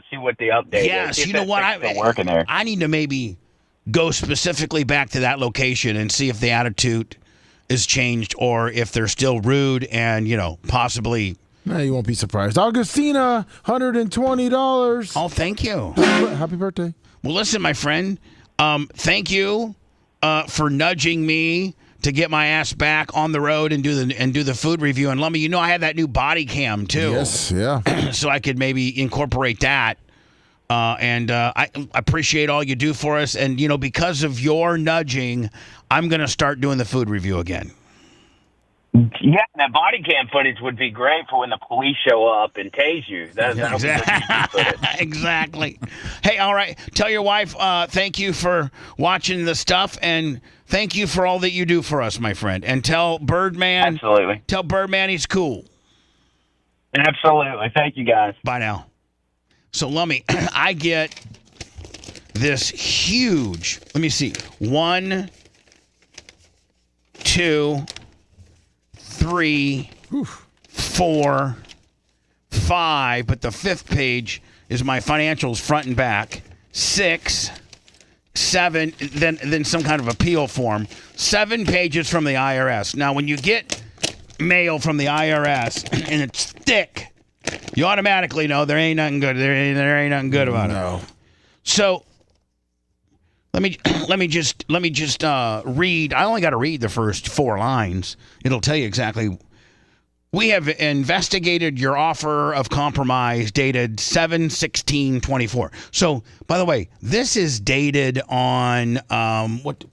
see what the update is. Yes, you know what? Still working there. I need to maybe go specifically back to that location and see if the attitude is changed or if they're still rude and, possibly. No, you won't be surprised. Augustina, $120. Oh, thank you. Happy birthday. Well, listen, my friend, thank you for nudging me to get my ass back on the road and do the food review. And Lummy, I had that new body cam too. Yes, yeah. So I could maybe incorporate that. And I appreciate all you do for us. And, because of your nudging, I'm going to start doing the food review again. Yeah, that body cam footage would be great for when the police show up and tase you. Exactly. Hey, all right. Tell your wife thank you for watching the stuff, and thank you for all that you do for us, my friend. And tell Birdman. Absolutely. Tell Birdman he's cool. Absolutely. Thank you, guys. Bye now. So, Lummy, I get this huge, let me see, 1, 2, 3, 4, 5, but the 5th page is my financials front and back. 6, 7, then some kind of appeal form. 7 pages from the IRS. Now, when you get mail from the IRS and it's thick, you automatically know there ain't nothing good. There ain't nothing good about it. So let me just read. I only got to read the first 4 lines. It'll tell you exactly. We have investigated your offer of compromise dated 7/16/24. So, by the way, this is dated on what?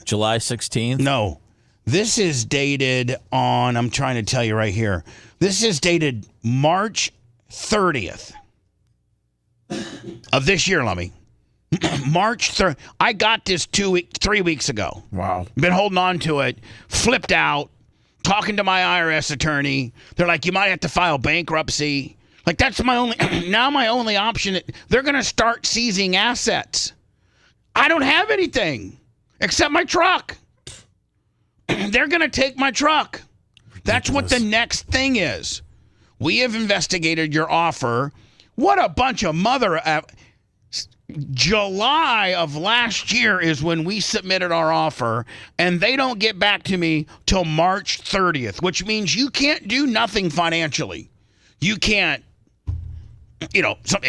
July 16th? No. This is dated on, I'm trying to tell you right here. This is dated March 30th of this year, Lummy. March 3rd. I got this 3 weeks ago. Wow. Been holding on to it, flipped out, talking to my IRS attorney. They're like, you might have to file bankruptcy. Like that's my only now my only option. They're going to start seizing assets. I don't have anything except my truck. They're going to take my truck. That's what the next thing is. We have investigated your offer. What a bunch of July of last year is when we submitted our offer, and they don't get back to me till March 30th, which means you can't do nothing financially. You can't,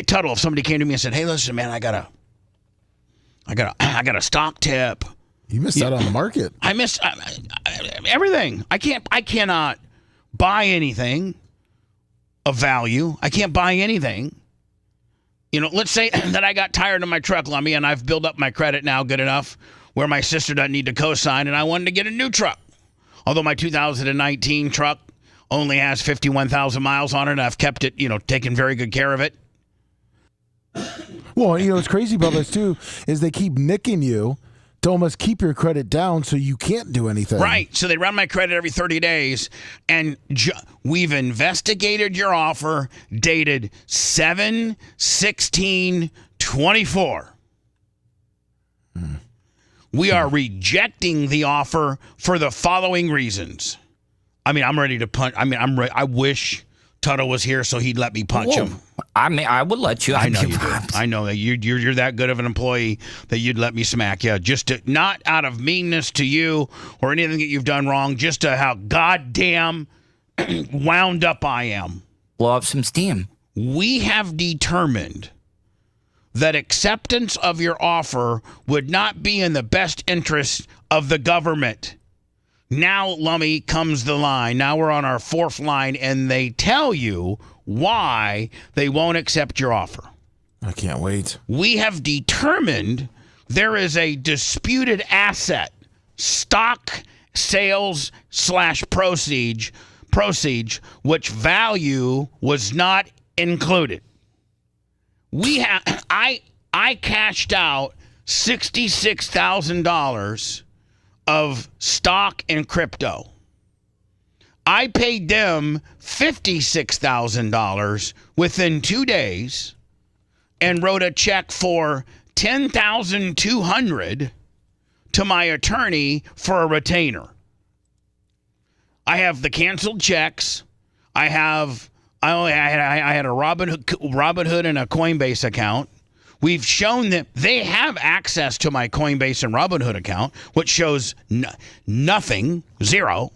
Tuttle, if somebody came to me and said, hey, listen, man, I got a stock tip. You missed out on the market. I missed everything. I cannot buy anything of value. I can't buy anything. Let's say that I got tired of my truck, Lummy, and I've built up my credit now good enough where my sister doesn't need to co-sign, and I wanted to get a new truck. Although my 2019 truck only has 51,000 miles on it, and I've kept it, taken very good care of it. Well, what's crazy about this, too, is they keep nicking you to almost keep your credit down so you can't do anything. Right. So they run my credit every 30 days, and we've investigated your offer dated 7/16/24. We are rejecting the offer for the following reasons. I'm ready to punch. I wish Tuttle was here so he'd let me punch him. I would let you. I know you do. I know that you're that good of an employee that you'd let me smack you. Just not out of meanness to you or anything that you've done wrong, just to how goddamn wound up I am. Blow up some steam. We have determined that acceptance of your offer would not be in the best interest of the government. Now, Lummy, comes the line. Now we're on our fourth line, and they tell you why they won't accept your offer. I can't wait. We have determined there is a disputed asset, stock sales / proceeds, which value was not included. I cashed out $66,000 of stock and crypto. I paid them $56,000 within 2 days and wrote a check for $10,200 to my attorney for a retainer. I have the canceled checks. I had a Robinhood and a Coinbase account. We've shown that they have access to my Coinbase and Robinhood account, which shows nothing, zero.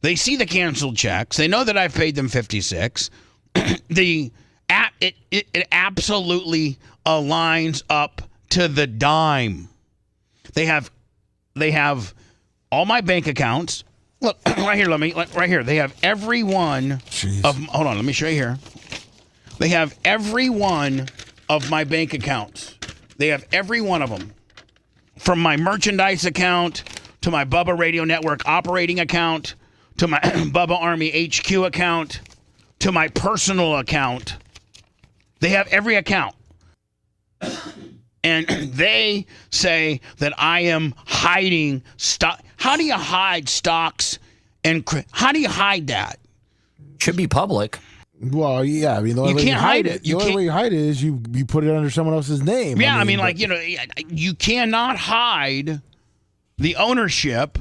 They see the canceled checks. They know that I've paid them $56. It absolutely aligns up to the dime. They have all my bank accounts. Look right here. Right here. They have every one of. Hold on. Let me show you here. They have every one of my bank accounts. They have every one of them, from my merchandise account to my Bubba Radio Network operating account to my Bubba Army HQ account to my personal account. They have every account. And they say that I am hiding stock. How do you hide stocks? And how do you hide that? Should be public. Well, yeah. I mean, the only way you hide it. The only way you hide it is you put it under someone else's name. Yeah, you cannot hide the ownership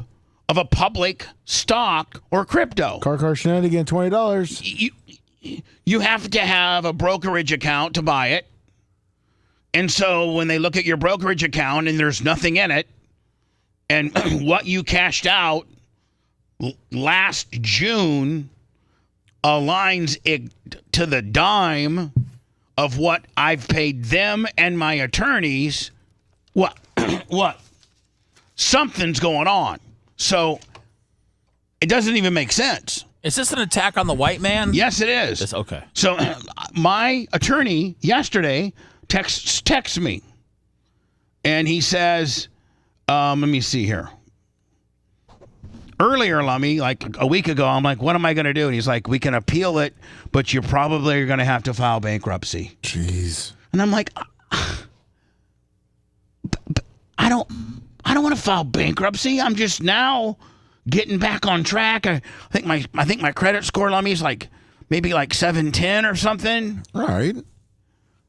of a public stock or crypto. Car shenanigan, $20. You have to have a brokerage account to buy it. And so when they look at your brokerage account and there's nothing in it, and what you cashed out last June aligns it to the dime of what I've paid them and my attorneys, what? Something's going on. So it doesn't even make sense. Is this an attack on the white man? Yes, it is. Okay. So my attorney yesterday texts me, and he says, let me see here. Earlier, Lummy, like a week ago, I'm like, what am I going to do? And he's like, we can appeal it, but you probably are going to have to file bankruptcy. Jeez. And I'm like, I don't want to file bankruptcy. I'm just now getting back on track. I think my credit score, Lummy, is like maybe like 710 or something. All right. And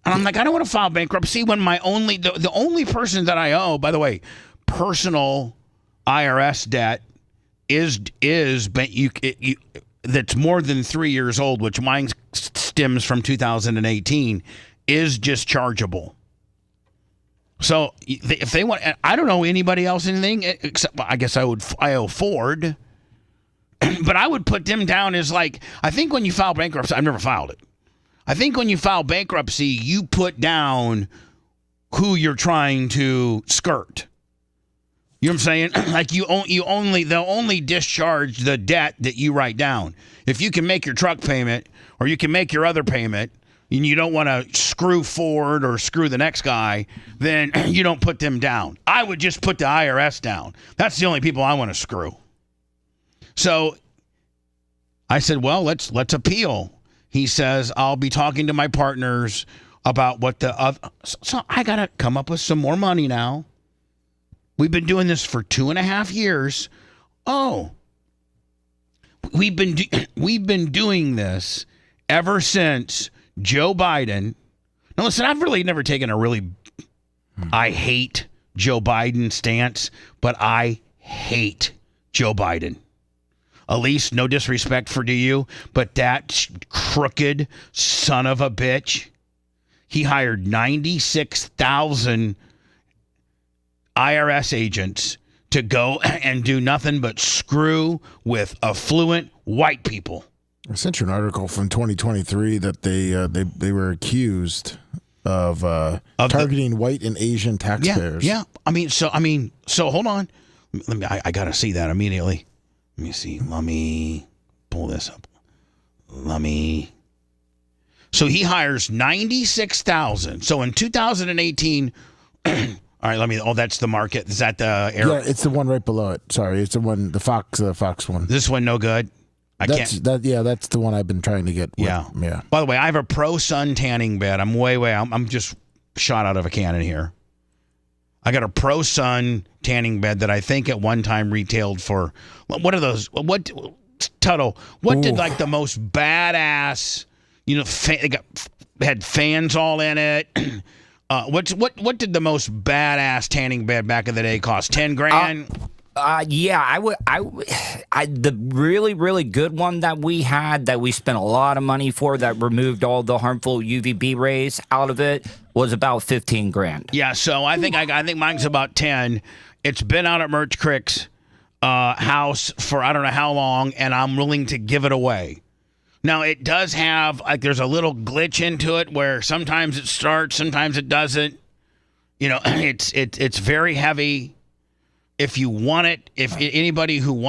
I'm like, I don't want to file bankruptcy when the only person that I owe, by the way, personal IRS debt that's more than 3 years old, which mine stems from 2018, is dischargeable. So if they want, I don't owe anybody else anything except I guess I owe Ford, but I would put them down as like, I think when you file bankruptcy, I've never filed it. I think when you file bankruptcy, you put down who you're trying to skirt. You know what I'm saying? Like they'll only discharge the debt that you write down. If you can make your truck payment or you can make your other payment and you don't want to screw Ford or screw the next guy, then you don't put them down. I would just put the IRS down. That's the only people I want to screw. So I said, well, let's appeal. He says, I'll be talking to my partners about what the other. So I got to come up with some more money now. We've been doing this for 2.5 years. Oh, we've been doing this ever since Joe Biden. Now listen, I've really never taken a really I hate Joe Biden stance, but I hate Joe Biden. Elise, no disrespect for you, but that crooked son of a bitch, he hired 96,000 IRS agents to go and do nothing but screw with affluent white people. I sent you an article from 2023 that they were accused of targeting white and Asian taxpayers. Yeah. I mean, so hold on. I got to see that immediately. Let me see. Let me pull this up. So he hires 96,000. So in 2018. All right, that's the market. Is that the error? Yeah, it's the one right below it. Sorry, it's the one, the Fox one. This one no good? That's the one I've been trying to get. Yeah. By the way, I have a pro sun tanning bed. I'm I'm just shot out of a cannon here. I got a pro sun tanning bed that I think at one time retailed for, what are those? Tuttle, what did like the most badass, had fans all in it. What did the most badass tanning bed back in the day cost? $10,000? The really, really good one that we had that we spent a lot of money for that removed all the harmful UVB rays out of it was about $15,000. Yeah, so I think mine's about 10. It's been out at Merch Crick's house for I don't know how long, and I'm willing to give it away. Now, it does have, there's a little glitch into it where sometimes it starts, sometimes it doesn't. It's very heavy. If you want it, if anybody who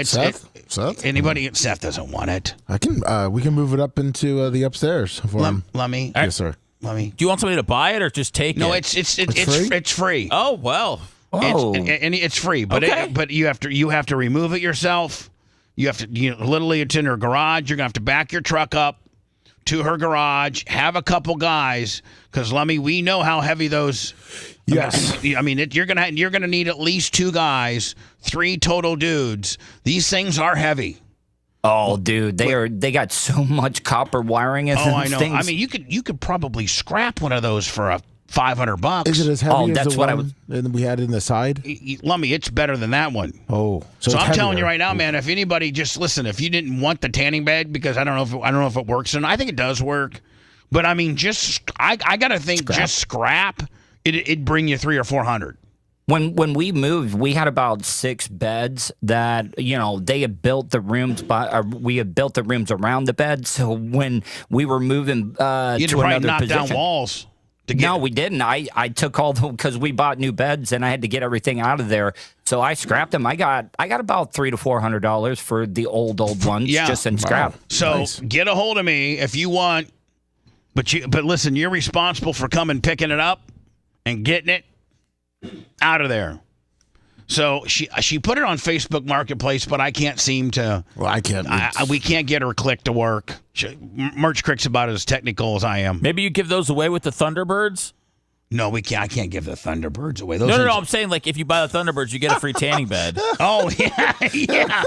Seth? Anybody, Seth doesn't want it. We can move it up into the upstairs for him. Lummy. Yes, sir. Lummy. Do you want somebody to buy it or just take it? No, it's free. Oh, well. It's free, but okay. But you have to remove it yourself. You have to, literally, it's in her garage. You're going to have to back your truck up to her garage, have a couple guys, because, Lummy, we know how heavy those. Yes. You're gonna need at least 2 guys, 3 total dudes. These things are heavy. Oh, dude, they got so much copper wiring in I know. things. I mean, you could probably scrap one of those for $500. Is it as heavy as the one that we had in the side? Lummy, it's better than that one. Oh, so I'm telling you right now, man. If anybody just listen, if you didn't want the tanning bed, because I don't know if it works, and I think it does work, but I mean, I gotta think scrap. It'd bring you $300 or $400. When we moved, we had about 6 beds that they had built the rooms we had built the rooms around the bed. So when we were moving to another knock position, down walls. No, we didn't. I took all because we bought new beds and I had to get everything out of there. So I scrapped them. I got about $300 to $400 for the old ones, just in scrap. So get a hold of me if you want. But listen, you're responsible for coming picking it up and getting it out of there. So she put it on Facebook Marketplace, but I can't seem to. Well, I can't. We can't get her click to work. Merch Crick's about as technical as I am. Maybe you give those away with the Thunderbirds? No, we can't. I can't give the Thunderbirds away. No. I'm saying, like, if you buy the Thunderbirds, you get a free tanning bed. Oh, yeah.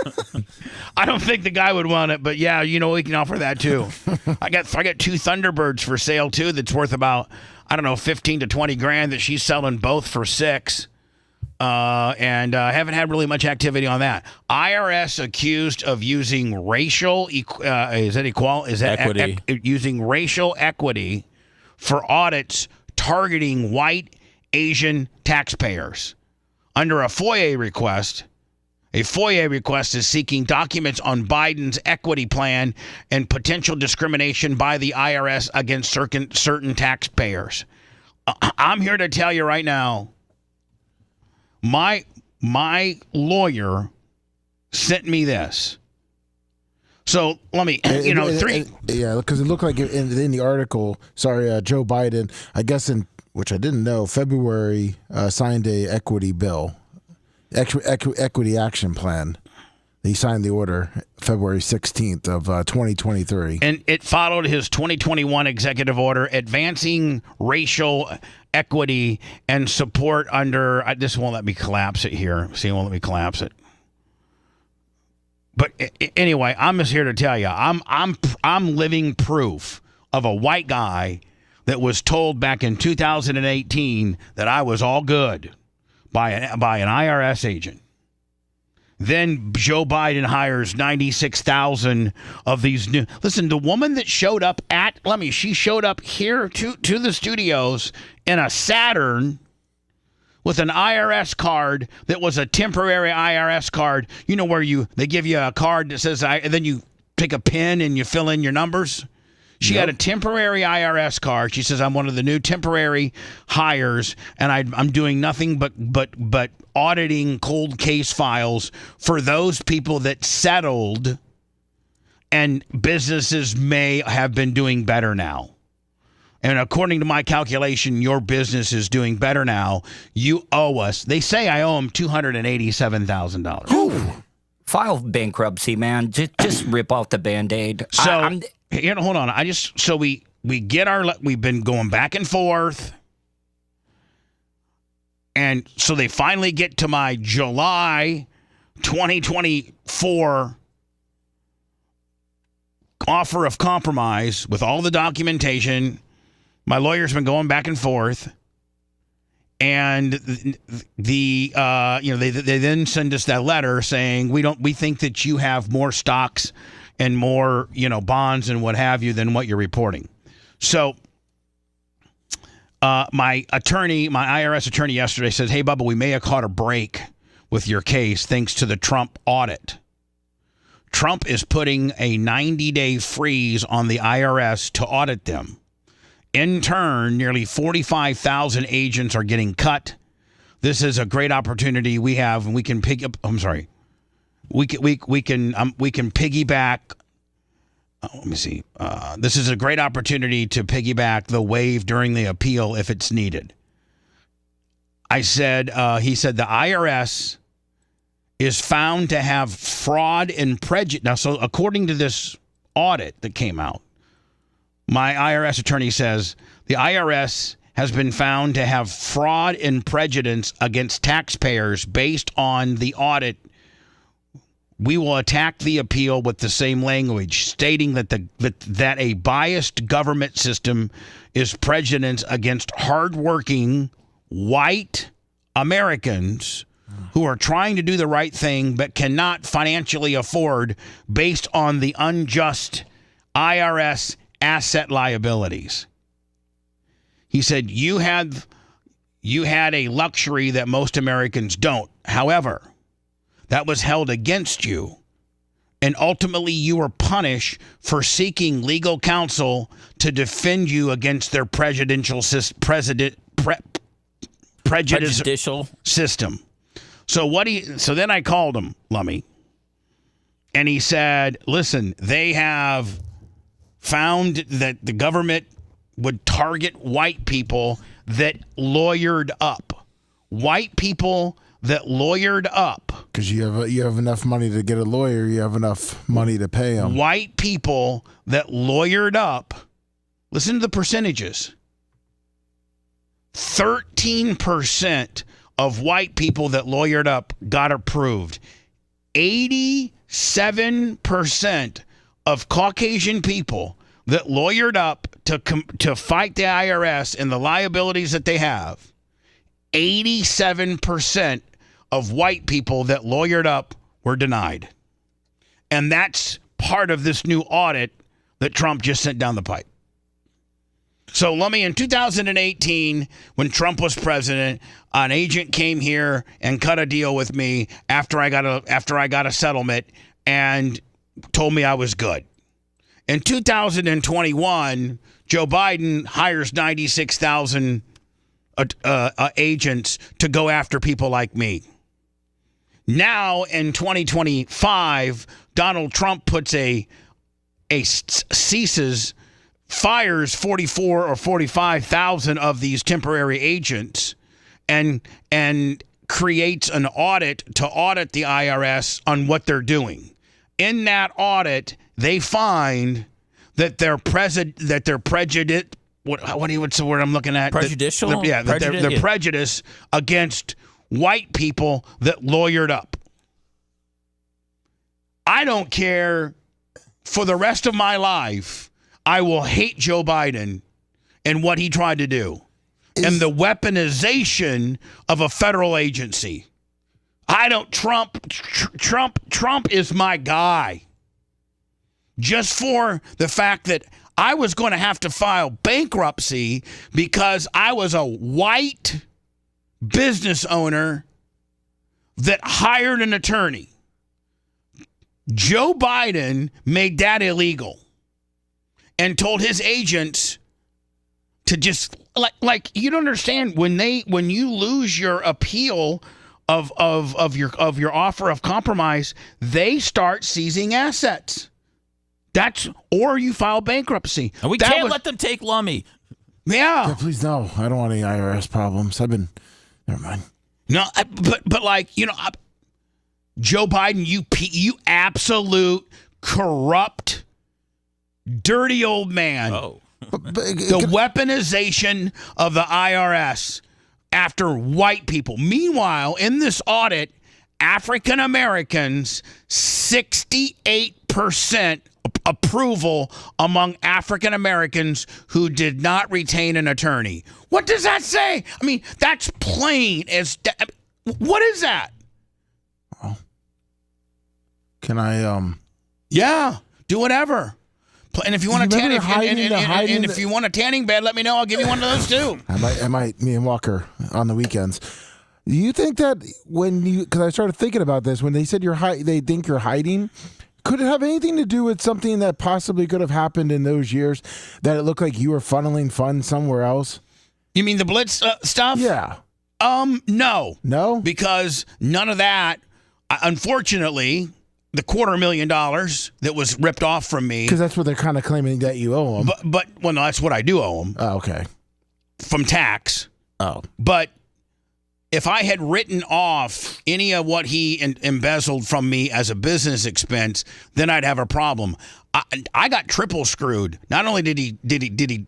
I don't think the guy would want it, but yeah, we can offer that too. I got 2 Thunderbirds for sale too. That's worth about 15 to 20 grand. That she's selling both for $6. And haven't had really much activity on that. IRS accused of using racial equity? Using racial equity for audits targeting white Asian taxpayers. Under a FOIA request is seeking documents on Biden's equity plan and potential discrimination by the IRS against certain taxpayers. I'm here to tell you right now. My lawyer sent me this. So let me, Yeah, because it looked like in the article, Joe Biden, I guess which I didn't know, February signed a equity bill, equity action plan. He signed the order February 16th of 2023. And it followed his 2021 executive order advancing racial equity and support under, this won't let me collapse it here. See, it won't let me collapse it. But anyway, I'm just here to tell you, I'm living proof of a white guy that was told back in 2018 that I was all good by an IRS agent. Then Joe Biden hires 96,000 of these new. Listen, the woman that showed up she showed up here to the studios in a Saturn with an IRS card that was a temporary IRS card. You know where they give you a card that says, and then you take a pen and you fill in your numbers. She had a temporary IRS card. She says, I'm one of the new temporary hires, and I'm doing nothing but auditing cold case files for those people that settled, and businesses may have been doing better now. And according to my calculation, your business is doing better now. You owe us. They say I owe them $287,000. File bankruptcy, man. Just rip off the Band-Aid. So, hold on. We've been going back and forth. And so they finally get to my July 2024 offer of compromise with all the documentation. My lawyer's been going back and forth. And they then send us that letter saying we think that you have more stocks and more bonds and what have you than what you're reporting. So my IRS attorney yesterday says, hey Bubba, we may have caught a break with your case thanks to the Trump audit. Trump is putting a 90-day freeze on the IRS to audit them. In turn, nearly 45,000 agents are getting cut. This is a great opportunity we have, and we can pick up. I'm sorry, we can piggyback. Let me see. This is a great opportunity to piggyback the wave during the appeal if it's needed. He said the IRS is found to have fraud and prejudice. Now, so according to this audit that came out, my IRS attorney says the IRS has been found to have fraud and prejudice against taxpayers based on the audit. We will attack the appeal with the same language, stating that a biased government system is prejudice against hardworking white Americans who are trying to do the right thing but cannot financially afford based on the unjust IRS asset liabilities. He said you had a luxury that most Americans don't. However, that was held against you, and ultimately you were punished for seeking legal counsel to defend you against their prejudicial system. So then I called him, Lummy, and he said, listen, they have found that the government would target white people that lawyered up. White people that lawyered up. Because you have enough money to get a lawyer, you have enough money to pay them. White people that lawyered up. Listen to the percentages. 13% of white people that lawyered up got approved. 87% 7% of Caucasian people that lawyered up to fight the IRS and the liabilities that they have, 87% of white people that lawyered up were denied. And that's part of this new audit that Trump just sent down the pipe. So let me, in 2018, when Trump was president, an agent came here and cut a deal with me after I got a settlement and told me I was good. In 2021, Joe Biden hires 96,000 agents to go after people like me. Now in 2025, Donald Trump fires 44 or 45,000 of these temporary agents and creates an audit to audit the IRS on what they're doing. In that audit, they find that they're prejudiced. What's the word I'm looking at? Prejudicial? They're prejudiced against white people that lawyered up. I don't care. For the rest of my life, I will hate Joe Biden and what he tried to do and the weaponization of a federal agency. Trump is my guy. Just for the fact that I was going to have to file bankruptcy because I was a white business owner that hired an attorney. Joe Biden made that illegal and told his agents to just like you don't understand when you lose your appeal of your offer of compromise, they start seizing assets. Or you file bankruptcy. And we can't let them take Lummy. Yeah. Please no. I don't want any IRS problems. Never mind. No, but like, Joe Biden, you absolute corrupt, dirty old man. Oh. The weaponization of the IRS after white people. Meanwhile, in this audit, African Americans, 68% approval among African Americans who did not retain an attorney. What does that say? I mean, that's plain as... What is that? Can I? Yeah, do whatever. And if you want a tanning, and if you want a tanning bed, let me know. I'll give you one of those too. I might. Me and Walker on the weekends. Do you think that because I started thinking about this when they said they think you're hiding, could it have anything to do with something that possibly could have happened in those years that it looked like you were funneling funds somewhere else? You mean the Blitz stuff? Yeah. No, because none of that. Unfortunately. The $250,000 that was ripped off from me. Because that's what they're kind of claiming that you owe them. But no, that's what I do owe them. Oh, okay. From tax. Oh. But if I had written off any of what he embezzled from me as a business expense, then I'd have a problem. I got triple screwed. Not only did he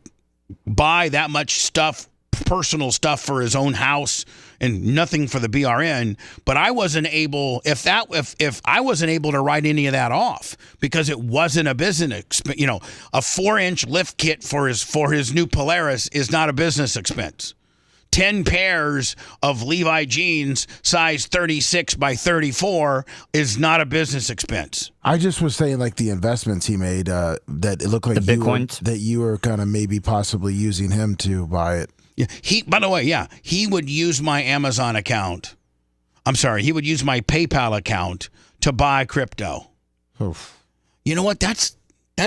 buy that much stuff, personal stuff for his own house and nothing for the BRN, but I wasn't able if I wasn't able to write any of that off because it wasn't a business expense. A 4-inch lift kit for his new Polaris is not a business expense. 10 pairs of Levi jeans size 36 by 34 is not a business expense. I just was saying like the investments he made that it looked like that you were kind of maybe possibly using him to buy it. Yeah, by the way, he would use my Amazon account. I'm sorry, he would use my PayPal account to buy crypto. Oof. You know what? That's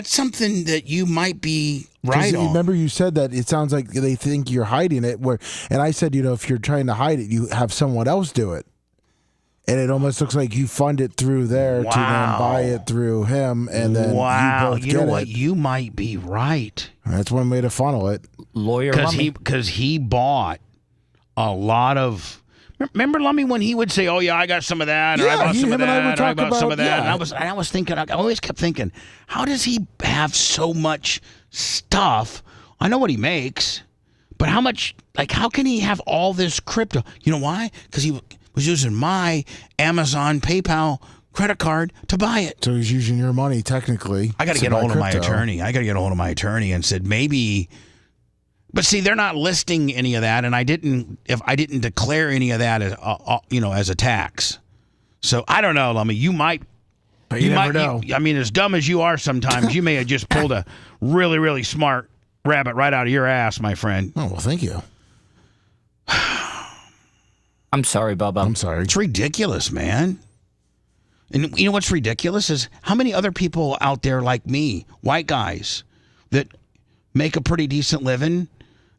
something that you might be right on. Remember you said that it sounds like they think you're hiding it. And I said, if you're trying to hide it, you have someone else do it. And it almost looks like you fund it through there to then buy it through him, and then you both you know what? You might be right. That's one way to funnel it. Lawyer Lummy. Because he bought a lot of... Remember Lummy when he would say, "Oh yeah, I got some of that," or "I bought some of that," or "I bought some of that." Yeah. And I was thinking, I always kept thinking, how does he have so much stuff? I know what he makes, but how much? Like, how can he have all this crypto? You know why? Because he was using my Amazon PayPal credit card to buy it. So he's using your money technically. I got to to get buy a hold of my crypto. attorney. And said maybe. But see, they're not listing any of that, and I didn't declare any of that as as a tax. So I don't know, Lummy. You might. But you never might. know. I mean, as dumb as you are sometimes, you may have just pulled a really, really smart rabbit right out of your ass, my friend. Oh well, thank you. I'm sorry, Bubba. I'm sorry. It's ridiculous, man. And you know what's ridiculous is how many other people out there like me, white guys, that make a pretty decent living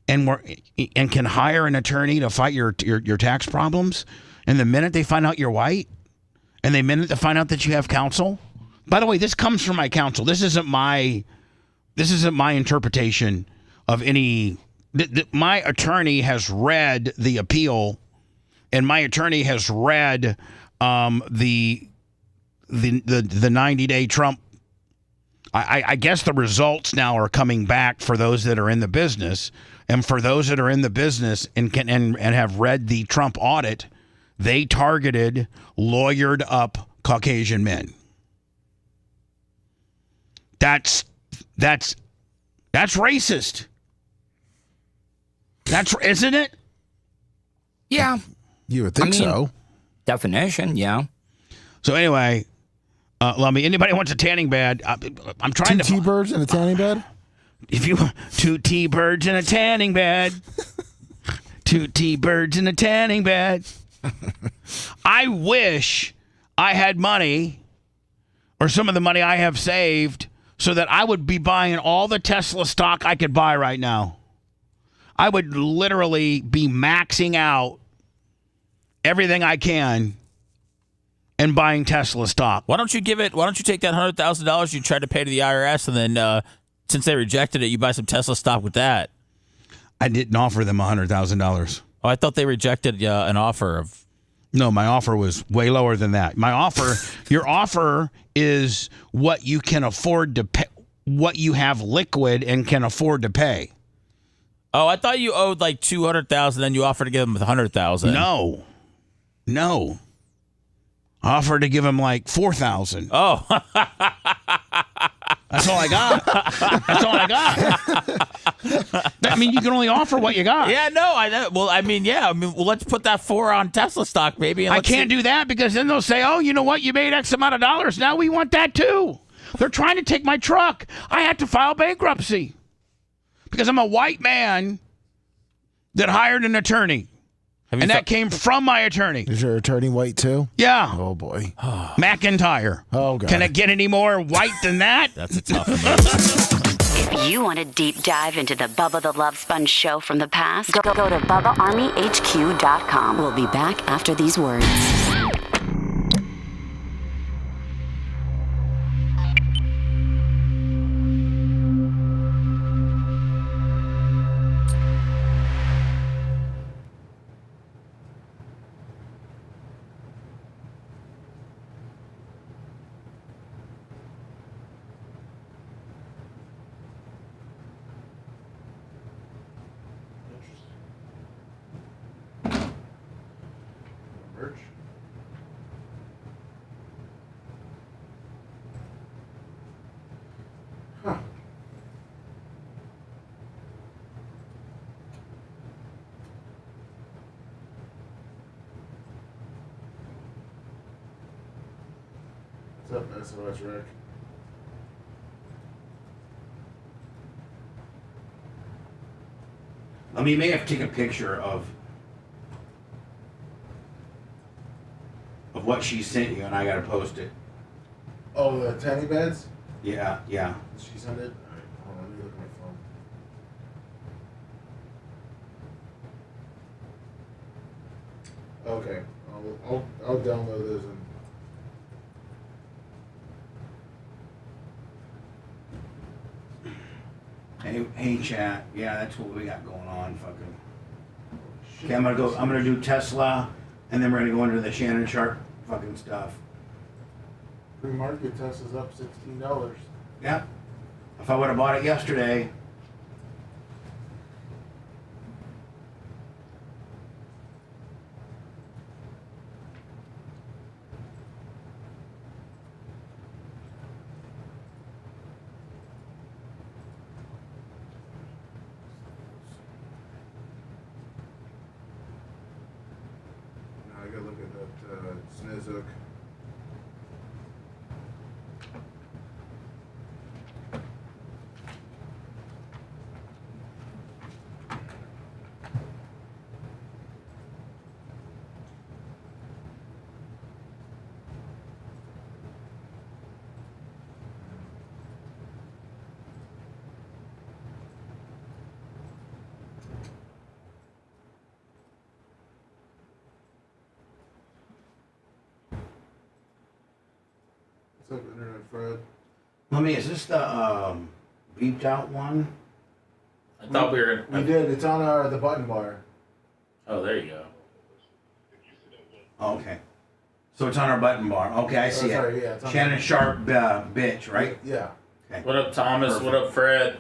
and can hire an attorney to fight your tax problems, and the minute they find out you're white, and the minute they find out that you have counsel. By the way, this comes from my counsel. This isn't my interpretation of any. My attorney has read the appeal. And my attorney has read the 90-day Trump. I guess the results now are coming back for those that are in the business, and for those that are in the business and have read the Trump audit, they targeted lawyered up Caucasian men. That's racist. Isn't it? Yeah. You would think so. Definition, yeah. So anyway, Lummy, anybody wants a tanning bed? I'm trying Two to. T-birds in a tanning bed? If you want 2 T-birds in a tanning bed. 2 T-birds in a tanning bed. I wish I had money, or some of the money I have saved, so that I would be buying all the Tesla stock I could buy right now. I would literally be maxing out everything I can and buying Tesla stock. Why don't you take that $100,000 you tried to pay to the IRS, and then since they rejected it, you buy some Tesla stock with that? I didn't offer them $100,000. Oh, I thought they rejected an offer of. No, my offer was way lower than that. My offer, your offer is what you can afford to pay, what you have liquid and can afford to pay. Oh, I thought you owed like $200,000, then you offered to give them $100,000. No. I offered to give him like $4,000. Oh. That's all I got. I mean, you can only offer what you got. Yeah, no, I know. Well, let's put that 4 on Tesla stock, baby. And I can't do that because then they'll say, oh, you know what? You made X amount of dollars. Now we want that too. They're trying to take my truck. I had to file bankruptcy because I'm a white man that hired an attorney. And that came from my attorney. Is your attorney white too? Yeah. Oh boy. McIntyre. Oh god. Can it get any more white than that? That's a tough one. If you want a deep dive into the Bubba the Love Sponge show from the past, go to BubbaArmyHQ.com. We'll be back after these words. What's up, SOS Rick? I mean, you may have to take a picture of what she sent you, and I got to post it. Oh, the tanning beds? Yeah. Did she send it? All right, hold on, let me look at my phone. Okay, I'll download those and. Hey, chat. Yeah, that's what we got going on. Fucking. Okay, I'm gonna do Tesla, and then we're gonna go into the Shannon Sharp fucking stuff. Pre-market Tesla's up $16. Yeah. If I would have bought it yesterday. took. What's up, Internet Fred? Let me. Is this the beeped out one? I thought we were. We did. It's on the button bar. Oh, there you go. Oh, okay. So it's on our button bar. Okay, I see sorry, it. yeah, it's on Shannon Sharp, bitch, right? Yeah. Okay. What up, Thomas? Perfect. What up, Fred?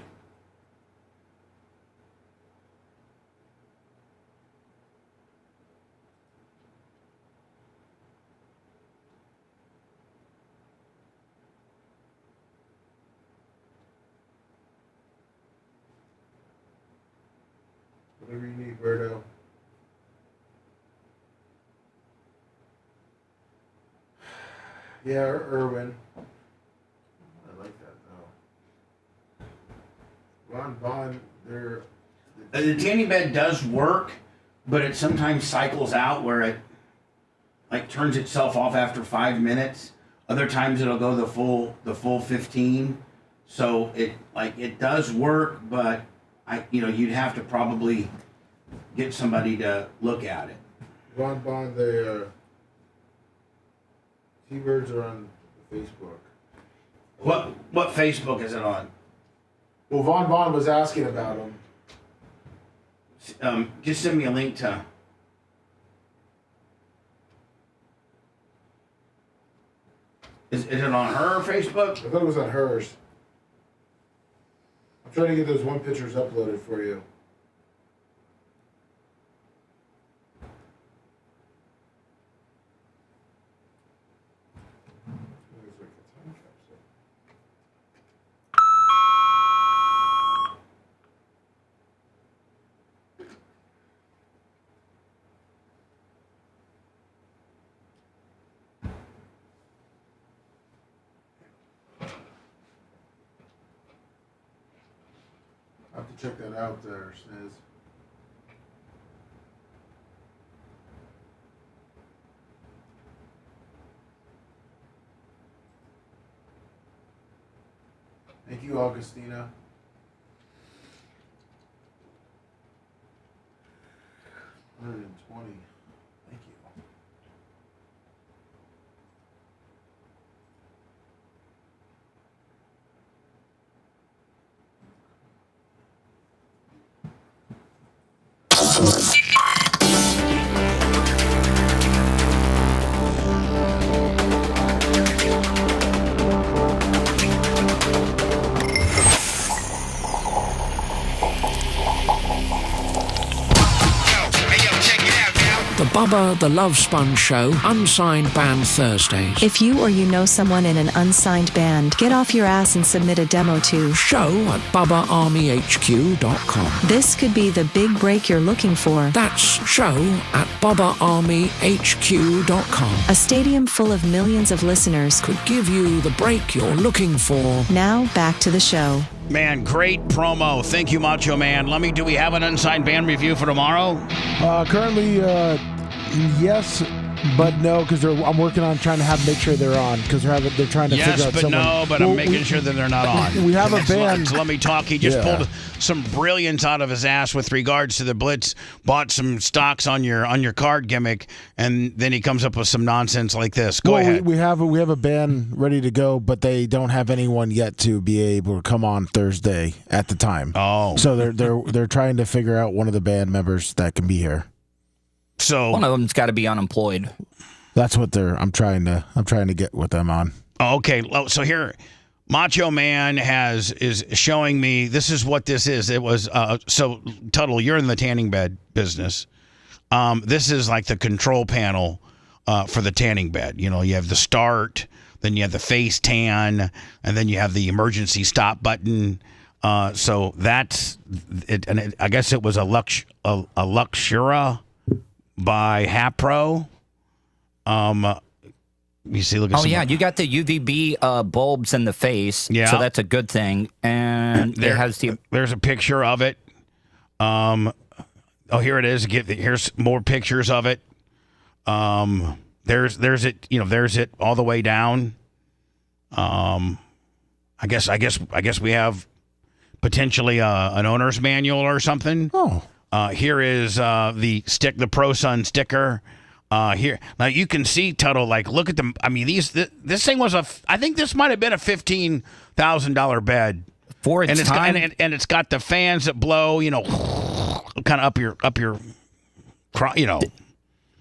Whatever you need, Berto. Yeah, Irwin. I like that though. Ron Bond, they're. The tanning bed does work, but it sometimes cycles out where it like turns itself off after 5 minutes. Other times it'll go the full 15. So it does work, but you'd have to probably get somebody to look at it. Ron Bond, T-Birds are on Facebook. What Facebook is it on? Well, Von Bond was asking about them. Just send me a link to. Is it on her Facebook? I thought it was on hers. I'm trying to get those one pictures uploaded for you. I have to check that out there, Sniz. Thank you, Augustina. $120. Thank you. The Bubba the Love Sponge Show, Unsigned Band Thursdays. If you or you know someone in an unsigned band, get off your ass and submit a demo to show@BubbaArmyHQ.com. This could be the big break you're looking for. That's show@BubbaArmyHQ.com. A stadium full of millions of listeners could give you the break you're looking for. Now, back to the show. Man, great promo. Thank you, Macho Man. Lummy, do we have an unsigned band review for tomorrow? Currently, yes, but no, because I'm working on trying to make sure they're on, because they're trying to figure out someone. Yes, but I'm making sure that they're not on. We have a band. Let me talk. He just pulled some brilliance out of his ass with regards to the Blitz. Bought some stocks on your card gimmick, and then he comes up with some nonsense like this. Go ahead. We have a band ready to go, but they don't have anyone yet to be able to come on Thursday at the time. Oh, so they're trying to figure out one of the band members that can be here. So one of them's got to be unemployed. That's what I'm trying to get with them on. Okay, so here, Macho Man is showing me. This is what this is. It was so Tuttle. You're in the tanning bed business. This is like the control panel for the tanning bed. You know, you have the start, then you have the face tan, and then you have the emergency stop button. So that's it. And I guess it was a Luxura by Hapro. You see, look at Oh, yeah, you got the UVB bulbs in the face, Yeah. so that's a good thing. And it has the... There's a picture of it. Here it is. Here's more pictures of it. There's it. There's it all the way down. I guess we have potentially an owner's manual or something. Oh. Here is the Pro Sun sticker. Here now you can see Tuttle. Like, look at them. I mean, this thing was I think this might have been a $15,000 bed for its time. And it's got the fans that blow. Kind of up your.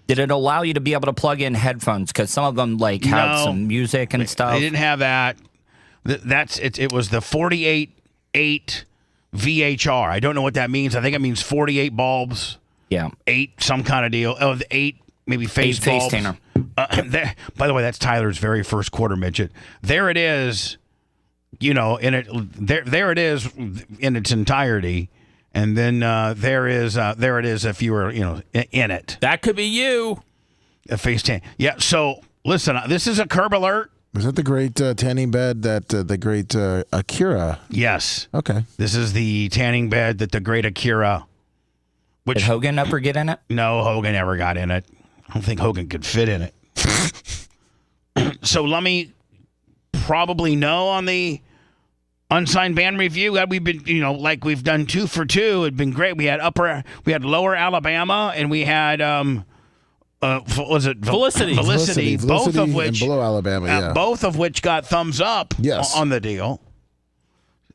Did it allow you to be able to plug in headphones? Because some of them have some music and stuff. They didn't have that. It was the 48.8 VHR. I don't know what that means. I think it means 48 bulbs. Yeah. 8 some kind of deal. Oh, the 8 maybe face bulbs. By the way, that's Tyler's very first quarter midget. There it is. There it is in its entirety. And then there it is if you were, in it. That could be you. A face tan. Yeah, so listen, this is a curb alert. Was that the great tanning bed that the great Akira? Yes. Okay. This is the tanning bed that the great Akira. Did Hogan ever get in it? No, Hogan never got in it. I don't think Hogan could fit in it. So let me probably know on the unsigned band review that we've been, like we've done 2 for 2. It'd been great. We had Lower Alabama, and we had was it Felicity, both of which and Below Alabama, both of which got thumbs up on the deal.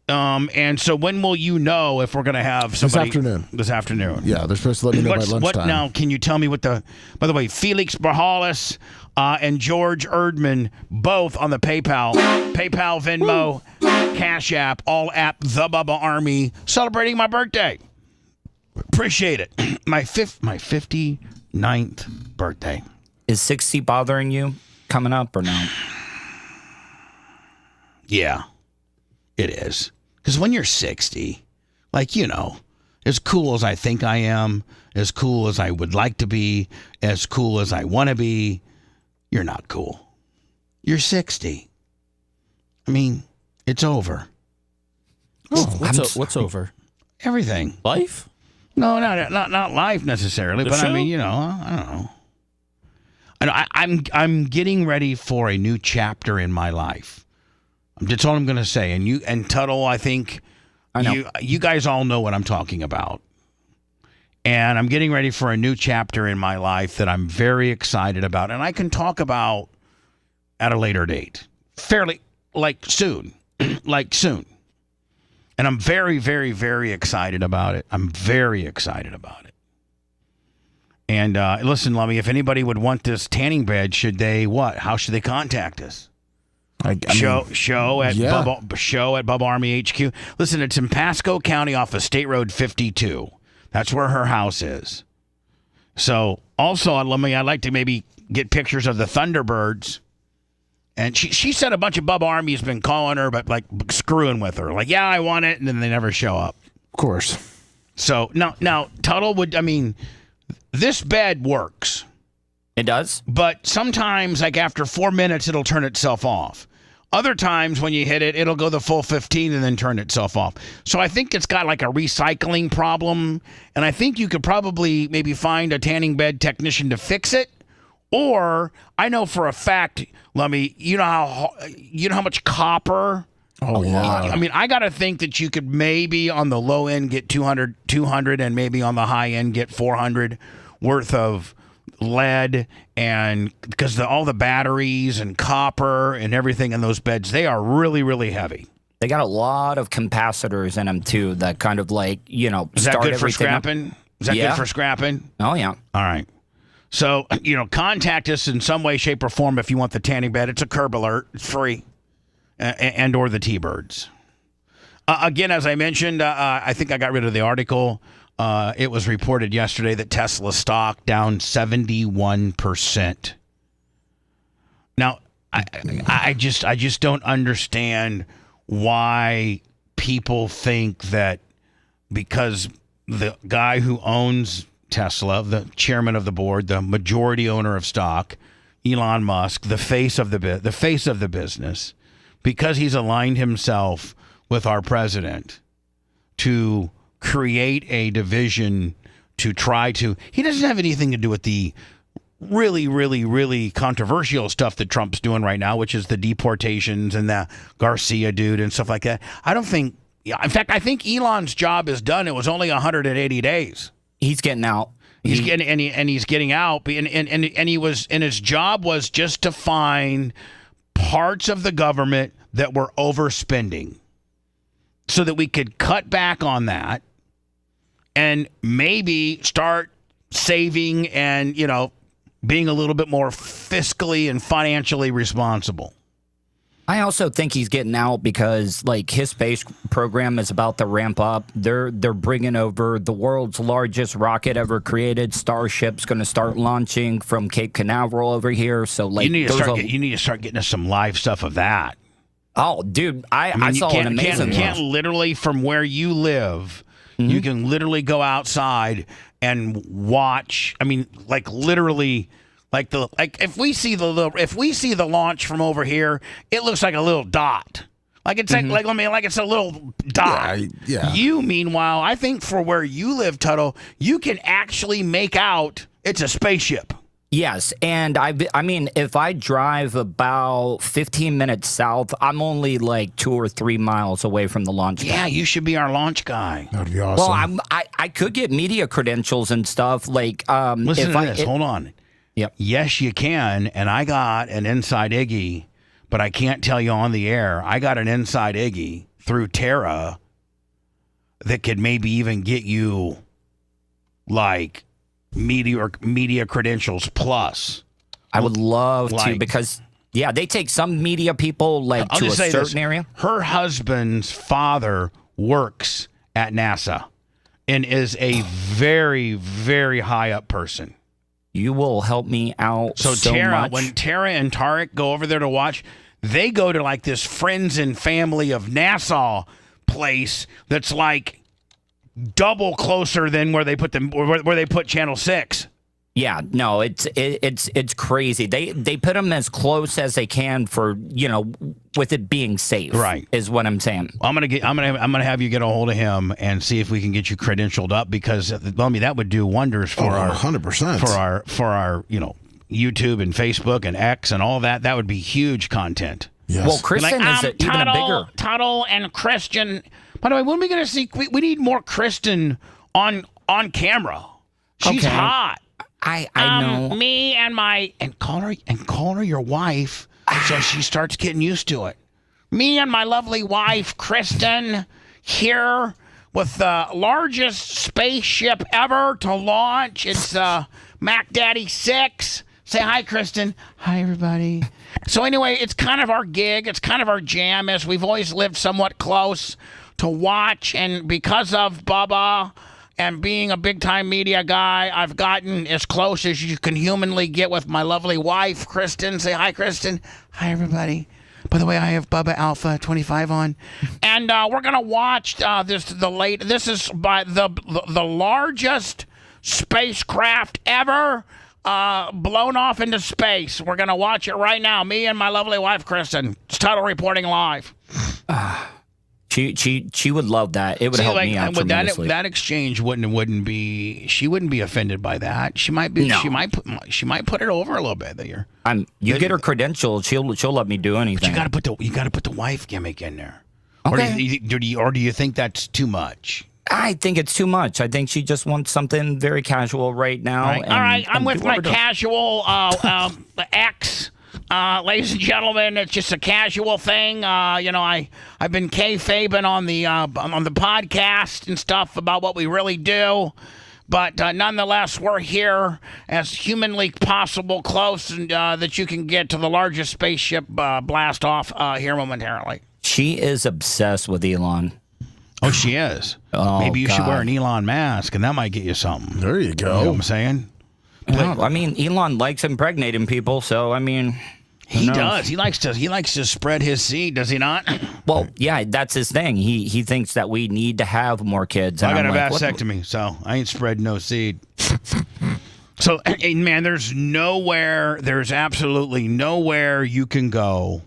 And so when will you know if we're going to have somebody this afternoon? Yeah, they're supposed to let me know by lunchtime. What now? Can you tell me what by the way, Felix Brahalis and George Erdman, both on the PayPal, Venmo, Cash App, all app the Bubba Army, celebrating my birthday. Appreciate it. My 59th birthday. Is 60 bothering you coming up or no? Yeah, it is. Because when you're 60, as cool as I think I am, as cool as I would like to be, as cool as I want to be, you're not cool. You're 60. I mean, it's over. Oh, what's over? Everything. Life? No, not life necessarily, but show? I mean, I don't know. I'm getting ready for a new chapter in my life. That's all I'm going to say. And you and Tuttle, I think you guys all know what I'm talking about. And I'm getting ready for a new chapter in my life that I'm very excited about, and I can talk about at a later date, fairly soon, soon. And I'm very, very, very excited about it. I'm very excited about it. And listen, Lummy, if anybody would want this tanning bed, should they what? How should they contact us? Show at Bubba Army HQ. Listen, it's in Pasco County off of State Road 52. That's where her house is. So also, Lummy, I'd like to maybe get pictures of the Thunderbirds. And she said a bunch of Bubba Army has been calling her, but screwing with her. Yeah, I want it, and then they never show up. Of course. So now Tuttle this bed works. It does? But sometimes, after 4 minutes, it'll turn itself off. Other times when you hit it, it'll go the full 15 and then turn itself off. So I think it's got a recycling problem, and I think you could probably maybe find a tanning bed technician to fix it. Or I know for a fact, Lummy, you know how much copper. Oh yeah. I mean, I got to think that you could maybe on the low end get 200, and maybe on the high end get 400 worth of lead, and because all the batteries and copper and everything in those beds, they are really, really heavy. They got a lot of capacitors in them too. That kind of Is that good for scrapping? Is that good for scrapping? Oh yeah. All right. So, contact us in some way, shape, or form if you want the tanning bed. It's a curb alert. It's free. And or the T-Birds. Again, as I mentioned, I think I got rid of the article. It was reported yesterday that Tesla stock down 71%. Now, I just don't understand why people think that because the guy who owns Tesla, the chairman of the board, the majority owner of stock, Elon Musk, the face of the business, because he's aligned himself with our president to create a division to try to. He doesn't have anything to do with the really, really, really controversial stuff that Trump's doing right now, which is the deportations and the Garcia dude and stuff like that. I don't think. In fact, I think Elon's job is done. It was only 180 days. He's getting out. He's getting out, and his job was just to find parts of the government that were overspending, so that we could cut back on that, and maybe start saving and being a little bit more fiscally and financially responsible. I also think he's getting out because, his space program is about to ramp up. They're bringing over the world's largest rocket ever created. Starship's going to start launching from Cape Canaveral over here. So, you need to start getting us some live stuff of that. Oh, dude, I saw an amazing one. Can't literally, from where you live, you can literally go outside and watch. I mean, literally. If we see the launch from over here, it looks like a little dot. It's it's a little dot. Yeah. You, meanwhile, I think for where you live, Tuttle, you can actually make out it's a spaceship. Yes, and I mean, if I drive about 15 minutes south, I'm only 2 or 3 miles away from the launch pad. Yeah, you should be our launch guy. That'd be awesome. Well, I could get media credentials and stuff. Listen to this. Hold on. Yep. Yes, you can. And I got an inside Iggy, but I can't tell you on the air. I got an inside Iggy through Terra that could maybe even get you media credentials plus. I would love to, because they take some media people to a certain area. Her husband's father works at NASA and is a very, very high up person. You will help me out so Tara, much. When Tara and Tarek go over there to watch, they go to this friends and family of Nassau place that's double closer than where they put Channel 6. Yeah, no, it's crazy. They put them as close as they can for with it being safe. Right, is what I'm saying. I'm gonna have you get a hold of him and see if we can get you credentialed up, because that would do wonders for our 100% for our YouTube and Facebook and X and all that. That would be huge content. Yes. Well, Kristen is even a bigger. Tuttle and Christian. By the way, when are we gonna see? We need more Kristen on camera. She's hot. I know. Me and call her your wife, so she starts getting used to it. Me and my lovely wife, Kristen, here with the largest spaceship ever to launch. It's Mac Daddy 6. Say hi, Kristen. Hi, everybody. So anyway, it's kind of our gig. It's kind of our jam, as we've always lived somewhat close to watch, and because of Bubba and being a big-time media guy, I've gotten as close as you can humanly get with my lovely wife, Kristen. Say hi, Kristen. Hi, everybody. By the way, I have Bubba Alpha 25 on, and we're gonna watch this. This is by the largest spacecraft ever blown off into space. We're gonna watch it right now. Me and my lovely wife, Kristen. It's Tuttle reporting live. She would love that. It would help me out tremendously. That exchange wouldn't be. She wouldn't be offended by that. She might be. No. She might put it over a little bit. You get her credentials. She'll let me do anything. But you got to put the wife gimmick in there. Okay. Or do you think that's too much? I think it's too much. I think she just wants something very casual right now. All right. I'm with my casual ex. Ladies and gentlemen, it's just a casual thing. I've been kayfabing on the podcast and stuff about what we really do, but nonetheless, we're here as humanly possible, close, and that you can get to the largest spaceship blast off here momentarily. She is obsessed with Elon. Oh, she is. Oh, maybe you should God. wear an Elon mask, and that might get you something. There you go. You know what I'm saying? I mean, Elon likes impregnating people, so I mean, he does. He likes to spread his seed, does he not? Well, yeah, that's his thing. He thinks that we need to have more kids. I got a vasectomy, so I ain't spreading no seed. So, man, there's absolutely nowhere you can go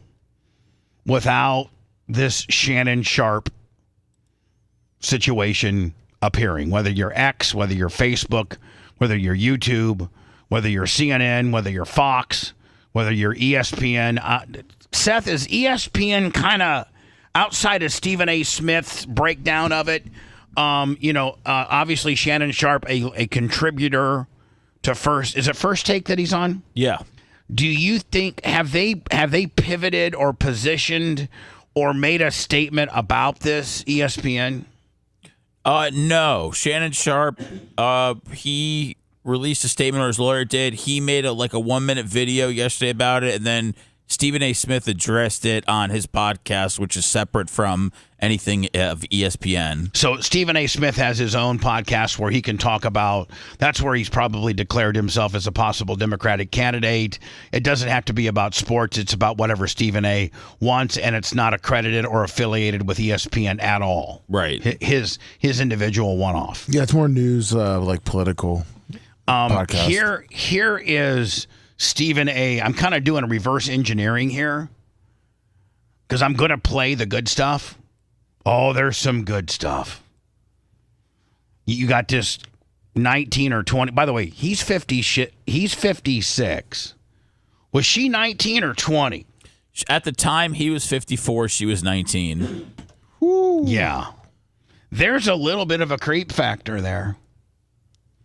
without this Shannon Sharp situation appearing, whether you're X, whether you're Facebook, whether you're YouTube, whether you're CNN, whether you're Fox, whether you're ESPN. Seth, is ESPN kind of outside of Stephen A. Smith's breakdown of it? Obviously Shannon Sharp, a contributor to First Take that he's on? Yeah. Do you think have they pivoted or positioned or made a statement about this, ESPN? No. Shannon Sharp, he released a statement, or his lawyer did. He made a 1-minute video yesterday about it, and then Stephen A. Smith addressed it on his podcast, which is separate from anything of ESPN. So Stephen A. Smith has his own podcast where he can talk about, that's where he's probably declared himself as a possible Democratic candidate. It doesn't have to be about sports. It's about whatever Stephen A. wants, and it's not accredited or affiliated with ESPN at all. Right. His individual one-off. Yeah, it's more news, like political podcast. Here is Stephen A. I'm kind of doing a reverse engineering here because I'm going to play the good stuff. Oh, there's some good stuff. You got this 19 or 20. By the way, he's 50. He's 56. Was she 19 or 20? At the time, he was 54. She was 19. Ooh. Yeah. There's a little bit of a creep factor there.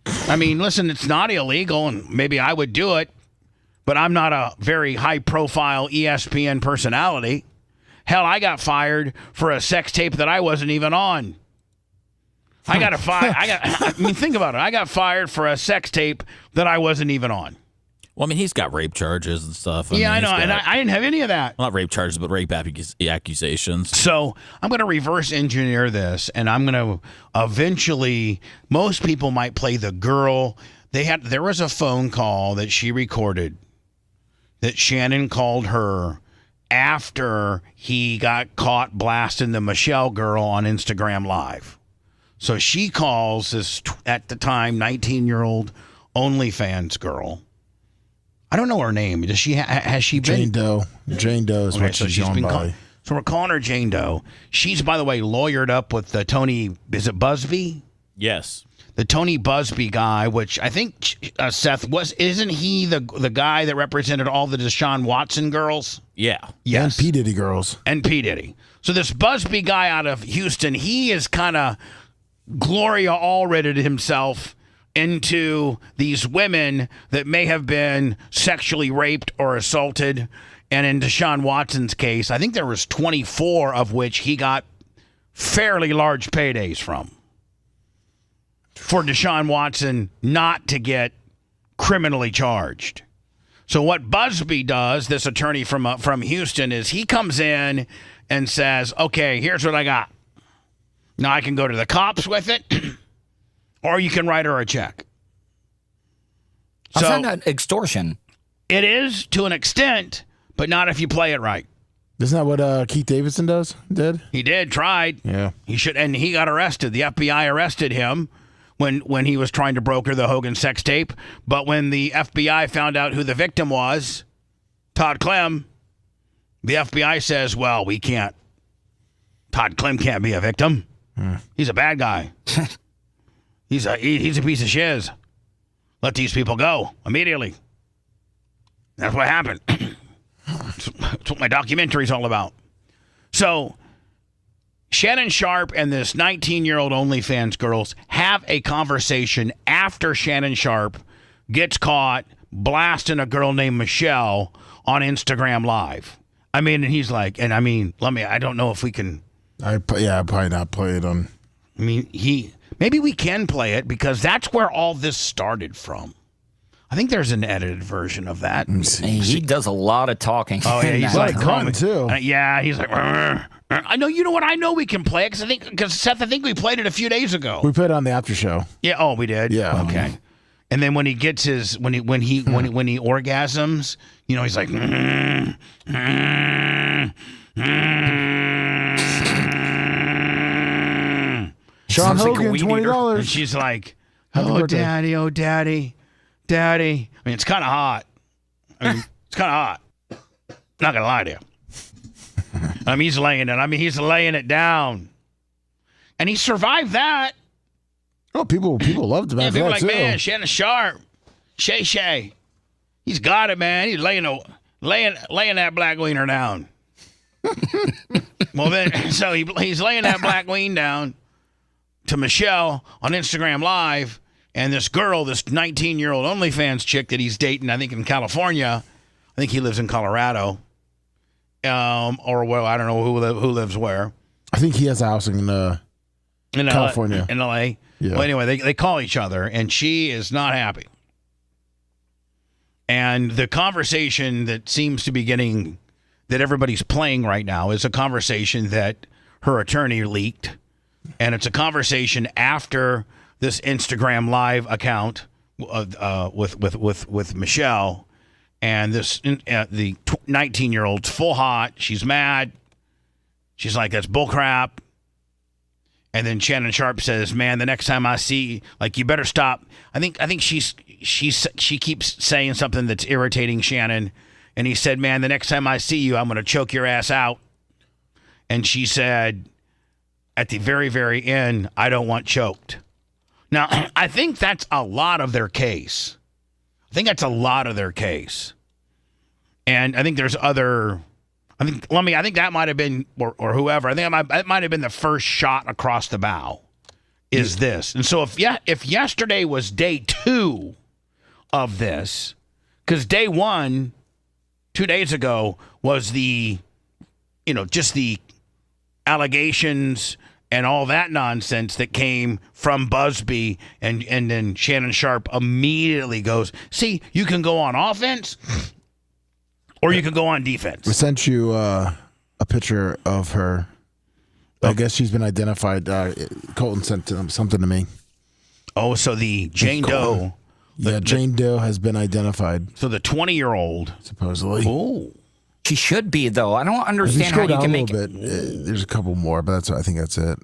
I mean, listen, it's not illegal, and maybe I would do it, but I'm not a very high-profile ESPN personality. Hell, I got fired for a sex tape that I wasn't even on. I mean, think about it. I got fired for a sex tape that I wasn't even on. Well, I mean, he's got rape charges and stuff. I know, and I didn't have any of that. Well, not rape charges, but rape accusations. So I'm going to reverse engineer this, and I'm going to eventually, most people might play the girl. There was a phone call that she recorded that Shannon called her after he got caught blasting the Michelle girl on Instagram Live. So she calls this, at the time, 19-year-old OnlyFans girl. I don't know her name. Does she? Has she been? Jane Doe. Jane Doe is what she's going by. So we're calling her Jane Doe. She's, by the way, lawyered up with the Tony. Is it Busby? Yes. The Tony Busby guy, which I think Seth isn't he the guy that represented all the Deshaun Watson girls? Yeah. Yes. And P. Diddy girls. And P. Diddy. So this Busby guy out of Houston, he is kind of Gloria Allred himself into these women that may have been sexually raped or assaulted. And in Deshaun Watson's case, I think there was 24 of which he got fairly large paydays from. For Deshaun Watson not to get criminally charged. So what Busby does, this attorney from Houston, is he comes in and says, okay, here's what I got. Now I can go to the cops with it, or you can write her a check. How's that not extortion? It is to an extent, but not if you play it right. Isn't that what Keith Davidson did? He did, tried. Yeah. He should, and he got arrested. The FBI arrested him when he was trying to broker the Hogan sex tape. But when the FBI found out who the victim was, Todd Clem, the FBI says, well, we can't. Todd Clem can't be a victim. He's a bad guy. He's a piece of shiz. Let these people go immediately. That's what happened. That's what my documentary's all about. So Shannon Sharp and this 19-year-old OnlyFans girls have a conversation after Shannon Sharp gets caught blasting a girl named Michelle on Instagram Live. I mean, and he's like, and I mean, I don't know if we can. I'd probably not play it on. I mean, maybe we can play it because that's where all this started from. I think there's an edited version of that. He does a lot of talking. Oh yeah, he's like grunting too. Yeah, he's like. I know. You know what? I know we can play it because Seth. I think we played it a few days ago. We played it on the after show. Yeah. Oh, we did. Yeah. Okay. And then when he gets when he orgasms, you know, he's like. Sean Hogan, $20. And she's like, oh, daddy, Daddy. I mean, it's kind of hot. It's kind of hot. Not going to lie to you. He's laying it. He's laying it down. And he survived that. Oh, people loved him Yeah, after people that, like, too. man, Shannon Sharp. Shay. He's got it, man. He's laying that black wiener down. Well, then, so he's laying that black ween down to Michelle on Instagram Live, and this girl, this 19-year-old OnlyFans chick that he's dating, I think in California. I think he lives in Colorado. Or, well, I don't know who lives where. I think he has a house in California. In L.A. Yeah. Well, anyway, they call each other, and she is not happy. And the conversation that seems to be getting, that everybody's playing right now, is a conversation that her attorney leaked. And it's a conversation after this Instagram Live account with Michelle. And this the 19-year-old's full hot. She's mad. She's like, that's bullcrap. And then Shannon Sharp says, man, the next time I see, like, you better stop. I think she keeps saying something that's irritating Shannon. And he said, man, the next time I see you, I'm going to choke your ass out. And she said, at the very, very end, I don't want choked. Now, I think that's a lot of their case. I think And I think there's other... I think that might have been, or whoever, I think that might have been the first shot across the bow, is this. And so if yesterday was day 2 of this, because day 1, 2 days ago, was just the allegations and all that nonsense that came from Busby, and then Shannon Sharp immediately goes, see, you can go on offense, or you can go on defense. We sent you a picture of her. I guess she's been identified. Colton sent something to me. Oh, so the Jane Doe. Jane Doe has been identified. So the 20-year-old. Supposedly. Oh. She should be, though. I don't understand how you can make... There's a couple more, but I think that's it.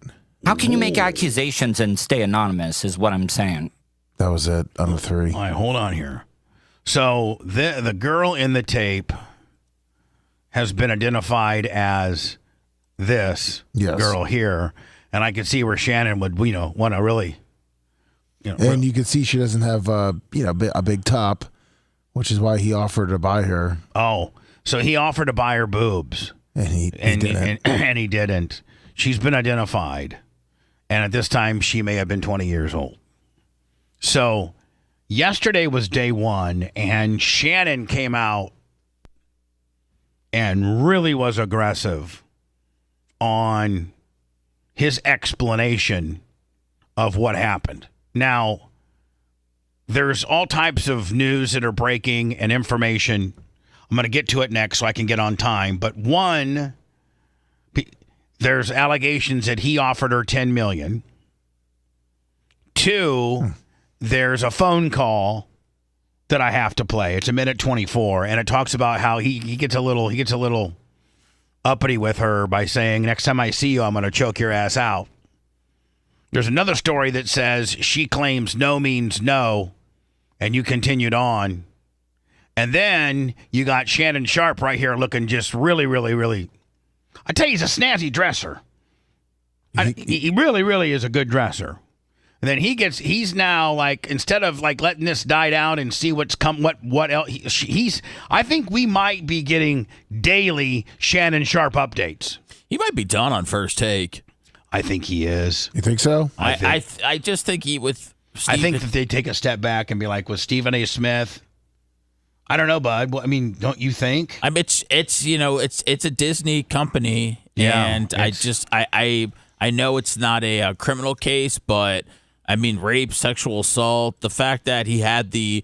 How can you make accusations and stay anonymous is what I'm saying. That was it on the 3. All right, hold on here. So the girl in the tape has been identified as this girl here, and I could see where Shannon would, want to really, And you can see she doesn't have, a big top, which is why he offered to buy her. Oh, so he offered to buy her boobs, and he didn't. And he didn't. She's been identified, and at this time she may have been 20 years old. So yesterday was day 1, and Shannon came out and really was aggressive on his explanation of what happened. Now, there's all types of news that are breaking and information. I'm going to get to it next so I can get on time. But one, there's allegations that he offered her $10 million. 2, there's a phone call that I have to play. It's 1:24, and it talks about how he gets a little uppity with her by saying, next time I see you, I'm going to choke your ass out. There's another story that says she claims no means no, and you continued on. And then you got Shannon Sharp right here looking just really, really, really... I tell you, he's a snazzy dresser. He really, really is a good dresser. And then he's now like, instead of like letting this die down and see what else, I think we might be getting daily Shannon Sharp updates. He might be done on First Take. I think he is. You think so? I just think I think that they take a step back and be like, with Stephen A. Smith, I don't know, bud. I mean, don't you think? I mean, it's a Disney company, and I know it's not a criminal case, but I mean, rape, sexual assault, the fact that he had the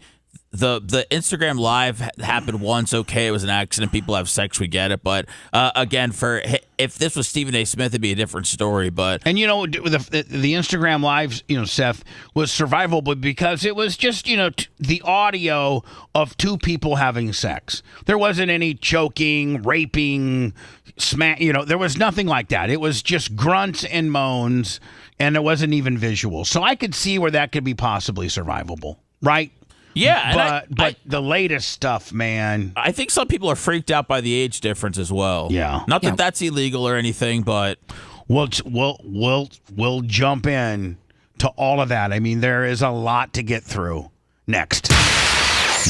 Instagram Live happened once, okay, it was an accident, people have sex, we get it, but again, if this was Stephen A. Smith, it'd be a different story. But and the Instagram Live, Seth, was survivable because it was just the audio of 2 people having sex. There wasn't any choking, raping, there was nothing like that. It was just grunts and moans, and it wasn't even visual. So I could see where that could be possibly survivable, right? Yeah, and but the latest stuff, man. I think some people are freaked out by the age difference as well. Yeah. Not that that's illegal or anything, but we'll jump in to all of that. I mean, there is a lot to get through. Next.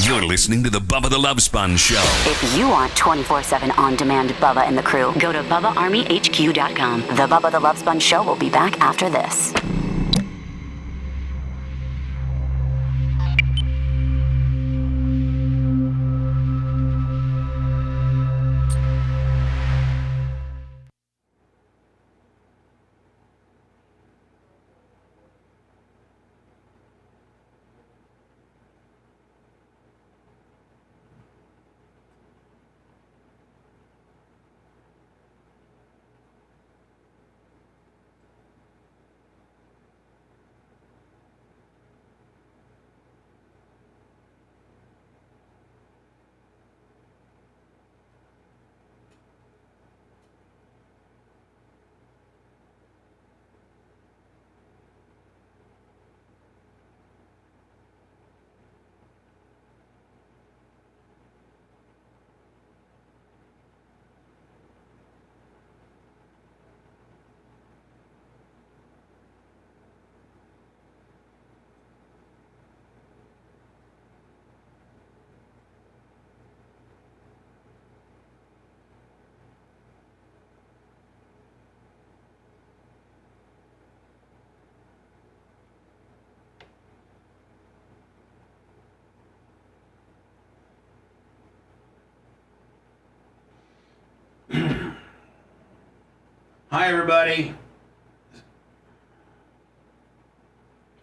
You're listening to the Bubba the Love Sponge Show. If you want 24/7 on-demand Bubba and the crew, go to BubbaArmyHQ.com. The Bubba the Love Sponge Show will be back after this. Hi, everybody.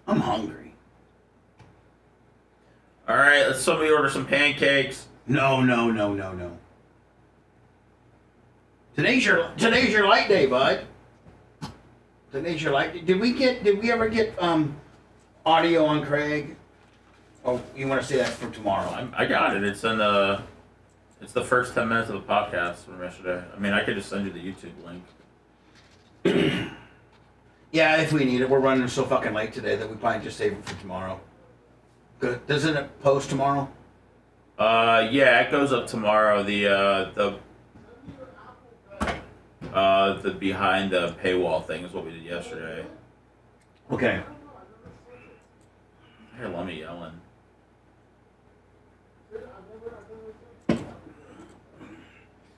I'm hungry. all right, let's somebody order some pancakes. No. Today's your light day, bud. Today's your light day. Did we ever get audio on Craig? Oh, you want to say that for tomorrow? I got it. It's it's the first 10 minutes of the podcast from yesterday. I mean, I could just send you the YouTube link. Yeah, if we need it. We're running so fucking late today that we probably just save it for tomorrow. Good. Doesn't it post tomorrow? Yeah, it goes up tomorrow. The behind the paywall thing is what we did yesterday. Okay. I hear Lummy yelling.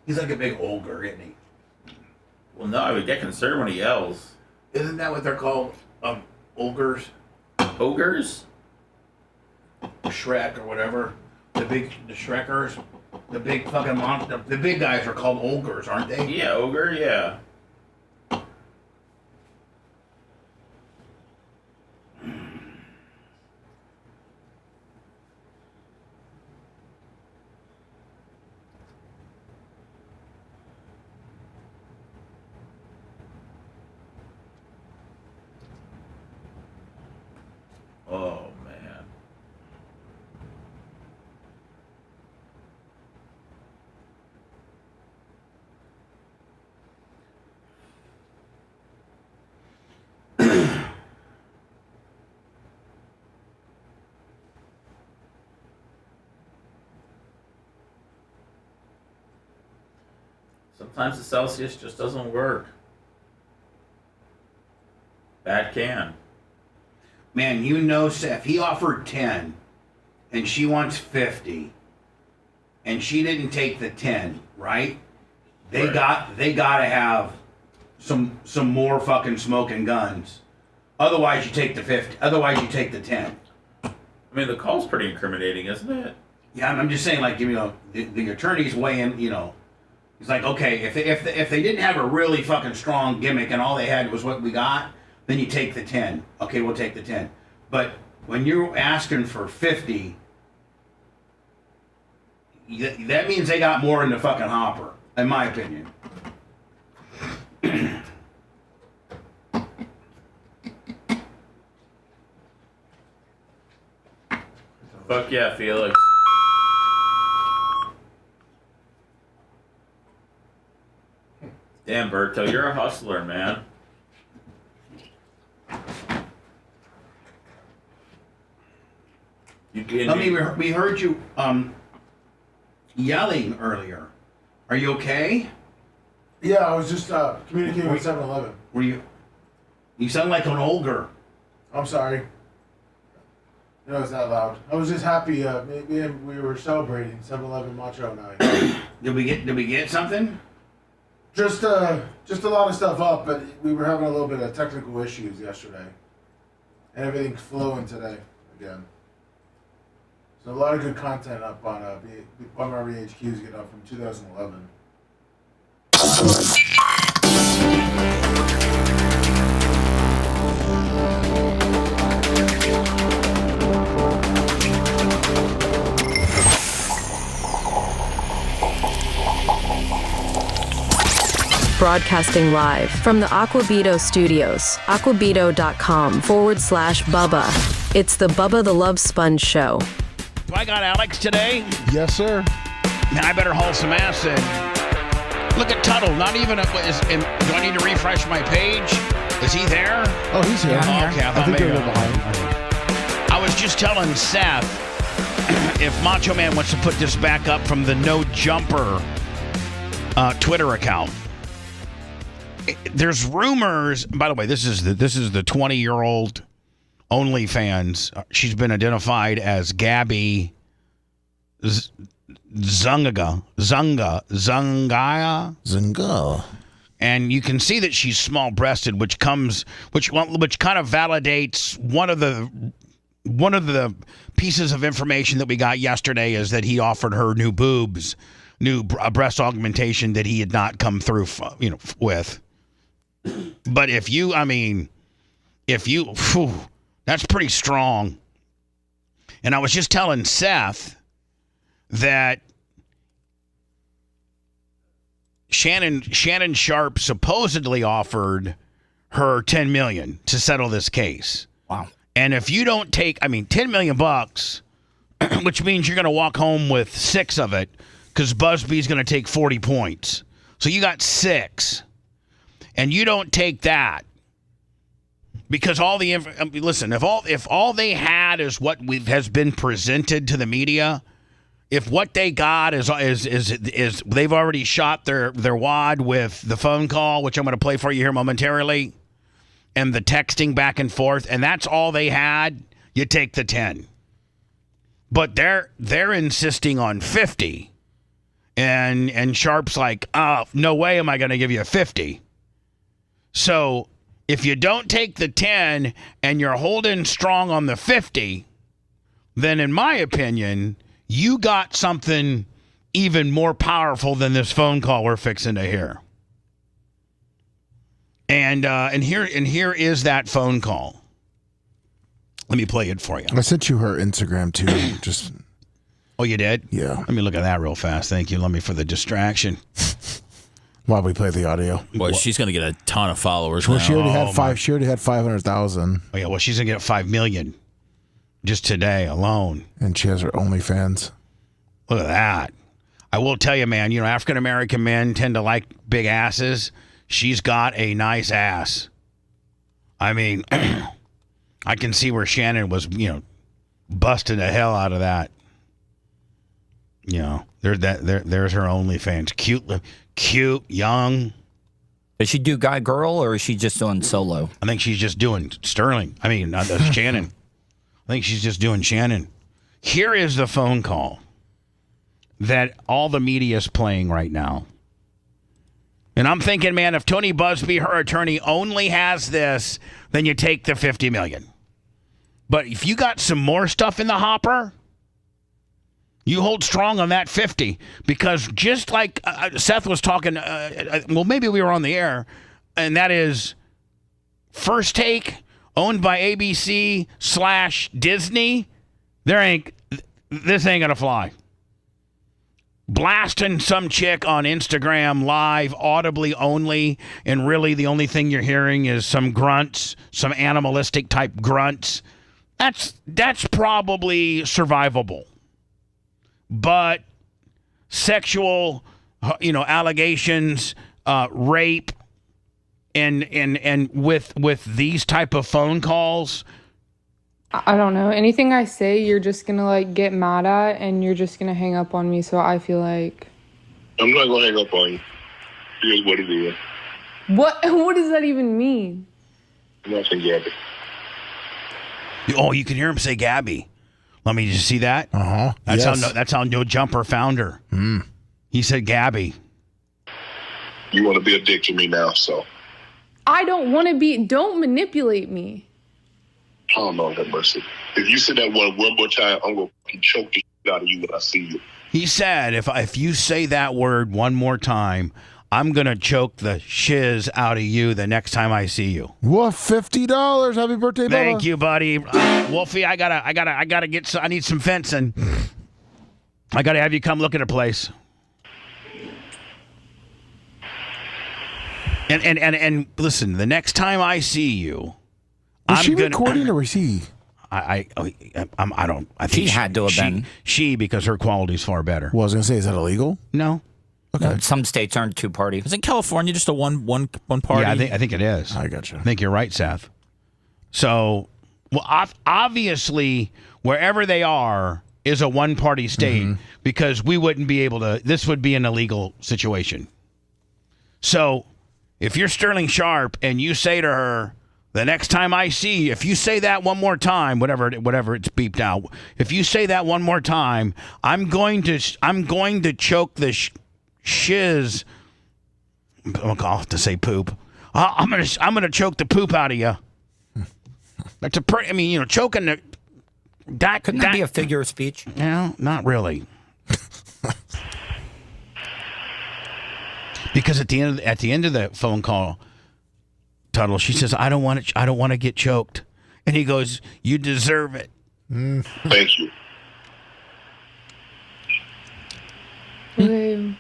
He's like a big ogre, isn't he? Well, no, I would get concerned when he yells. Isn't that what they're called? Ogres? Ogres? Shrek or whatever. The Shrekers. The big fucking monster. The big guys are called ogres, aren't they? Yeah, ogre, yeah. Oh, man. Sometimes the Celsius just doesn't work. Bad can. Man, you know, Seth, he offered 10 and she wants 50 and she didn't take the 10, right? They gotta have some more fucking smoking guns. Otherwise you take the 50. Otherwise you take the 10. I mean, the call's pretty incriminating, isn't it? Yeah, I'm just saying, like, you know, the attorney's weighing, you know, he's like, okay, if they didn't have a really fucking strong gimmick and all they had was what we got, then you take the 10. Okay, we'll take the 10. But when you're asking for 50, that means they got more in the fucking hopper, in my opinion. Fuck yeah, Felix. Damn, Berto, you're a hustler, man. We heard you yelling earlier. Are you okay? Yeah, I was just communicating with 7-Eleven. Were you? You sound like an ogre. I'm sorry. You know, it's not loud. I was just happy. We were celebrating 7-Eleven Macho Night. Did we get something? Just a lot of stuff up, but we were having a little bit of technical issues yesterday, and everything's flowing today again. So a lot of good content up on Bum Army HQ's getting up from 2011. Broadcasting live from the Aquabito studios, aquabito.com/Bubba. It's the Bubba the Love Sponge Show. Do I got Alex today? Yes, sir. Now I better haul some ass in. Look at Tuttle. Not even do I need to refresh my page? Is he there? Oh, he's here. Oh, okay, I think they're behind. I was just telling Seth if Macho Man wants to put this back up from the No Jumper Twitter account. There's rumors. By the way, this is the 20-year-old OnlyFans. She's been identified as Gabby Zungaya. And you can see that she's small-breasted, which kind of validates one of the pieces of information that we got yesterday is that he offered her new boobs, breast augmentation that he had not come through, with. But if you, that's pretty strong. And I was just telling Seth that Shannon Sharp supposedly offered her $10 million to settle this case. Wow. And if you don't take, $10 million bucks, which means you're going to walk home with 6 of it because Busby's going to take 40 points. So you got 6. And you don't take that because all the listen, if all they had is what has been presented to the media, if what they got is they've already shot their wad with the phone call, which I'm going to play for you here momentarily, and the texting back and forth, and that's all they had, you take the 10. But they're insisting on 50, and Sharp's like, no way am I going to give you 50. So if you don't take the 10 and you're holding strong on the 50, then in my opinion, you got something even more powerful than this phone call we're fixing to hear. And here is that phone call. Let me play it for you. I sent you her Instagram too. Just. Oh, you did? Yeah. Let me look at that real fast. Thank you. Let me for the distraction. While we play the audio. Boy, she's going to get a ton of followers Well, now. she already had 5. She already had 500,000. Oh yeah, well she's going to get 5 million just today alone. And she has her OnlyFans. Look at that. I will tell you, man. African American men tend to like big asses. She's got a nice ass. I can see where Shannon was, busting the hell out of that. There's her OnlyFans. Cute, young. Does she do guy girl or is she just doing solo? I think she's just doing Sterling. Not Shannon. I think she's just doing Shannon. Here is the phone call that all the media is playing right now. And I'm thinking, man, if Tony Busby, her attorney, only has this, then you take the $50 million. But if you got some more stuff in the hopper, you hold strong on that 50, because just like Seth was talking, maybe we were on the air, and that is First Take, owned by ABC/Disney. This ain't gonna fly. Blasting some chick on Instagram live, audibly only, and really the only thing you're hearing is some grunts, some animalistic type grunts. That's probably survivable. But sexual, allegations, rape, and with these type of phone calls, I don't know. Anything I say, you're just gonna like get mad at, and you're just gonna hang up on me. So I feel like I'm not gonna hang up on you. Here's what it is. what? What does that even mean? Nothing, Gabby. Oh, you can hear him say Gabby. Let me just see that. Yes. That's how No Jumper found her. He said Gabby. You want to be a dick to me now, so. I don't want to be. Don't manipulate me. Oh, Lord have mercy. If you say that one more time, I'm going to choke the shit out of you when I see you. He said, if you say that word one more time, I'm going to choke the shiz out of you the next time I see you. What, $50? Happy birthday, Bubba. Thank you, buddy. Wolfie, I gotta get I need some fencing. I gotta have you come look at a place. And listen, the next time I see you, Was she recording or was he? I don't. I think She had to have been. She because her quality's far better. Well, I was gonna say, is that illegal? No. Okay. Some states aren't two-party. Isn't California just a one party? Yeah, I think it is. I gotcha. I think you're right, Seth. So, well, obviously, wherever they are is a one-party state because we wouldn't be able to. This would be an illegal situation. So, if you're Sterling Sharp and you say to her, the next time I see you, if you say that one more time, whatever it's beeped out. If you say that one more time, I'm going to choke the shiz. I'll have to say poop. I'm gonna choke the poop out of you. That's choking the. Couldn't that be a figure of speech? No, not really. Because at the end of the phone call, Tuttle, she says, I don't want to get choked. And he goes, you deserve it. Thank you. Okay.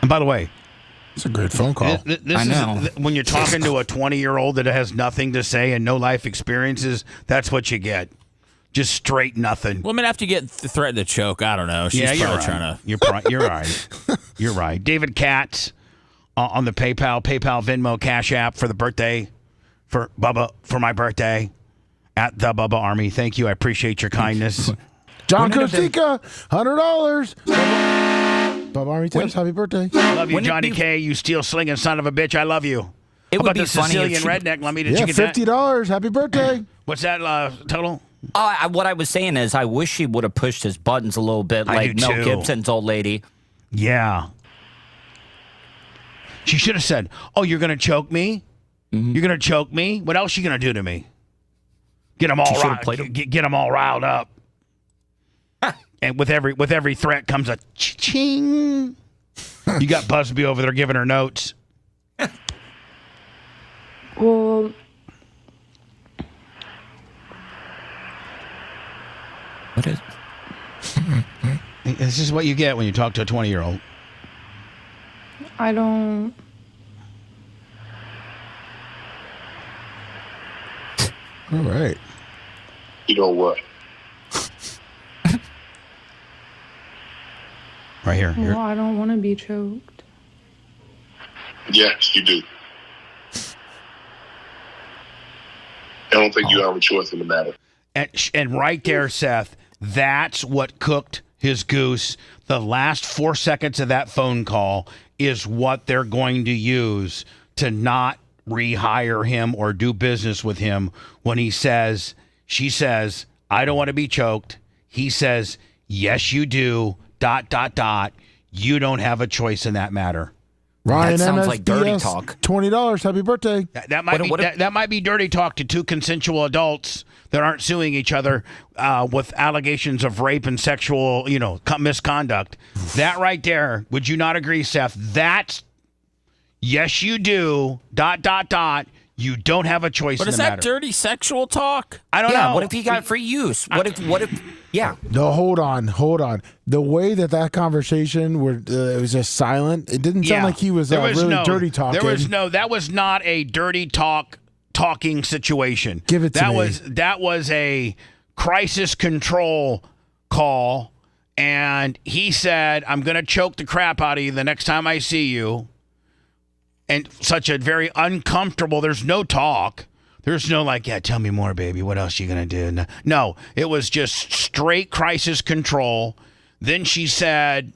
And by the way, it's a great phone call. I know. When you're talking to a 20-year-old that has nothing to say and no life experiences, that's what you get. Just straight nothing. Well, I mean, after you get threatened to choke, I don't know. She's you're probably right. trying to. You're right. You're right. David Katz on the PayPal, Venmo, Cash App for the birthday, for Bubba, for my birthday, at the Bubba Army. Thank you. I appreciate your kindness. John Kostika, $100. Bubba Army tips, happy birthday. Love you, Johnny K. You steel slinging son of a bitch. I love you. It How would about be the funny if Sicilian she- redneck? Let me Yeah, $50. Happy birthday. What's that total? What I was saying is, I wish she would have pushed his buttons a little bit, I like do Mel too. Gibson's old lady. Yeah. She should have said, "Oh, you're gonna choke me? You're gonna choke me? What else you gonna do to me? Get them all get them all riled up." And with every threat comes a ching. You got Busby over there giving her notes. Well, what is? This is what you get when you talk to a 20-year-old. I don't. All right. You know what? Right here. Well, I don't want to be choked. Yes, you do. I don't think you have a choice in the matter. And right there, Seth, that's what cooked his goose. The last 4 seconds of that phone call is what they're going to use to not rehire him or do business with him when she says, I don't want to be choked. He says, yes, you do, ... You don't have a choice in that matter. Ryan That sounds MSBS, like dirty talk. $20. Happy birthday. That might be dirty talk to two consensual adults that aren't suing each other with allegations of rape and sexual, misconduct. That right there, would you not agree, Seth? That's yes, you do ... You don't have a choice But in is the that matter. dirty sexual talk? I don't know. What if he got free use? What if? Yeah. No, hold on. The way that conversation where it was just silent, it didn't sound like he was really dirty talking. That was not a dirty talking situation. Give it to me. That was a crisis control call, and he said, I'm going to choke the crap out of you the next time I see you. and such a very uncomfortable. There's no talk. There's no like, yeah, tell me more, baby. What else you gonna do? No, it was just straight crisis control. Then she said,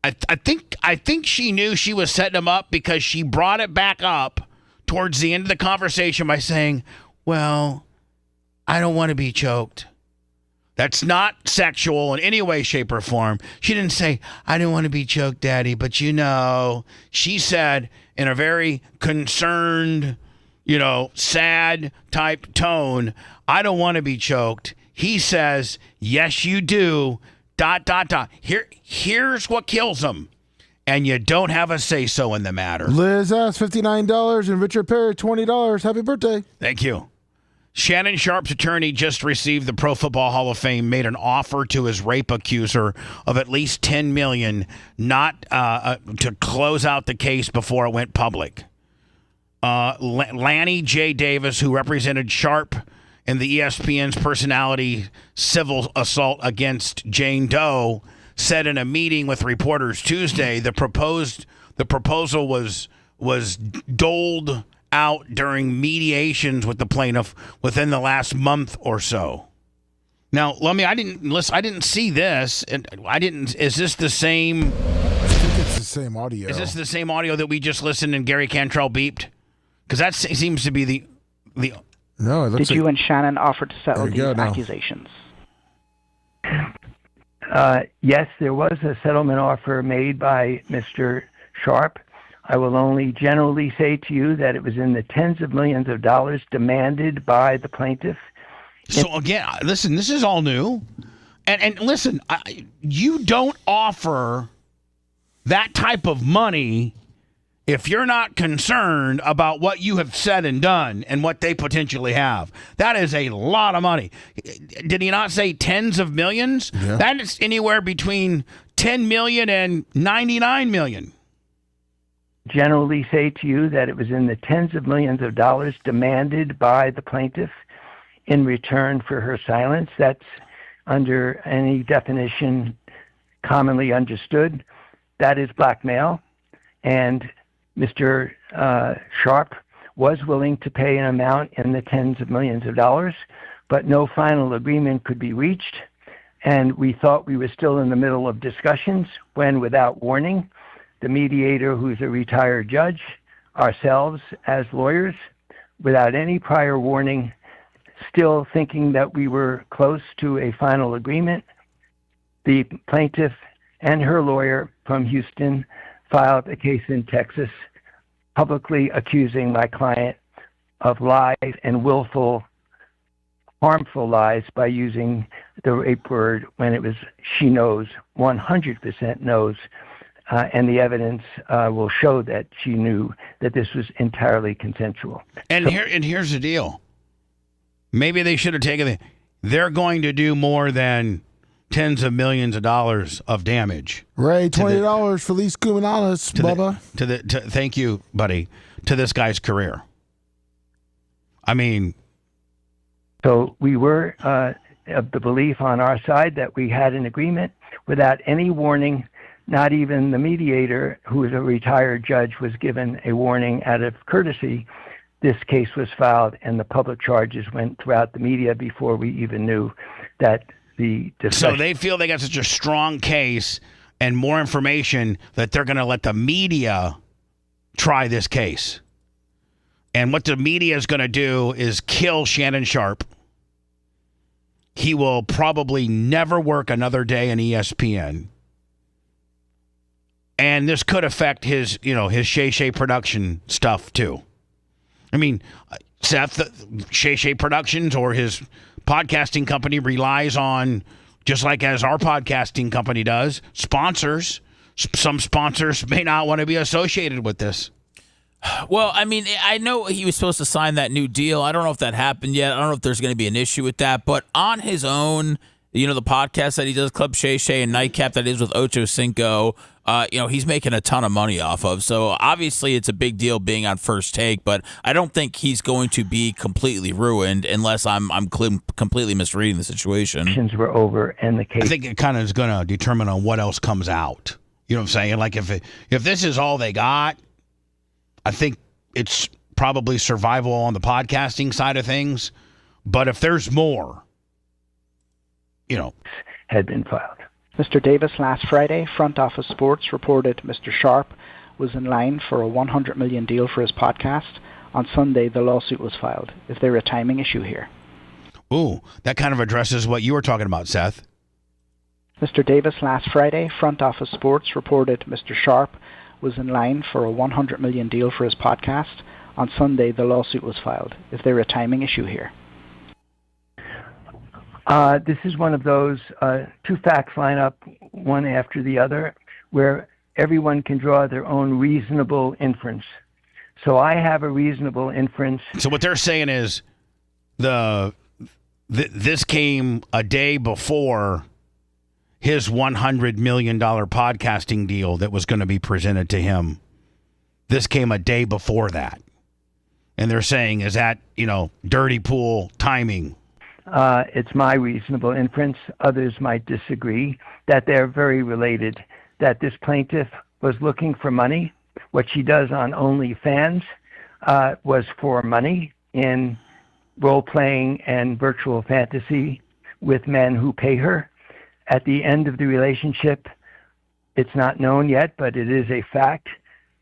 I think she knew she was setting him up because she brought it back up towards the end of the conversation by saying, well, I don't want to be choked. That's not sexual in any way, shape, or form. She didn't say, I didn't want to be choked, Daddy, but she said in a very concerned, sad type tone, I don't want to be choked. He says, yes, you do, ... Here's what kills him. And you don't have a say-so in the matter. Liz asked $59 and Richard Perry $20. Happy birthday. Thank you. Shannon Sharp's attorney just received the Pro Football Hall of Fame, made an offer to his rape accuser of at least $10 million, not to close out the case before it went public. Lanny J. Davis, who represented Sharp in the ESPN's personality civil assault against Jane Doe, said in a meeting with reporters Tuesday the proposal was doled out during mediations with the plaintiff within the last month or so. Now, Lummi, I didn't see this, and Is this the same? I think it's the same audio. Is this the same audio that we just listened and Gary Cantrell beeped? Because that seems to be the. No, it looks Did you and Shannon offer to settle these now. accusations? Yes, there was a settlement offer made by Mr. Sharp. I will only generally say to you that it was in the tens of millions of dollars demanded by the plaintiff. So again, listen, this is all new. And listen, you don't offer that type of money if you're not concerned about what you have said and done and what they potentially have. That is a lot of money. Did he not say tens of millions? Yeah. That is anywhere between 10 million and 99 million. Generally say to you that it was in the tens of millions of dollars demanded by the plaintiff in return for her silence. That's under any definition commonly understood. That is blackmail. And Mr. Sharp was willing to pay an amount in the tens of millions of dollars, but no final agreement could be reached. And we thought we were still in the middle of discussions when, without warning, the mediator, who's a retired judge, ourselves as lawyers, without any prior warning, still thinking that we were close to a final agreement, the plaintiff and her lawyer from Houston filed a case in Texas publicly accusing my client of lies and willful, harmful lies by using the rape word when it was she knows, 100% knows. And the evidence will show that she knew that this was entirely consensual. And here's the deal. Maybe they should have taken it. They're going to do more than tens of millions of dollars of damage. Ray, $20 for Lee Scumanales, Bubba. Thank you, buddy, to this guy's career. I mean. So we were of the belief on our side that we had an agreement without any warning. Not even the mediator, who is a retired judge, was given a warning out of courtesy. This case was filed and the public charges went throughout the media before we even knew that the discussion. So they feel they got such a strong case and more information that they're going to let the media try this case. And what the media is going to do is kill Shannon Sharp. He will probably never work another day in ESPN. And this could affect his Shay Shay production stuff too. I mean, Seth, Shay Shay Productions or his podcasting company relies on, just like as our podcasting company does, sponsors. Some sponsors may not want to be associated with this. Well, I mean, I know he was supposed to sign that new deal. I don't know if that happened yet. I don't know if there's going to be an issue with that. But on his own, the podcast that he does, Club Shay Shay and Nightcap, that is with Ocho Cinco, he's making a ton of money off of. So obviously it's a big deal being on First Take, but I don't think he's going to be completely ruined unless I'm completely misreading the situation. Were over and the case. I think it kind of is going to determine on what else comes out. You know what I'm saying? Like if this is all they got, I think it's probably survival on the podcasting side of things. But if there's more, had been filed. Mr. Davis, last Friday, Front Office Sports reported Mr. Sharp was in line for a $100 million deal for his podcast. On Sunday, the lawsuit was filed. Is there a timing issue here? Ooh, that kind of addresses what you were talking about, Seth. Mr. Davis, last Friday, Front Office Sports reported Mr. Sharp was in line for a $100 million deal for his podcast. On Sunday, the lawsuit was filed. Is there a timing issue here? This is one of those two facts line up one after the other where everyone can draw their own reasonable inference. So I have a reasonable inference. So what they're saying is this came a day before his $100 million podcasting deal that was going to be presented to him. This came a day before that. And they're saying, is that, dirty pool timing? It's my reasonable inference. Others might disagree that they're very related, that this plaintiff was looking for money. What she does on OnlyFans was for money in role-playing and virtual fantasy with men who pay her. At the end of the relationship, it's not known yet, but it is a fact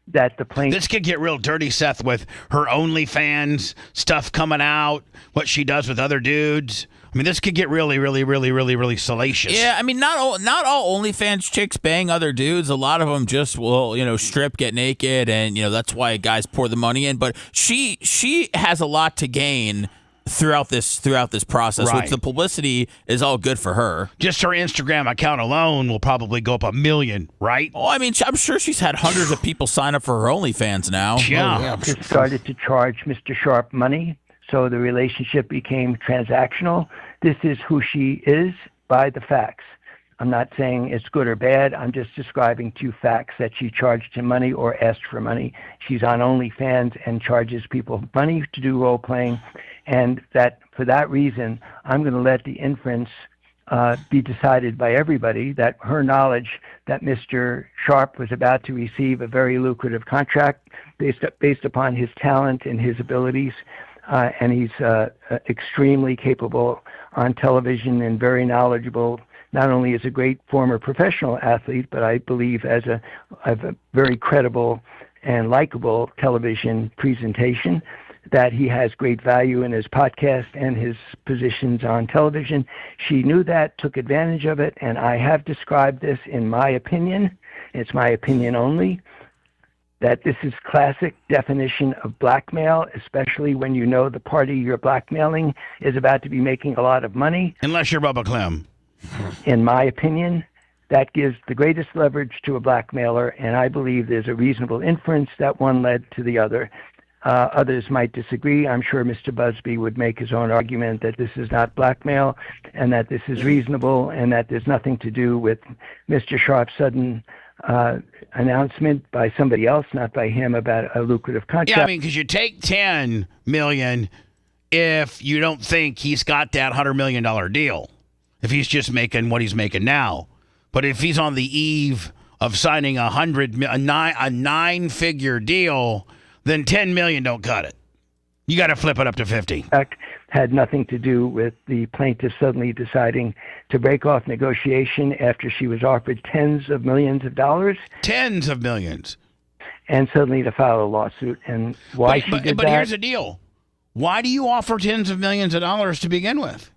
that the plaintiff... This could get real dirty, Seth, with her OnlyFans stuff coming out, what she does with other dudes. I mean, this could get really, really, really, really, really salacious. Yeah, I mean, not all OnlyFans chicks bang other dudes. A lot of them just will, strip, get naked, and that's why guys pour the money in. But she has a lot to gain throughout this process, Right. which the publicity is all good for her. Just her Instagram account alone will probably go up 1 million, right? Oh, I mean, I'm sure she's had hundreds of people sign up for her OnlyFans now. Yeah. Just started to charge Mr. Sharp money, so the relationship became transactional. This is who she is by the facts. I'm not saying it's good or bad. I'm just describing two facts, that she charged him money or asked for money. She's on OnlyFans and charges people money to do role-playing, and that for that reason, I'm going to let the inference be decided by everybody that her knowledge that Mr. Sharp was about to receive a very lucrative contract based upon his talent and his abilities, and he's extremely capable on television and very knowledgeable, not only as a great former professional athlete, but I believe as a very credible and likable television presentation, that he has great value in his podcast and his positions on television. She knew that, took advantage of it, and I have described this in my opinion, it's my opinion only, that this is classic definition of blackmail, especially when you know the party you're blackmailing is about to be making a lot of money. Unless you're Bubba Clem. In my opinion, that gives the greatest leverage to a blackmailer, and I believe there's a reasonable inference that one led to the other. Others might disagree. I'm sure Mr. Busby would make his own argument that this is not blackmail and that this is reasonable and that there's nothing to do with Mr. Sharp's sudden announcement by somebody else, not by him, about a lucrative contract. Yeah, I mean, because you take $10 million if you don't think he's got that $100 million deal, if he's just making what he's making now. But if he's on the eve of signing a 9-figure deal, then $10 million don't cut it. You got to flip it up to 50. Had nothing to do with the plaintiff suddenly deciding to break off negotiation after she was offered tens of millions of dollars. Tens of millions. And suddenly to file a lawsuit. And why she did that. But here's the deal. Why do you offer tens of millions of dollars to begin with?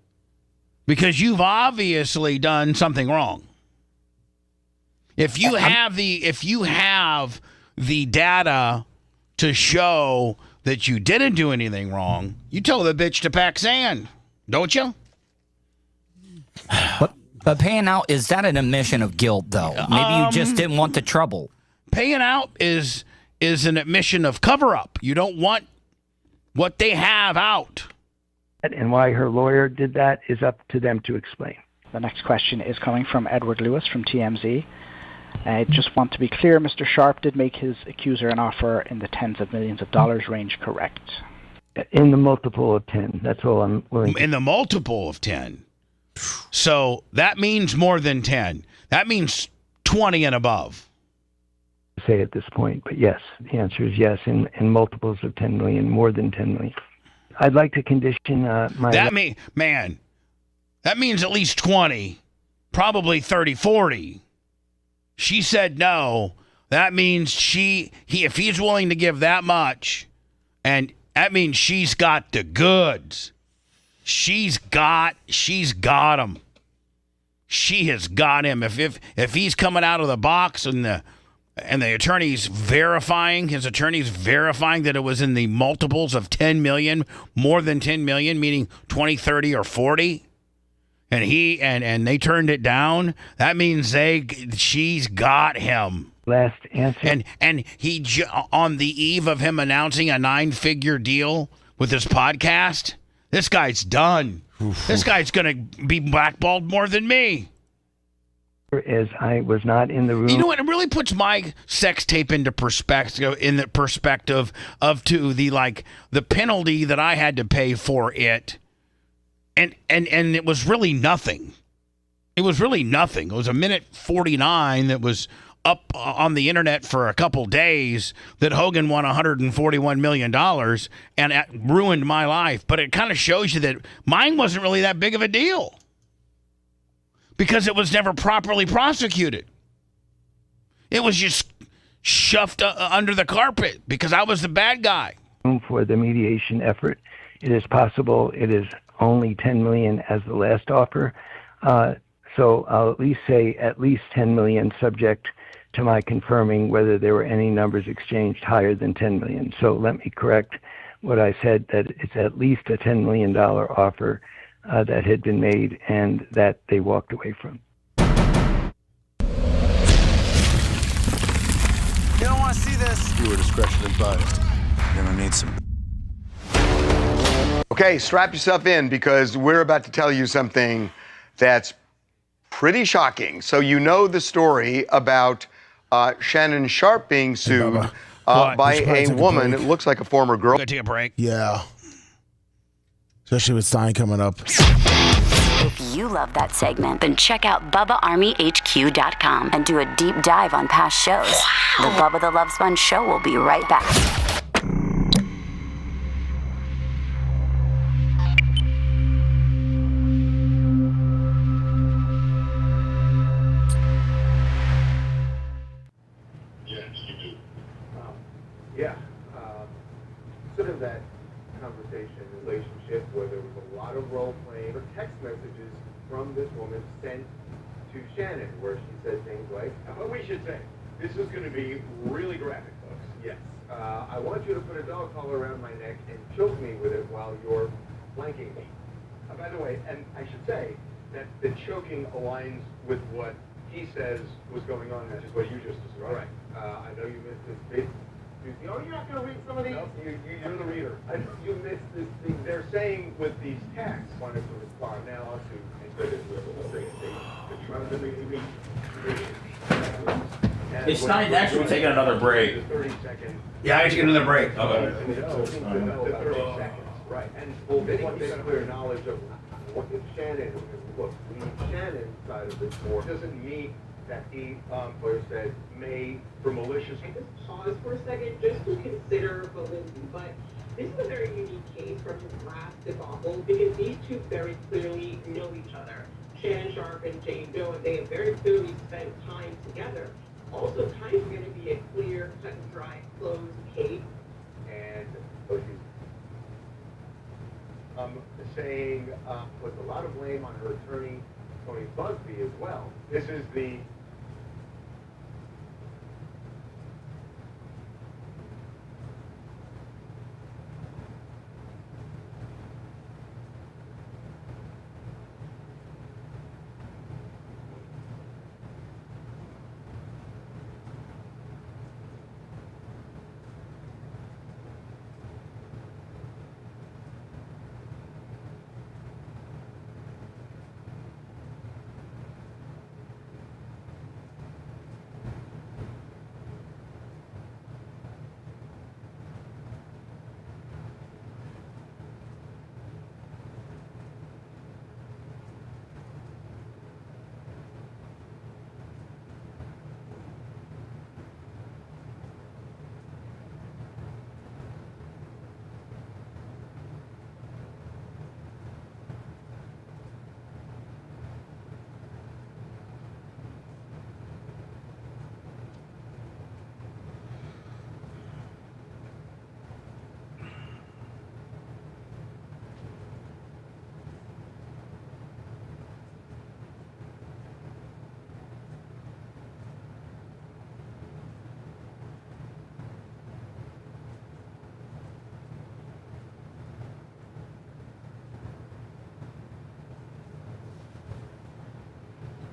Because you've obviously done something wrong. If you have the data to show that you didn't do anything wrong, you tell the bitch to pack sand, don't you? But paying out, is that an admission of guilt, though? Maybe you just didn't want the trouble. Paying out is an admission of cover-up. You don't want what they have out. And why her lawyer did that is up to them to explain. The next question is coming from Edward Lewis from TMZ. I just want to be clear, Mr. Sharp did make his accuser an offer in the tens of millions of dollars range, correct? In the multiple of 10. That's all I'm willing to. In the multiple of 10. So that means more than 10. That means 20 and above. say at this point, but yes, the answer is yes, in multiples of 10 million, more than 10 million. I'd like to condition my... That means at least 20, probably 30, 40. She said no. That means if he's willing to give that much, and that means she's got the goods. She's got him. She has got him. If he's coming out of the box and the attorney's verifying that it was in the multiples of 10 million, more than 10 million, meaning 20, 30, or 40, and they turned it down, that means she's got him. Last answer. And he, on the eve of him announcing a 9-figure deal with his podcast, this guy's done. This guy's going to be blackballed more than me. As I was not in the room. You know what? It really puts my sex tape into perspective, of the penalty that I had to pay for it. And it was really nothing. It was really nothing. It was a minute 49 that was up on the internet for a couple days that Hogan won $141 million, and it ruined my life. But it kind of shows you that mine wasn't really that big of a deal because it was never properly prosecuted. It was just shoved under the carpet because I was the bad guy. For the mediation effort, it is possible it is only 10 million as the last offer. So I'll at least say at least 10 million, subject to my confirming whether there were any numbers exchanged higher than 10 million. So let me correct what I said, that it's at least a $10 million offer that had been made and that they walked away from. You don't want to see this. Viewer discretion advised. You're gonna need some. Okay, strap yourself in because we're about to tell you something that's pretty shocking. So you know the story about Shannon Sharpe being sued by a woman. It looks like a former girl. Go take a break. Yeah. Especially with Stein coming up. If you love that segment, then check out BubbaArmyHQ.com and do a deep dive on past shows. The Bubba the Love Sponge Show will be right back. Sort of that conversation, relationship where there was a lot of role playing or text messages from this woman sent to Shannon, where she said things like, "What we should say, this is going to be really graphic, folks. Yes, I want you to put a dog collar around my neck and choke me with it while you're flanking me." By the way, and I should say that the choking aligns with what he says was going on, which is what you just described. Right. I know you missed this bit. Oh, you're not going to read some of these? No, you're the reader. You missed this thing. They're saying with these texts, wanted to respond now to It's not actually taking another break. 30 seconds. Yeah, I take another break. The 30 seconds, right. And what makes clear knowledge of what Shannon, look, we need Shannon's side of this more. Doesn't mean that he, Blair said, may, for malicious... I just pause for a second just to consider validity, but this is a very unique case from his last debacle because these two very clearly know each other. Shannon Sharpe and Jane Doe, and they have very clearly spent time together. Also, kind of going to be a clear, cut and dry, closed case. And she's saying, puts a lot of blame on her attorney, Tony Busby, as well. This is the...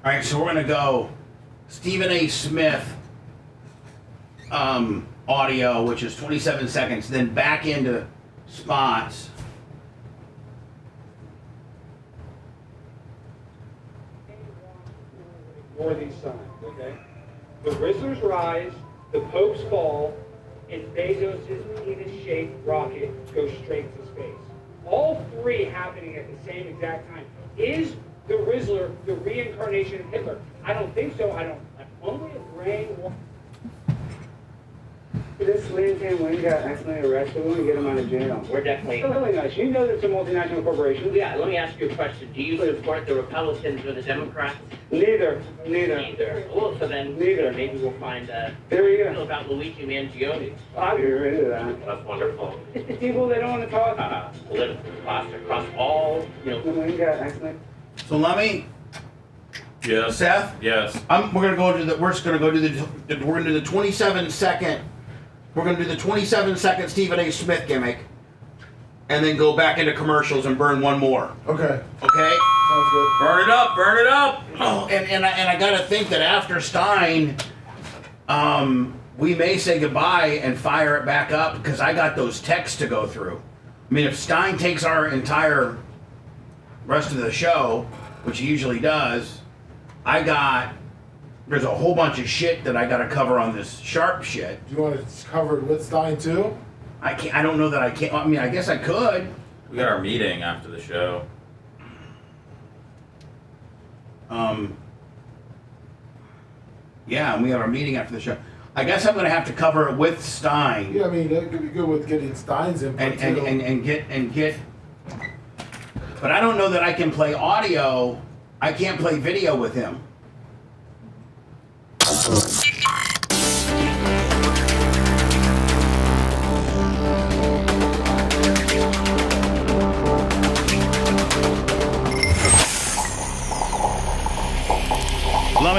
All right, so we're going to go Stephen A. Smith audio, which is 27 seconds, then back into spots. Ignore these signs, okay? The Rizzlers rise, the Popes fall, and Bezos' penis-shaped rocket goes straight to space. All three happening at the same exact time. Is the Rizzler the reincarnation of Hitler? I don't think so. I'm only a brain. This Lin Tan got accidentally arrested. We want to get him out of jail. We're definitely. Really nice. You know that it's a multinational corporation. Yeah, let me ask you a question. Do you support the Republicans or the Democrats? Neither. Well, so then maybe we'll find there you go. About Luigi Mangione. I'll get rid of that. That's wonderful. It's the people that don't want to talk. Political class across all, Lin got accidentally. So let me. Yes. Seth. Yes. We're gonna go to the. We're just gonna go to the. We're gonna do the 27-second. We're gonna do the 27-second Stephen A. Smith gimmick, and then go back into commercials and burn one more. Okay. Okay. Sounds good. Burn it up. Burn it up. Oh, and I gotta think that after Stein, we may say goodbye and fire it back up because I got those texts to go through. I mean, if Stein takes our entire rest of the show, which he usually does, there's a whole bunch of shit that I got to cover on this Sharp shit. Do you want it covered with Stein too? I don't know that I can't. I mean, I guess I could. We got our meeting after the show. Yeah, and we have our meeting after the show. I guess I'm going to have to cover it with Stein. Yeah, I mean that could be good with getting Stein's input and get. But I don't know that I can play audio. I can't play video with him.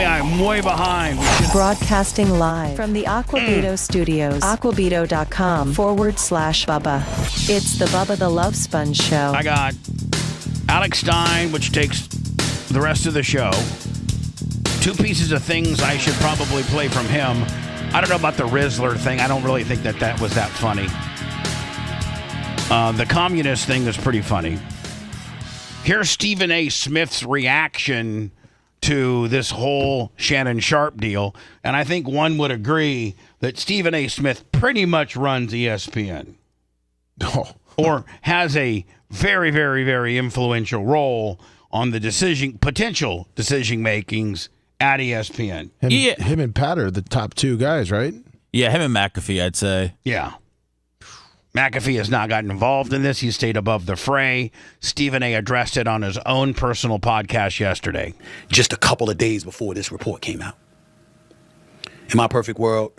I'm way behind. Broadcasting live from the Aquabito Studios. Aquabito.com/Bubba. It's the Bubba the Love Sponge Show. I got Alex Stein, which takes the rest of the show. 2 pieces of things I should probably play from him. I don't know about the Rizzler thing. I don't really think that was that funny. The communist thing is pretty funny. Here's Stephen A. Smith's reaction to this whole Shannon Sharp deal. And I think one would agree that Stephen A. Smith pretty much runs ESPN. Or has a very, very, very influential role on the potential decision makings at ESPN. Him and Pat are the top 2 guys, right? Yeah, him and McAfee, I'd say. Yeah. McAfee has not gotten involved in this. He stayed above the fray. Stephen A. addressed it on his own personal podcast yesterday. Just a couple of days before this report came out. In my perfect world,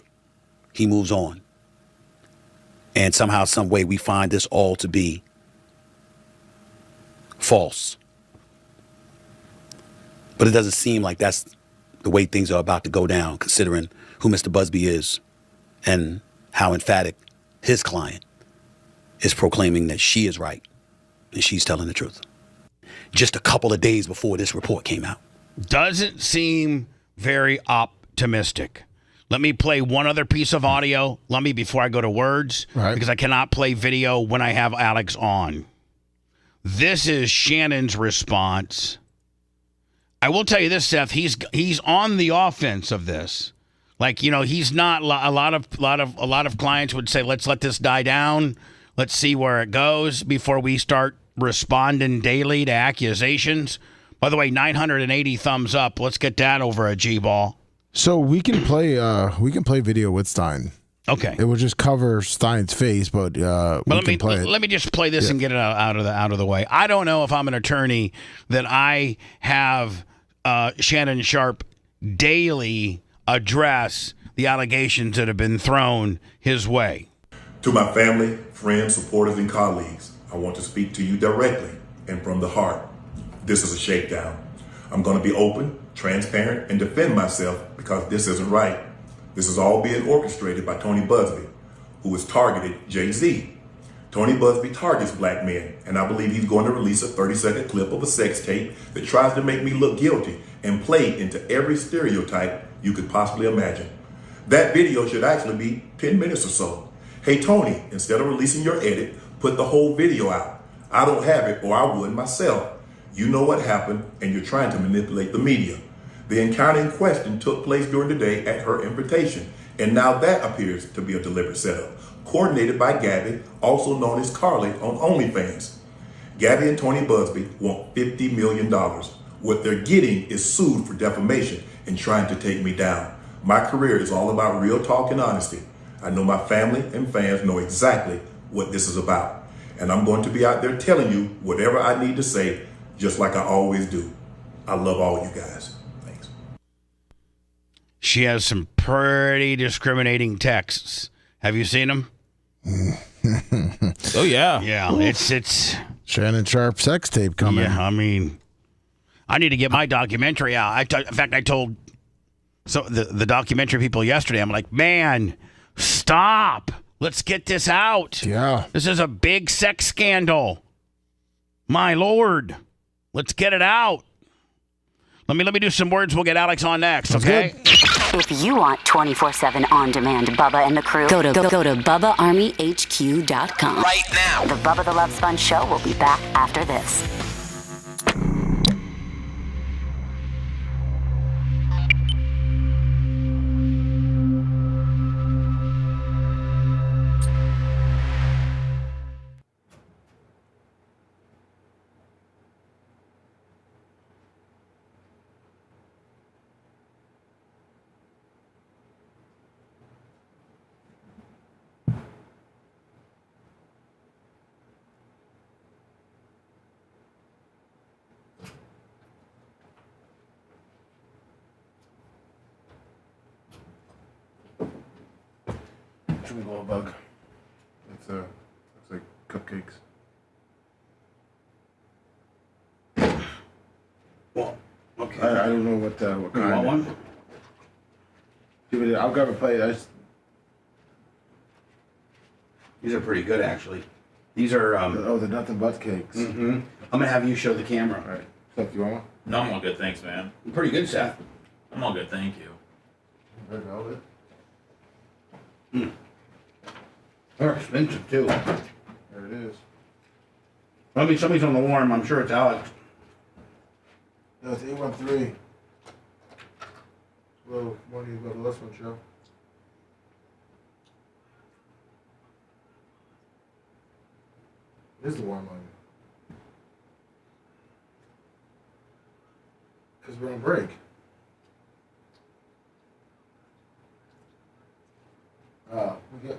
he moves on. And somehow, some way, we find this all to be false. But it doesn't seem like that's the way things are about to go down, considering who Mr. Busby is and how emphatic his client is proclaiming that she is right and she's telling the truth. Just a couple of days before this report came out. Doesn't seem very optimistic. Let me play one other piece of audio, before I go to words, because I cannot play video when I have Alex on. This is Shannon's response. I will tell you this, Seth. He's on the offense of this. Like, he's not. A lot of clients would say, let's let this die down. Let's see where it goes before we start responding daily to accusations. By the way, 980 thumbs up. Let's get that over a G-ball. So we can play video with Stein. Okay. It will just cover Stein's face, but let me just play this and get it out of the way. I don't know if I'm an attorney that I have Shannon Sharp daily address the allegations that have been thrown his way. To my family, friends, supporters, and colleagues, I want to speak to you directly and from the heart. This is a shakedown. I'm going to be open, transparent, and defend myself because this isn't right. This is all being orchestrated by Tony Busby, who has targeted Jay-Z. Tony Busby targets black men, and I believe he's going to release a 30-second clip of a sex tape that tries to make me look guilty and played into every stereotype you could possibly imagine. That video should actually be 10 minutes or so. Hey Tony, instead of releasing your edit, put the whole video out. I don't have it, or I would myself. You know what happened, and you're trying to manipulate the media. The encounter in question took place during the day at her invitation, and now that appears to be a deliberate setup, coordinated by Gabby, also known as Carly on OnlyFans. Gabby and Tony Busby want $50 million. What they're getting is sued for defamation and trying to take me down. My career is all about real talk and honesty. I know my family and fans know exactly what this is about. And I'm going to be out there telling you whatever I need to say, just like I always do. I love all you guys. Thanks. She has some pretty discriminating texts. Have you seen them? Oh, yeah. Yeah, it's Shannon Sharp sex tape coming. Yeah, I mean, I need to get my documentary out. In fact, I told the documentary people yesterday, I'm like, man, stop. Let's get this out. Yeah. This is a big sex scandal. My Lord. Let's get it out. Let me do some words. We'll get Alex on next, okay? If you want 24/7 on-demand Bubba and the crew, go to BubbaArmyHQ.com. Right now. The Bubba the Love Sponge show will be back after this. Little bug. It's looks like cupcakes. Well, okay. I don't know what You kind. want one? Give it. I'll grab a plate. These are pretty good, actually. These are the nothing but cakes. Mm-hmm. I'm gonna have you show the camera. All right. Seth, you want one? No, I'm all good, thanks, man. Pretty good, Seth. I'm all good, thank you. Red velvet. They're expensive too. There it is. Somebody's on the warm. I'm sure it's Alex. No, it's 813. Well, when you go to this one, show. It is the warm line. Because we're on break.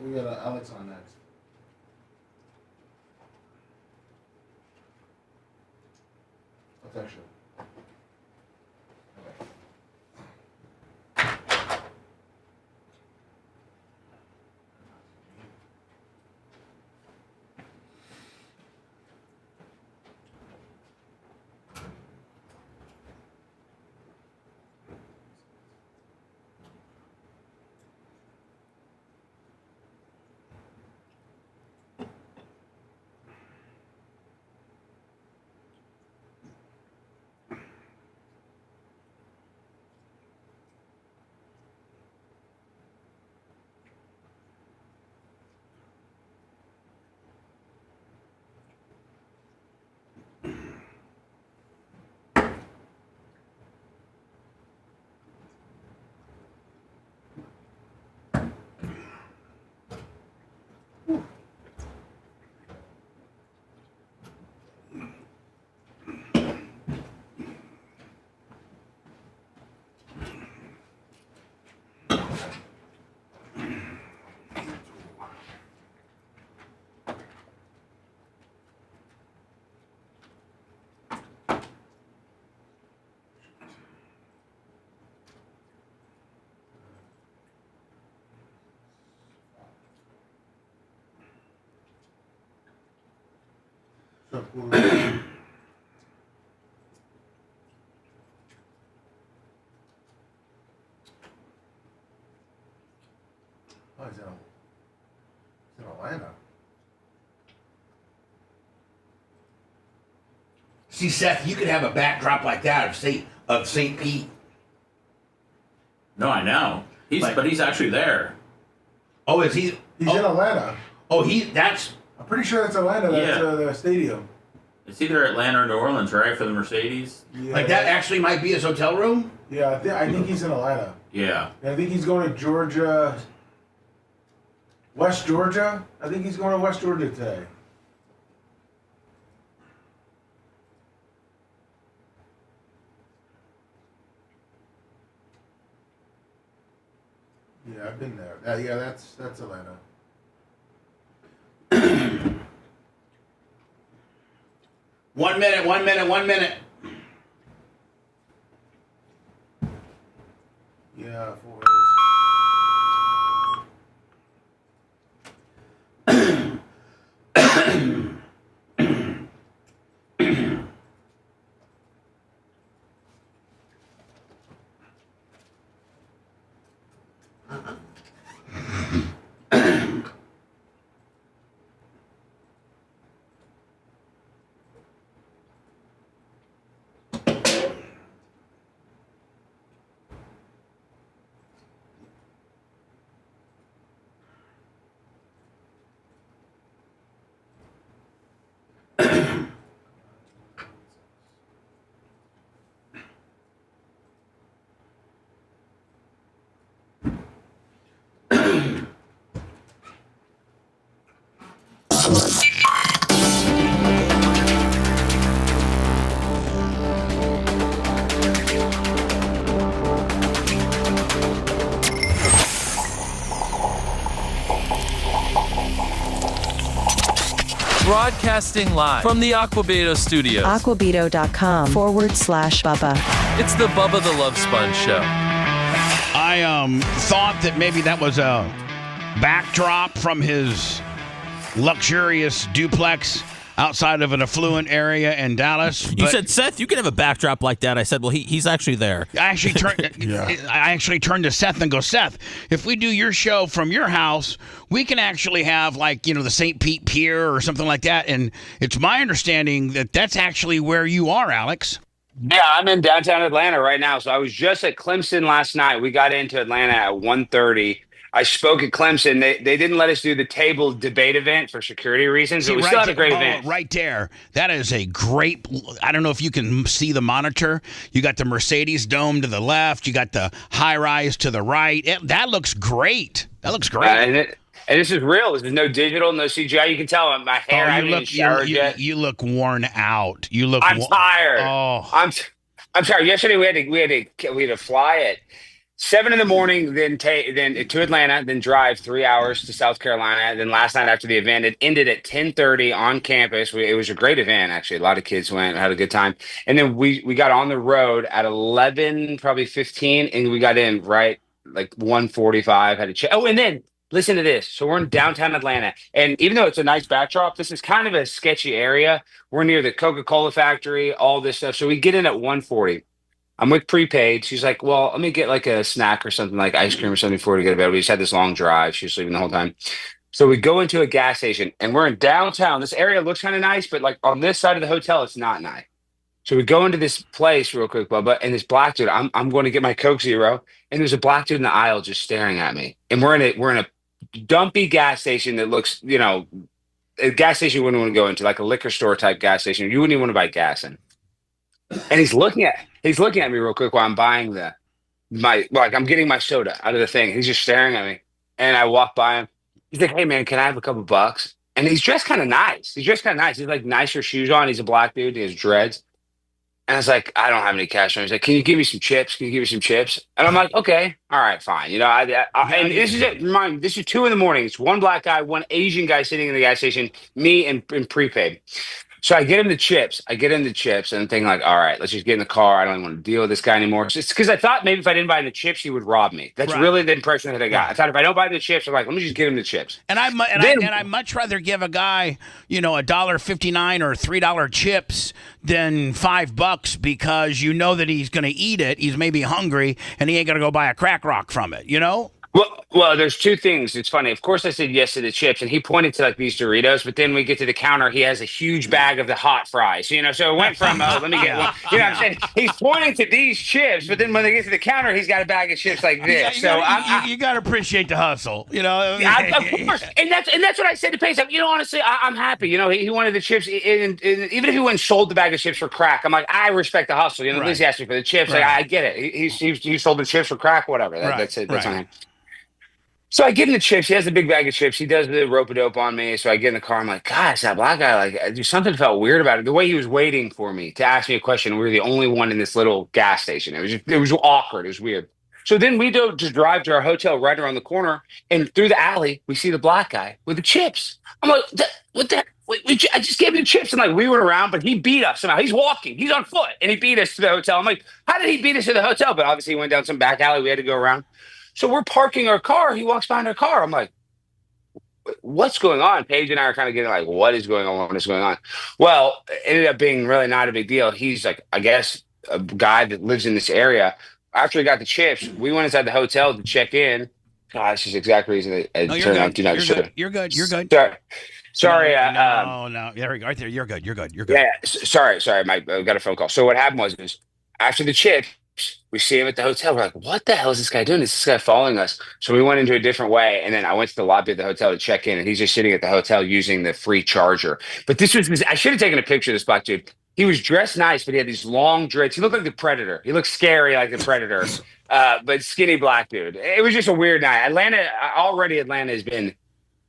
We got Alex on next. I'll text you. Oh, he's in Atlanta. See, Seth, you could have a backdrop like that of, say, of St. Pete. No, I know. But he's actually there. Oh, is he? He's in Atlanta. Oh, that's. I'm pretty sure that's Atlanta. That's the stadium. It's either Atlanta or New Orleans, right, for the Mercedes? Yeah, like that actually might be his hotel room? Yeah, I think he's in Atlanta. Yeah. And I think he's going to Georgia, West Georgia. I think he's going to West Georgia today. Yeah, I've been there. That's Atlanta. One minute. Yeah, for Broadcasting live from the Aquabeto studios. Aquabeto.com/Bubba. It's the Bubba the Love Sponge show. I thought that maybe that was a backdrop from his luxurious duplex outside of an affluent area in Dallas. You said, Seth, you can have a backdrop like that. I said, well, he's actually there. I actually turned to Seth and go, Seth, if we do your show from your house, we can actually have the St. Pete Pier or something like that. And it's my understanding that that's actually where you are, Alex. Yeah, I'm in downtown Atlanta right now. So I was just at Clemson last night. We got into Atlanta at 1:30. I spoke at Clemson. They didn't let us do the table debate event for security reasons, but we still had a great event. Right there. That is a great, I don't know if you can see the monitor. You got the Mercedes Dome to the left. You got the high rise to the right. That looks great. That looks great. And this is real. There's no digital, no CGI. You can tell my hair. I haven't even showered yet. You look worn out. I'm tired. Oh, I'm tired. Yesterday we had to fly at 7 in the morning, then to Atlanta, then drive 3 hours to South Carolina. Then last night after the event, it ended at 10:30 on campus. It was a great event, actually. A lot of kids went, had a good time. And then we got on the road at 11, probably 15, and we got in right like 1:45. Had to check. Oh, and then listen to this. So we're in downtown Atlanta, and even though it's a nice backdrop, this is kind of a sketchy area. We're near the Coca-Cola factory, all this stuff. So we get in at 1:40. I'm with prepaid. She's like, well, let me get like a snack or something, like ice cream or something before we go to bed. We just had this long drive. She was leaving the whole time. So we go into a gas station and we're in downtown. This area looks kind of nice, but like on this side of the hotel, it's not nice. So we go into this place real quick, Bubba, and this black dude, I'm going to get my Coke Zero. And there's a black dude in the aisle just staring at me. And we're in a dumpy gas station that looks, a gas station you wouldn't want to go into, like a liquor store type gas station. You wouldn't even want to buy gas in. And he's looking at me real quick while I'm buying I'm getting my soda out of the thing. He's just staring at me. And I walk by him. He's like, hey man, can I have a couple bucks? And he's dressed kind of nice. He's like nicer shoes on. He's a black dude. He has dreads. And I was like, I don't have any cash on. He's like, can you give me some chips? And I'm like, okay, all right, fine. And this is it. Remind me, this is 2 in the morning. It's one black guy, one Asian guy sitting in the gas station, me and prepaid. So I get him the chips. And I'm thinking like, all right, let's just get in the car. I don't even want to deal with this guy anymore. It's because I thought maybe if I didn't buy him the chips, he would rob me. That's really the impression that I got. I thought if I don't buy the chips, I'm like, let me just get him the chips. And I'd much rather give a guy, $1.59 or $3 chips than $5 because you know that he's going to eat it. He's maybe hungry and he ain't going to go buy a crack rock from it, Well, there's two things. It's funny. Of course, I said yes to the chips, and he pointed to like these Doritos. But then we get to the counter, he has a huge bag of the hot fries. So it went from let me get one. You know what I'm saying? He's pointing to these chips, but then when they get to the counter, he's got a bag of chips like this. You got to appreciate the hustle. Of course, and that's what I said to Pace. Honestly, I'm happy. He wanted the chips, and even if he went and sold the bag of chips for crack, I'm like, I respect the hustle. At least he asked me for the chips. Right. Like, I get it. He sold the chips for crack, whatever. That's it. That's on him. So I give him the chips. He has the big bag of chips. He does the rope-a-dope on me. So I get in the car. I'm like, gosh, that black guy, something felt weird about it. The way he was waiting for me to ask me a question. We were the only one in this little gas station. It was awkward. It was weird. So then we just drive to our hotel right around the corner. And through the alley, we see the black guy with the chips. I'm like, what the? I just gave him the chips. And we went around, but he beat us somehow. He's walking. He's on foot. And he beat us to the hotel. I'm like, how did he beat us to the hotel? But obviously he went down some back alley. We had to go around. So we're parking our car. He walks behind our car. I'm like, what's going on? Paige and I are kind of getting like, what is going on? What is going on? Well, it ended up being really not a big deal. He's like, I guess, a guy that lives in this area. After we got the chips, we went inside the hotel to check in. God, that's just the exact reason it turned out to not show. You're good. Sorry. No. There we go. Right there. You're good. Yeah. Sorry, Mike. I got a phone call. So what happened was after the chips, we see him at the hotel. We're like, what the hell is this guy doing? Is this guy following us? So we went into a different way. And then I went to the lobby of the hotel to check in. And he's just sitting at the hotel using the free charger. But I should have taken a picture of this black dude. He was dressed nice, but he had these long dreads. He looked like the Predator. He looked scary like the Predator, but skinny black dude. It was just a weird night. Atlanta has been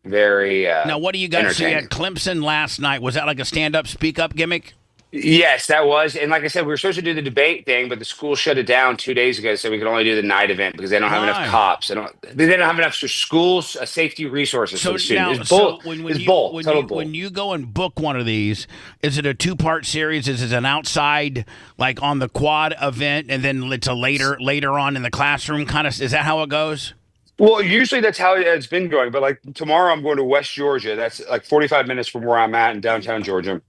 very Now, what do you got? So you had Clemson last night. Was that like a stand-up, speak-up gimmick? Yes, that was. And like I said, we were supposed to do the debate thing, but the school shut it down 2 days ago, so we could only do the night event because they don't have enough cops. They don't have enough schools, safety resources for the students. When you go and book one of these, is it a two-part series? Is it an outside, like on the quad event, and then it's a later on in the classroom kind of? Is that how it goes? Well, usually that's how it's been going. But like tomorrow, I'm going to West Georgia. That's like 45 minutes from where I'm at in downtown Georgia.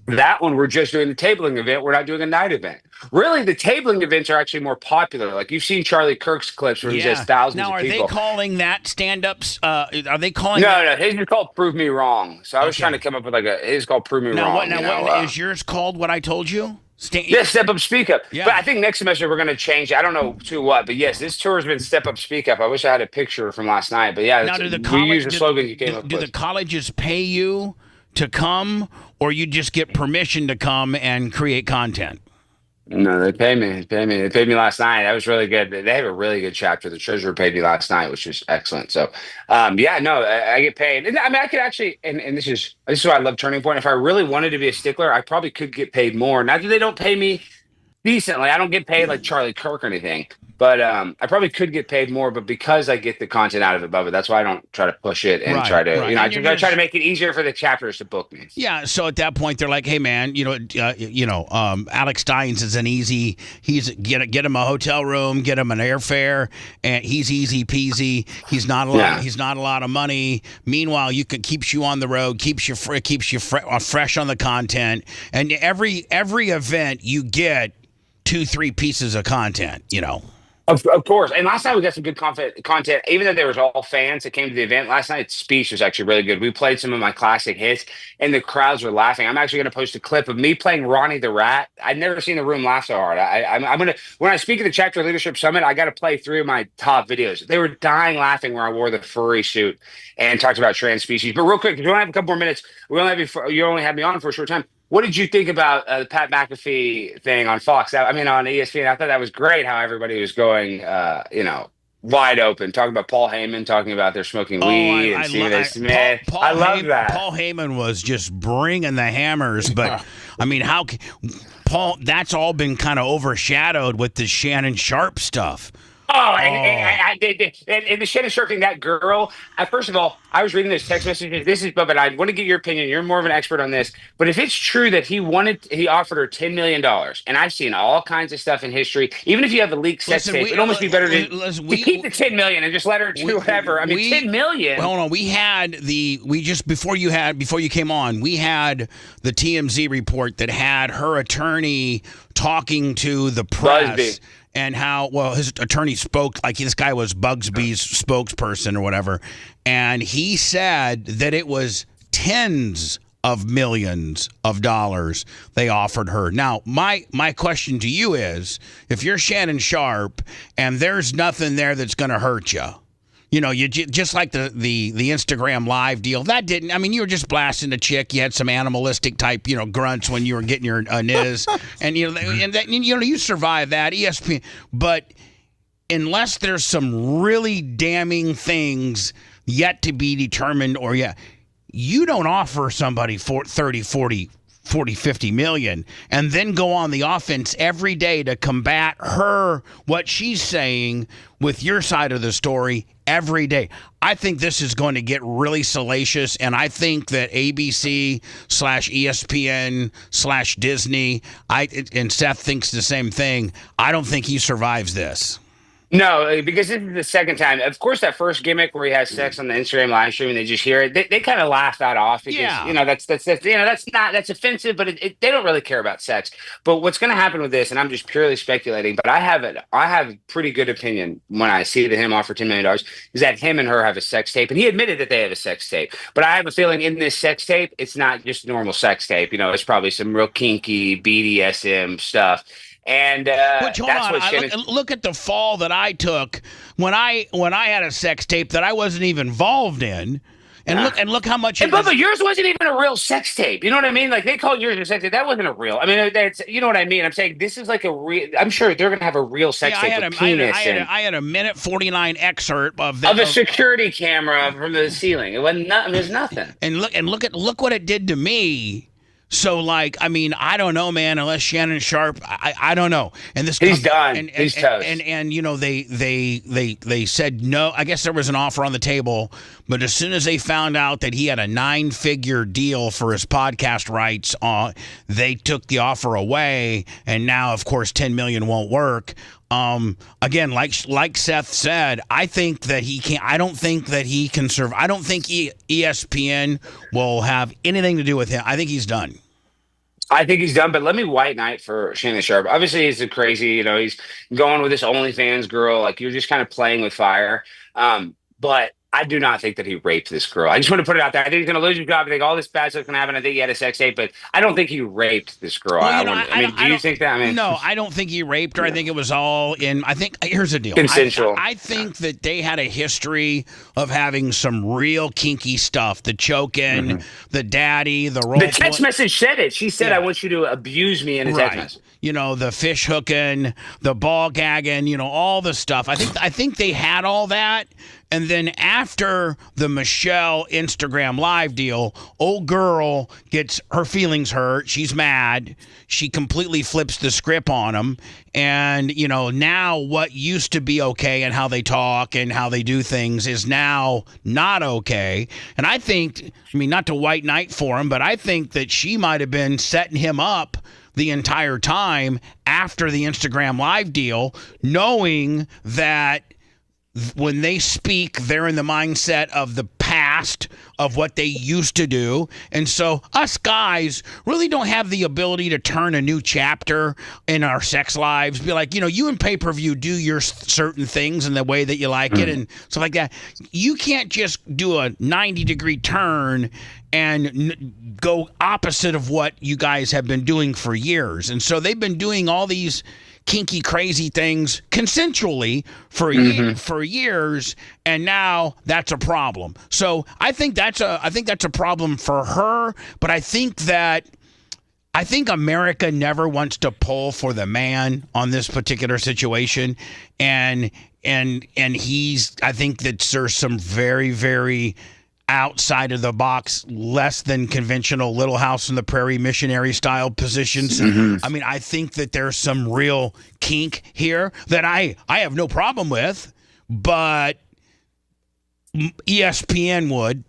That one, we're just doing the tabling event. We're not doing a night event. Really, the tabling events are actually more popular. Like you've seen Charlie Kirk's clips where he says thousands of people. Now, are they calling that stand-ups? Are they calling? No. His is called "Prove Me Wrong." So I was trying to come up with his called "Prove Me Wrong." What is yours called? What I told you? Step Up, Speak Up. Yeah. But I think next semester we're going to change it. I don't know to what, but yes, this tour has been Step Up, Speak Up. I wish I had a picture from last night, but yeah, we use the slogan you came up with. Do the colleges pay you to come, or you just get permission to come and create content? No, they pay me. They paid me last night. That was really good. They have a really good chapter. The treasurer paid me last night, which was excellent. So, I get paid. And I mean, I could actually, and this is why I love Turning Point. If I really wanted to be a stickler, I probably could get paid more. Not that they don't pay me decently. I don't get paid like Charlie Kirk or anything. But I probably could get paid more, but because I get the content out of it, Bubba, that's why I don't try to push it and try to, I try to make it easier for the chapters to book me. Yeah. So at that point, they're like, "Hey, man, Alex Steins is get him a hotel room, get him an airfare, and he's easy peasy. He's not a lot. He's not a lot of money. Meanwhile, keeps you on the road, keeps you fresh on the content, and every event you get 2-3 pieces of content, Of course. And last night we got some good content. Even though there was all fans that came to the event, last night's speech was actually really good. We played some of my classic hits, and the crowds were laughing. I'm actually going to post a clip of me playing Ronnie the Rat. I'd never seen the room laugh so hard. I'm going to, when I speak at the Chapter Leadership Summit, I got to play 3 of my top videos. They were dying laughing where I wore the furry suit and talked about trans species. But real quick, if you only have a couple more minutes, you only have me on for a short time. What did you think about the Pat McAfee thing on Fox? On ESPN? I thought that was great how everybody was going, wide open, talking about Paul Heyman, talking about they're smoking weed and Stephen A. Smith. I love that. Paul Heyman was just bringing the hammers, but I mean, Paul, that's all been kind of overshadowed with the Shannon Sharp stuff. And the Shannon Sharp thing, that girl, first of all, I was reading this text message. This is, but I want to get your opinion. You're more of an expert on this. But if it's true that he offered her $10 million, and I've seen all kinds of stuff in history, even if you have a leaked sex tape, it'd almost be better to keep the $10 million and just let her do whatever. $10 million. Hold on. Before you came on, we had the TMZ report that had her attorney talking to the press. Busby. and how his attorney spoke like this guy was Bugsby's spokesperson or whatever, and he said that it was tens of millions of dollars they offered her. Now, my question to you is, if you're Shannon Sharp and there's nothing there that's going to hurt you, you know, you just like the Instagram live deal. That didn't. I mean, you were just blasting a chick. You had some animalistic type, you know, grunts when you were getting your niz, and you survived that. ESPN, but unless there's some really damning things yet to be determined, you don't offer somebody for 30, 40, 50 million and then go on the offense every day to combat what she's saying with your side of the story every day. I think this is going to get really salacious, and I think that ABC/ESPN/Disney, and Seth thinks the same thing. I don't think he survives this. No, because this is the second time. Of course, that first gimmick where he has sex on the Instagram live stream and they just hear it, they kind of laugh that off because that's offensive, but they don't really care about sex. But what's going to happen with this, and I'm just purely speculating, but I have a pretty good opinion when I see him offer $10 million, is that him and her have a sex tape, and he admitted that they have a sex tape. But I have a feeling in this sex tape, it's not just normal sex tape. You know, it's probably some real kinky BDSM stuff. And look at the fall that I took when I had a sex tape that I wasn't even involved in, and look how much. And Bubba, yours wasn't even a real sex tape. You know what I mean? Like they called yours a sex tape. That wasn't a real. I mean, that's, you know what I mean. I'm saying this is like a real. I'm sure they're gonna have a real sex tape with penis. I had a minute 49 excerpt of a security camera from the ceiling. It wasn't. There's nothing. And look what it did to me. So, like, I mean, I don't know, man. Unless Shannon Sharp, I don't know. And he's done. He's toast. And you know, they said no. I guess there was an offer on the table, but as soon as they found out that he had a 9-figure deal for his podcast rights, they took the offer away. And now, of course, 10 million won't work. Again, like Seth said, I think that he can't. I don't think that he can serve. I don't think ESPN will have anything to do with him. I think he's done. I think he's done, but let me white knight for Shannon Sharp. Obviously, he's a crazy, you know, he's going with this OnlyFans girl. Like, you're just kind of playing with fire. But I do not think that he raped this girl. I just want to put it out there. I think he's going to lose his job. I think all this bad stuff can happen. I think he had a sex tape, but I don't think he raped this girl. Well, do you think that? I mean, no, I don't think he raped her. I think it was all in. I think here's the deal. Consensual. I think that they had a history of having some real kinky stuff. The choking, the daddy, the role. The text message said it. She said, "I want you to abuse me," in a text message. You know, the fish hooking, the ball gagging, you know, all the stuff. I think they had all that. And then after the Michelle Instagram live deal, old girl gets her feelings hurt. She's mad. She completely flips the script on them. And, you know, now what used to be okay and how they talk and how they do things is now not okay. And I think, I mean, not to white knight for him, but I think that she might have been setting him up the entire time after the Instagram live deal, knowing that when they speak, they're in the mindset of the past of what they used to do. And so us guys really don't have the ability to turn a new chapter in our sex lives. Be like, you know, you in pay-per-view do your certain things in the way that you like it and stuff like that. You can't just do a 90-degree turn and go opposite of what you guys have been doing for years. And so they've been doing all these kinky, crazy things consensually for years, and now that's a problem. So I think that's a problem for her. But I think America never wants to pull for the man on this particular situation, and he's. I think that there's some very, very outside of the box, less than conventional Little House on the Prairie missionary style positions. I mean, I think that there's some real kink here that I have no problem with, but ESPN would,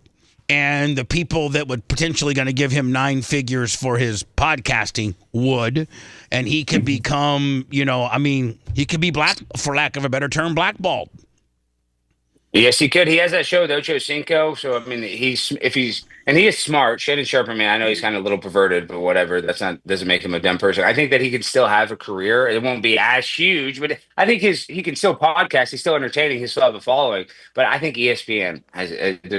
and the people that would potentially going to give him 9 figures for his podcasting would, and he could become, you know, I mean, he could be for lack of a better term, blackballed. Yes, he could. He has that show, Ocho Cinco. So I mean, if he's And he is smart. Shannon Sharpe, I mean, I know he's kind of a little perverted, but whatever. Doesn't make him a dumb person. I think that he can still have a career. It won't be as huge, but I think he can still podcast. He's still entertaining. He still have a following. But I think ESPN has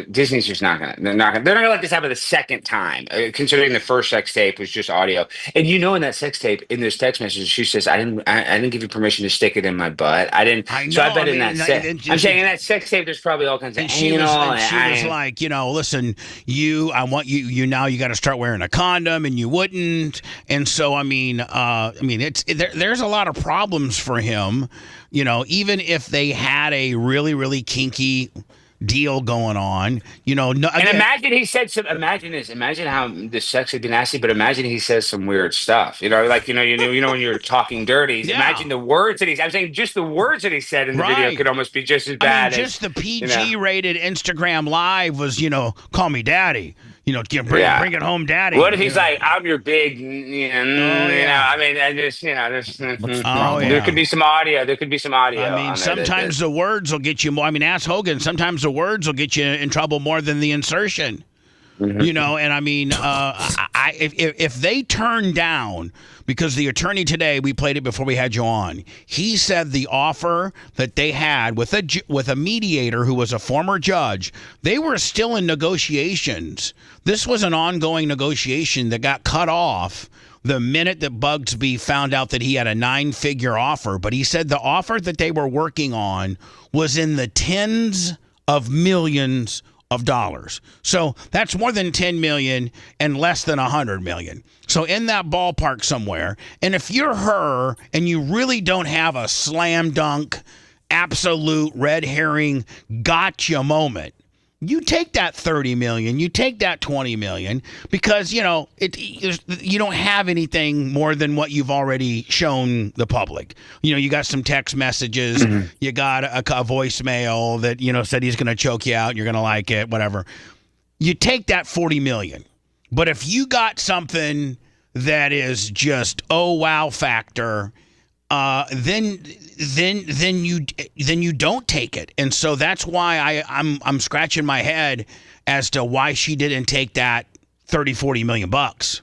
Disney's just not gonna. They're not gonna let this happen the second time. Considering the first sex tape was just audio, and in that sex tape, in those text messages, she says, I didn't give you permission to stick it in my butt. I didn't. I know. So I bet I in mean, that I'm saying in that sex tape, there's probably all kinds of she anal. was like, listen, I want you now. You got to start wearing a condom, and you wouldn't. And so, there's a lot of problems for him. Even if they had a really, really kinky deal going on, and imagine he said some. Imagine this. Imagine how the sex would be nasty, but imagine he says some weird stuff. When you're talking dirty. Yeah. Imagine the words that I'm saying. Just the words that he said in the video could almost be just as bad. Just the PG-rated Instagram Live was, call me daddy. Bring it home, daddy. What if he's like, I'm your big, there could be some audio. There could be some audio. Sometimes the words will get you more. Ask Hogan. Sometimes the words will get you in trouble more than the insertion. Mm-hmm. If they turn down, because the attorney today, we played it before we had you on, he said the offer that they had with a mediator who was a former judge, they were still in negotiations. This was an ongoing negotiation that got cut off the minute that Bugsby found out that he had a 9-figure offer. But he said the offer that they were working on was in the tens of millions of dollars. So that's more than 10 million and less than 100 million. So in that ballpark somewhere. And if you're her and you really don't have a slam dunk, absolute red herring gotcha moment, you take that 30 million, you take that 20 million, because you don't have anything more than what you've already shown the public. You got some text messages, you got a voicemail that said he's going to choke you out and you're going to like it, whatever. You take that 40 million. But if you got something that is just wow factor, then you don't take it. And so that's why I'm scratching my head as to why she didn't take that 30-40 million bucks.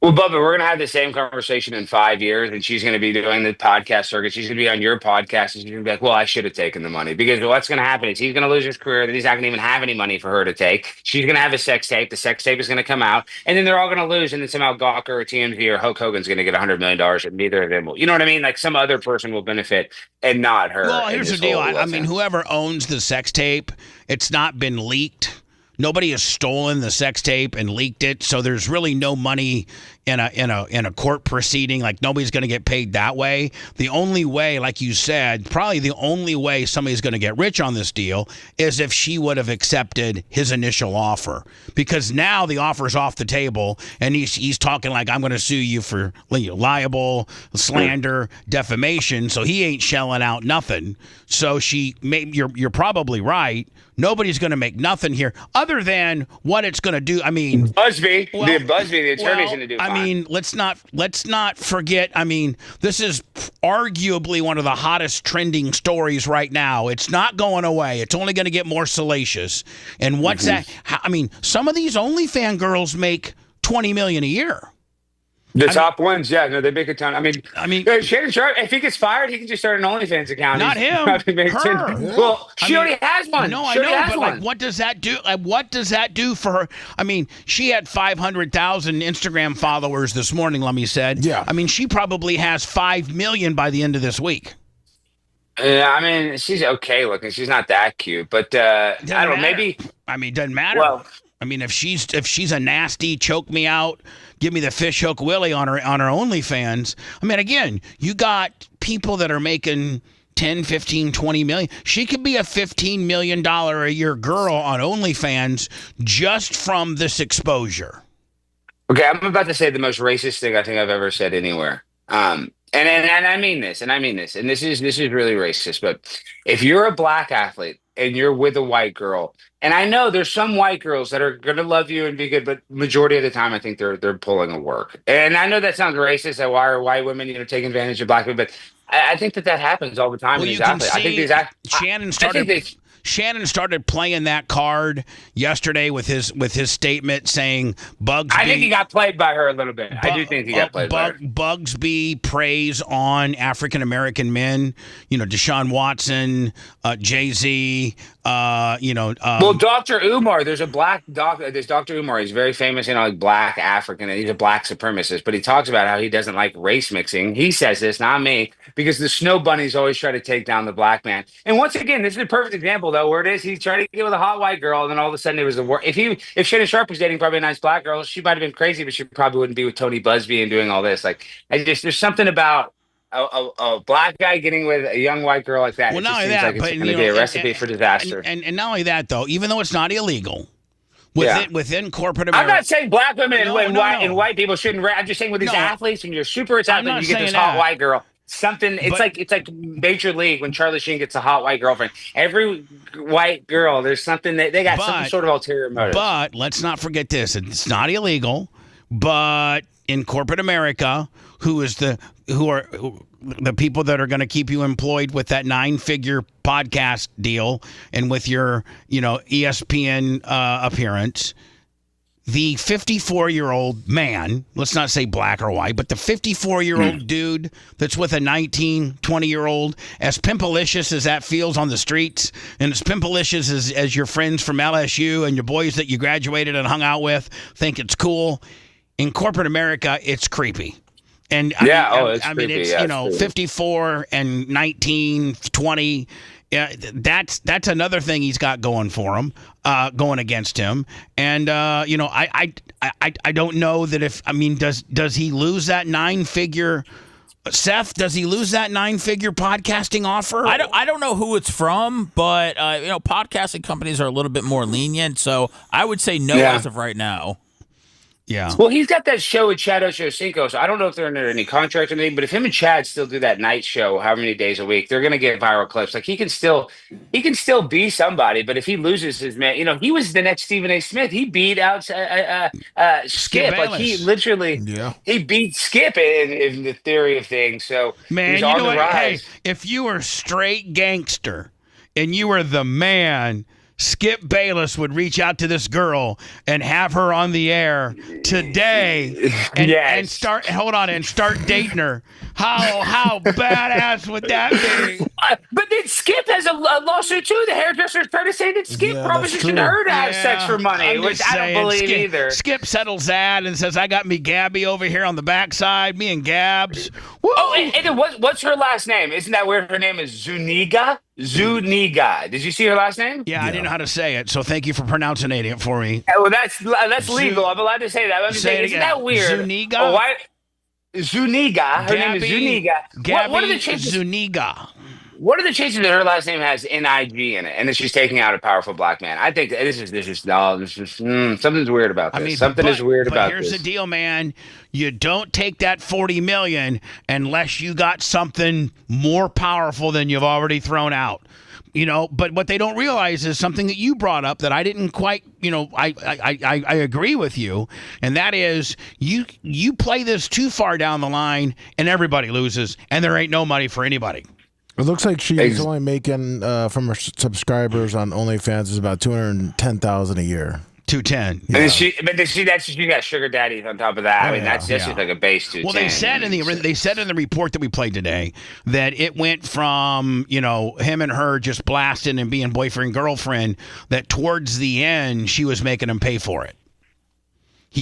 Well, Bubba, we're going to have the same conversation in 5 years, and she's going to be doing the podcast circuit. She's going to be on your podcast, and she's going to be like, well, I should have taken the money. Because what's going to happen is he's going to lose his career, then he's not going to even have any money for her to take. She's going to have a sex tape. The sex tape is going to come out, and then they're all going to lose, and then somehow Gawker or TMZ or Hulk Hogan's going to get $100 million, and neither of them will. You know what I mean? Like some other person will benefit, and not her. Well, here's the deal. Whoever owns the sex tape, it's not been leaked. Nobody has stolen the sex tape and leaked it, so there's really no money in a court proceeding. Like nobody's going to get paid that way. The only way, like you said, probably the only way somebody's going to get rich on this deal is if she would have accepted his initial offer, because now the offer's off the table and he's talking like, I'm going to sue you for libel, slander, defamation. So he ain't shelling out nothing. So you're probably right. Nobody's going to make nothing here other than what it's going to do. Busby, the attorney's going to do fine. Let's not forget. This is arguably one of the hottest trending stories right now. It's not going away. It's only going to get more salacious. And what's that? Some of these OnlyFans girls make $20 million a year. The top ones, they make a ton. Shannon Sharpe, if he gets fired, he can just start an OnlyFans account. Not him. Her. Well, she already has one. No, I know, but what does that do? What does that do for her? She had 500,000 Instagram followers this morning. Lummy said. Yeah. She probably has 5 million by the end of this week. Yeah, she's okay looking. She's not that cute, but I don't know. Maybe. It doesn't matter. Well, if she's a nasty choke me out, give me the fish hook Willie on her OnlyFans. Again, you got people that are making 10, 15, 20 million. She could be a $15 million a year girl on OnlyFans just from this exposure. Okay, I'm about to say the most racist thing I think I've ever said anywhere. And I mean this, and this is really racist, but if you're a black athlete and you're with a white girl, and I know there's some white girls that are going to love you and be good, but majority of the time I think they're pulling a work. And I know that sounds racist, that why are white women taking advantage of black people, but I think that happens all the time. Well, in these athletes. I think these Shannon started. Shannon started playing that card yesterday with his statement saying Bugsby. I think he got played by her a little bit. I do think he got played by her. Bugsby preys on African American men. Deshaun Watson, Jay-Z. Well, Dr. Umar, there's a black doctor. There's Dr. Umar. He's very famous, black African, and he's a black supremacist. But he talks about how he doesn't like race mixing. He says this, not me, because the snow bunnies always try to take down the black man. And once again, this is a perfect example, though, where it is he tried to get with a hot white girl, and then all of a sudden it was the worst. If Shannon Sharp was dating probably a nice black girl, she might have been crazy, but she probably wouldn't be with Tony Busby and doing all this. There's something about a black guy getting with a young white girl like that. Well, it not just only seems that, like it's but going to be a recipe for disaster. And not only that, though, even though it's not illegal, within corporate I'm America. not saying black women and white people shouldn't. I'm just saying with these athletes, when you're super athlete, you get this hot white girl. Something. It's like Major League when Charlie Sheen gets a hot white girlfriend. Every white girl, there's something that they got some sort of ulterior motive. But let's not forget this: it's not illegal, but in corporate America, who are the people that are going to keep you employed with that 9-figure podcast deal and with your ESPN appearance. The 54-year-old man, let's not say black or white, but the 54-year-old dude that's with a 19, 20-year-old, as pimpalicious as that feels on the streets, and as pimpalicious as your friends from LSU and your boys that you graduated and hung out with think it's cool, in corporate America, it's creepy. And I mean, it's 54 and 19, 20. Yeah, that's another thing he's got going for him, going against him. And I don't know that does he lose that 9-figure? Seth, does he lose that 9-figure podcasting offer? I don't know who it's from, but podcasting companies are a little bit more lenient, so I would say no as of right now. Yeah. Well, he's got that show with Chad Ochocinco, so I don't know if they're under any contract or anything, but if him and Chad still do that night show however many days a week, they're going to get viral clips. Like, he can still be somebody, but if he loses his man, he was the next Stephen A. Smith. He beat out Skip. Like, he literally he beat Skip in the theory of things. So man, he's on the rise. Hey, if you were straight gangster and you were the man, Skip Bayless would reach out to this girl and have her on the air today and start dating her. How badass would that be? But then Skip has a lawsuit too. The hairdresser's trying to say that Skip propositioned her to have sex for money, which I don't believe either. Skip settles that and says, "I got me Gabby over here on the backside. Me and Gabs." Woo! Oh, and then what's her last name? Isn't that weird? Her name is Zuniga. Zuniga. Did you see her last name? Yeah, I didn't know how to say it, so thank you for pronouncing it for me. Well, that's legal. I'm allowed to say that. I'm just saying, isn't that weird? Zuniga? Oh, why? Zuniga. Her name is Zuniga. Gabby what are the chances? Zuniga. What are the chances that her last name has NIG in it, and that she's taking out a powerful black man? I think this is something's weird about this. Something is weird about this. But here's the deal, man. You don't take that $40 million unless you got something more powerful than you've already thrown out. But what they don't realize is something that you brought up that I didn't quite, I agree with you, and that is you play this too far down the line and everybody loses, and there ain't no money for anybody. It looks like she's only making from her subscribers on OnlyFans is about $210,000 a year. 210. Yeah. And then she got sugar daddies on top of that. I mean, that's just like a base 210. Well, they said in the report that we played today that it went from him and her just blasting and being boyfriend girlfriend, that towards the end she was making him pay for it.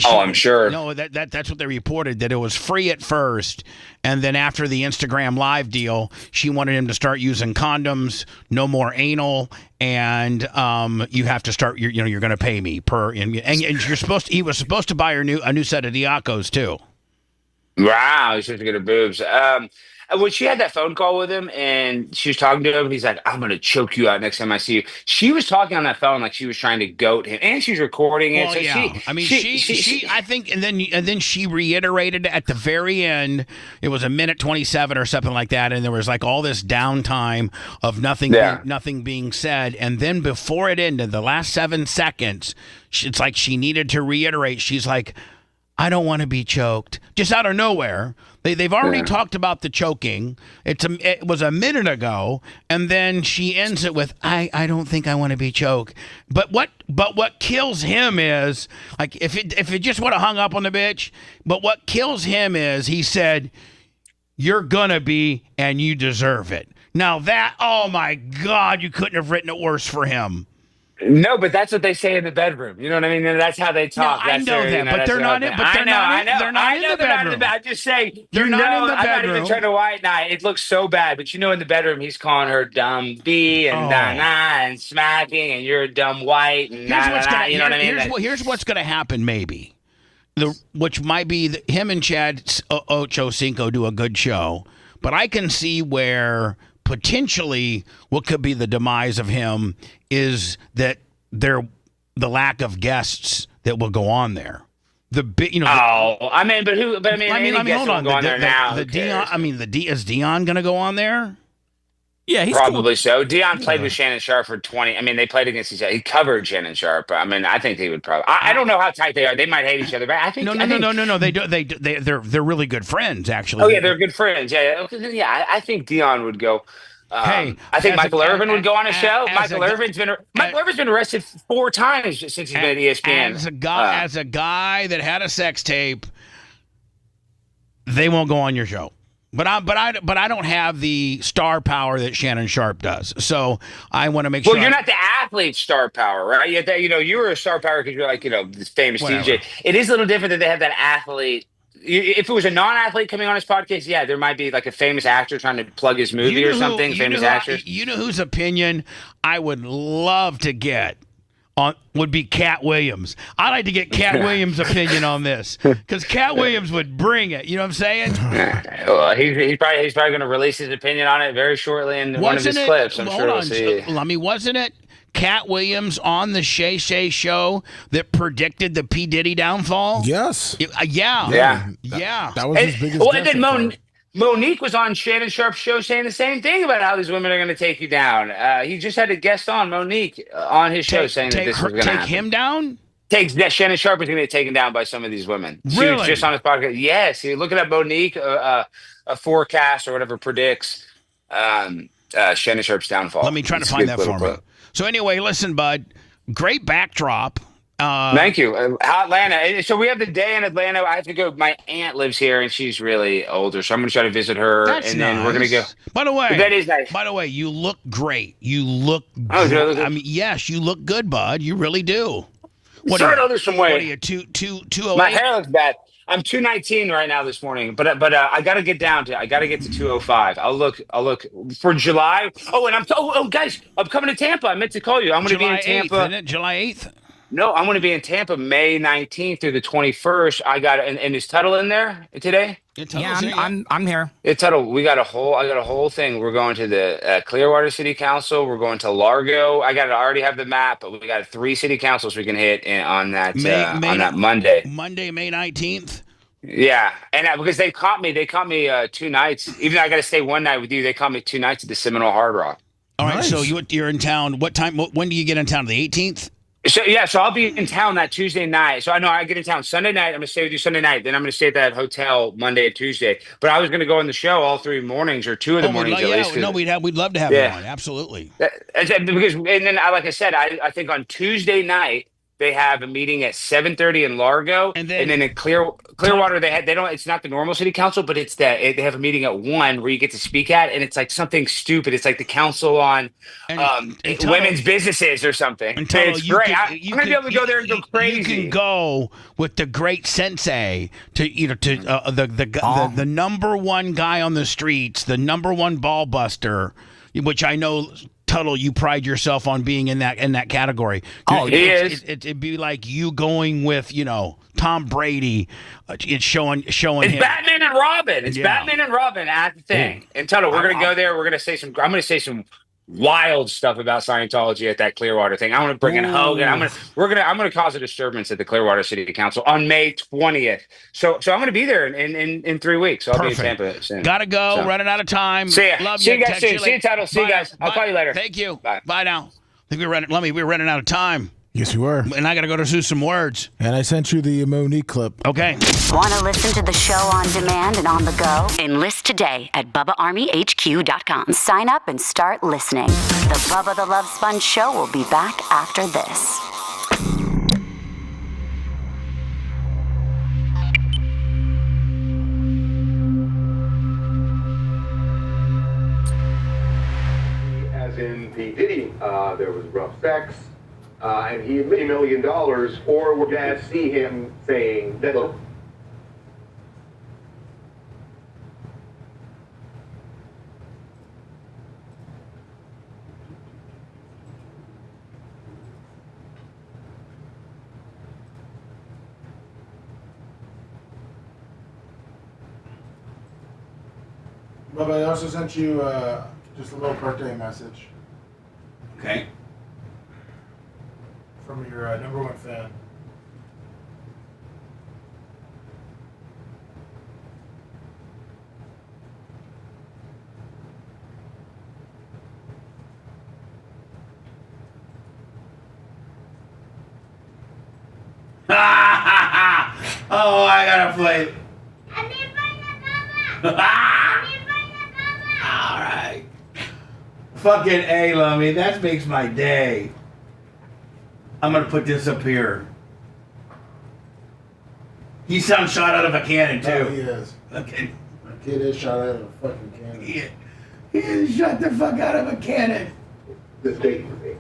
I'm sure. No, that's what they reported, that it was free at first, and then after the Instagram Live deal, she wanted him to start using condoms, no more anal, and you have to start. You're going to pay me per, and you're supposed to. He was supposed to buy her a new set of Diacos too. Wow, he's supposed to get her boobs. When she had that phone call with him and she was talking to him, and he's like, "I'm going to choke you out next time I see you." She was talking on that phone like she was trying to goat him, and she's recording it. Well, so she I think, and then she reiterated at the very end. It was a minute 27 or something like that, and there was like all this downtime of nothing being said, and then before it ended, the last 7 seconds, it's like she needed to reiterate. She's like, I don't want to be choked. Just out of nowhere. They've already talked about the choking. It was a minute ago, and then she ends it with, I don't think I want to be choked. But what kills him is, like, if it just would have hung up on the bitch, but what kills him is he said, you're gonna be, and you deserve it. Now that, oh my God, you couldn't have written it worse for him. No, but that's what they say in the bedroom. You know what I mean? And that's how they talk. No, I know that, but they're not in. But they're not in the bedroom. I'm just saying. They're not in the I'm not bedroom. even trying to white knight. It looks so bad, but in the bedroom, he's calling her dumb B and and smacking, and you're a dumb white. And you know what I mean? Here's what's going to happen. Maybe which might be him and Chad Ochocinco do a good show, but I can see where potentially what could be the demise of him is that the lack of guests that will go on there. Hold on. Is Dion going to go on there? Yeah, he's probably cool. So. Dion played with Shannon Sharp for 20. I mean, they played against each other. He covered Shannon Sharp. I mean, I think they would probably. I don't know how tight they are. They might hate each other, but I think no. They're really good friends, actually. Oh yeah, they're good friends. Yeah. I think Dion would go. I think Michael Irvin would go on a show. Michael Irvin's been arrested 4 times since he's been at ESPN. As a guy that had a sex tape, they won't go on your show. But I don't have the star power that Shannon Sharp does. So I want to make sure. Well, you're not the athlete star power, right? You were a star power because you're like this famous DJ. It is a little different that they have that athlete. If it was a non-athlete coming on his podcast, yeah, there might be like a famous actor trying to plug his movie or something. Famous actor. You know whose opinion I would love to get on would be Cat Williams. I'd like to get Cat Williams' opinion on this because Cat Williams would bring it. You know what I'm saying? Well, he's probably going to release his opinion on it very shortly in one of his clips. I'm sure we'll see. Wasn't it Cat Williams on the Shay Shay show that predicted the P. Diddy downfall? Yes. Yeah. That was his biggest. Well, and then Monique was on Shannon Sharp's show saying the same thing about how these women are going to take you down. He just had a guest on, Monique, on his show saying that this was going to happen. Take him down? Shannon Sharp is going to get taken down by some of these women. Really? She was just on his podcast. Yes. You're looking at Monique, a forecast or whatever predicts Shannon Sharp's downfall. Let me try to find that for me. So anyway, listen, bud, great backdrop. Thank you. Atlanta. So we have the day in Atlanta. I have to go. My aunt lives here, and she's really older, so I'm going to try to visit her. Then we're going to go. By the way, that is nice. By the way, you look great. You look. I mean, yes, you look good, bud. You really do. What are you? What are you? 208? My hair looks bad. I'm 219 right now this morning, but I got to get down to. I got to get to 205. I'll look for July. Oh, and guys, I'm coming to Tampa. I meant to call you. I'm going to be in Tampa. 8th, isn't it? July 8th. No, I'm going to be in Tampa May 19th through the 21st. I got and is Tuttle in there today? Yeah, I'm here. Tuttle, I got a whole thing. We're going to the Clearwater City Council. We're going to Largo. I already have the map, but we got 3 city councils we can hit on that that Monday. Monday, May 19th. Yeah, and because they caught me 2 nights. Even though I got to stay 1 night with you, they caught me 2 nights at the Seminole Hard Rock. All right, so you're in town. What time? When do you get in town? The 18th. So I'll be in town that Tuesday night. So I know I get in town Sunday night. I'm going to stay with you Sunday night. Then I'm going to stay at that hotel Monday and Tuesday. But I was going to go on the show all 3 mornings or 2 of the mornings at least. No, we'd love to have you on. Absolutely. Because and then like I said, I think on Tuesday night they have a meeting at 7:30 in Largo, and then in Clearwater they don't. It's not the normal city council, but it's they have a meeting at 1 where you get to speak at, and it's like something stupid. It's like the council on women's businesses or something. It's great. I'm gonna be able to go there and go crazy. You can go with the great sensei to the number 1 guy on the streets, the number 1 ball buster, which I know. Tuttle, you pride yourself on being in that category. Oh, he is. It'd be like you going with Tom Brady. It's showing it's him. It's Batman and Robin. It's Batman and Robin at the thing. And Tuttle, we're gonna go there. We're gonna say some. I'm gonna say some wild stuff about Scientology at that Clearwater thing. I want to bring in Hogan. I'm gonna cause a disturbance at the Clearwater City Council on May 20th. So I'm gonna be there in 3 weeks. So I'll be in Tampa soon. Gotta go. Running out of time. See ya. Love See you. you guys soon. See you, Tuttle. See you guys. I'll call you later. Thank you. Bye. Bye now. I think we're running out of time. Yes, you were. And I got to go to some words. And I sent you the Monique clip. Okay. Want to listen to the show on demand and on the go? Enlist today at BubbaArmyHQ.com. Sign up and start listening. The Bubba the Love Sponge Show will be back after this. As in P. Diddy, there was rough sex, and he admitted $1 million, or would Dad see him saying that, look, Bubba, I also sent you just a little birthday message. Okay. From your #1 fan. Oh, I gotta play. All right. Fucking A, Lummy. That makes my day. I'm gonna put this up here. He sounds shot out of a cannon too. Oh, he is. Okay. My kid is shot out of a fucking cannon. He is shot the fuck out of a cannon. this date for me.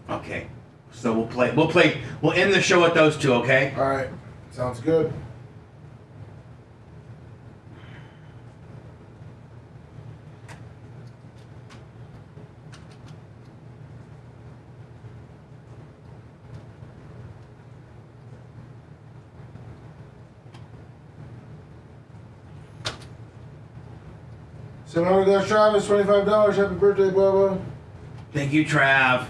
Okay. So we'll end the show with those two, okay? All right. Sounds good. $700 Travis, $25. Happy birthday, Bubba. Thank you, Trav.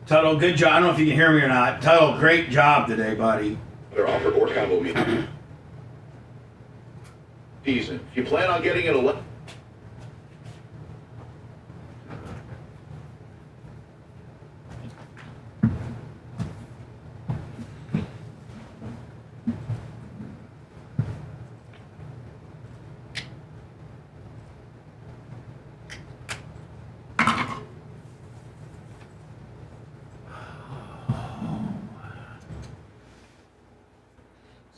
Tuttle, good job. I don't know if you can hear me or not. Tuttle, great job today, buddy. They're offered or combo meat. Season. If you plan on getting it a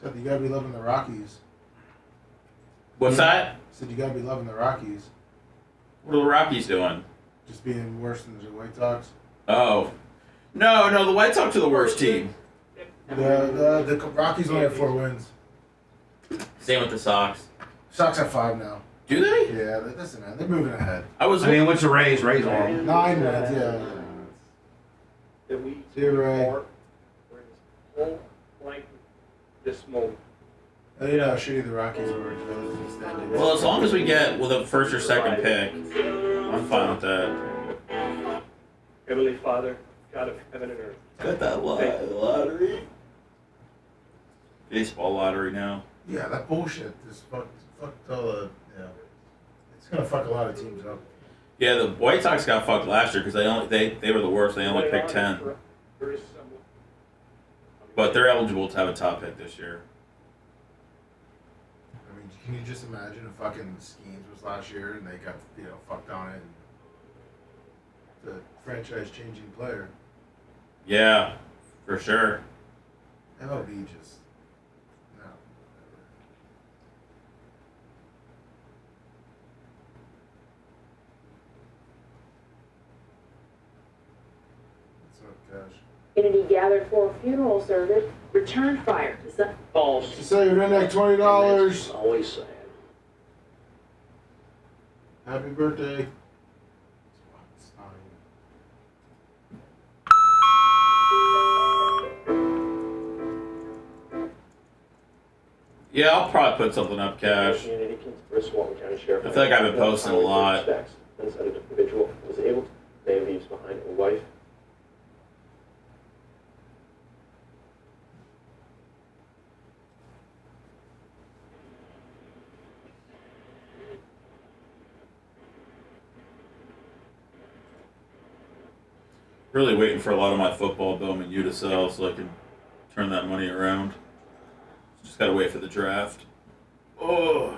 Said you gotta be loving the Rockies. What's that? Said you gotta be loving the Rockies. What are the Rockies doing? Just being worse than the White Sox. Oh. No, the White Sox are the worst team. The Rockies only have 4 wins. Same with the Sox. Sox have 5 now. Do they? Yeah, listen, man, they're moving ahead. I mean, what's the Rays? Rays are 9 wins, yeah. See you, Ray. Like this moment. You know how shitty the Rockies were. Well, as long as we get with a first or second pick, I'm fine with that. Heavenly Father, God of heaven and earth. Got that lottery. Baseball lottery now. Yeah, that bullshit. This fucked all the. Yeah. It's gonna fuck a lot of teams up. Yeah, the White Sox got fucked last year because they were the worst. They only picked 10. But they're eligible to have a top pick this year. I mean, can you just imagine if fucking Skeens was last year and they got fucked on it? And the franchise-changing player. Yeah, for sure. MLB just no. What's up, Cash? Community gathered for a funeral service, returned fire. False. To say you're in that $20. Always sad. Happy birthday. Yeah, I'll probably put something up, Cash. I feel like I've been posting a lot. Individual was able to lay leaves behind a wife. Really waiting for a lot of my football Bowman U to sell so I can turn that money around. Just gotta wait for the draft. Oh.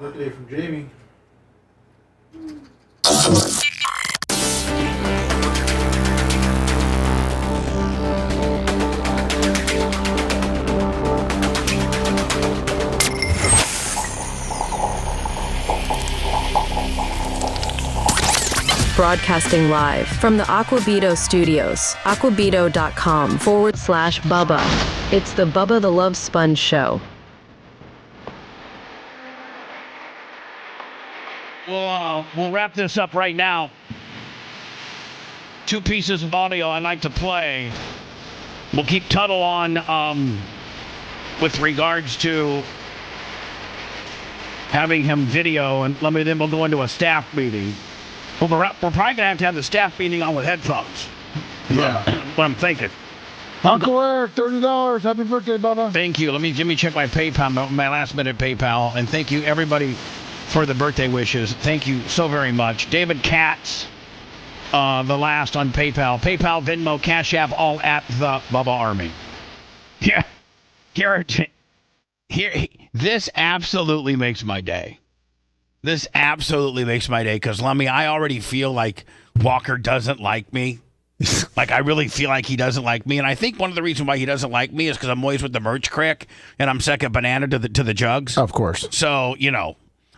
Birthday from Jamie. Broadcasting live from the Aquabito studios, aquabito.com/Bubba. It's the Bubba the Love Sponge Show. We'll wrap this up right now. 2 pieces of audio I'd like to play. We'll keep Tuttle on with regards to having him video, and then we'll go into a staff meeting. Well, we're probably going to have the staff meeting on with headphones. Yeah. What I'm thinking. Uncle Eric, $30. Happy birthday, Bubba. Thank you. Let me check my PayPal, my last minute PayPal, and thank you everybody for the birthday wishes. Thank you so very much. David Katz, the last on PayPal. PayPal, Venmo, Cash App, all at the Bubba Army. Yeah. Here, this absolutely makes my day. This absolutely makes my day because, Lummy, I already feel like Walker doesn't like me. Like, I really feel like he doesn't like me. And I think one of the reasons why he doesn't like me is because I'm always with the merch crick and I'm second banana to the jugs. Of course. So,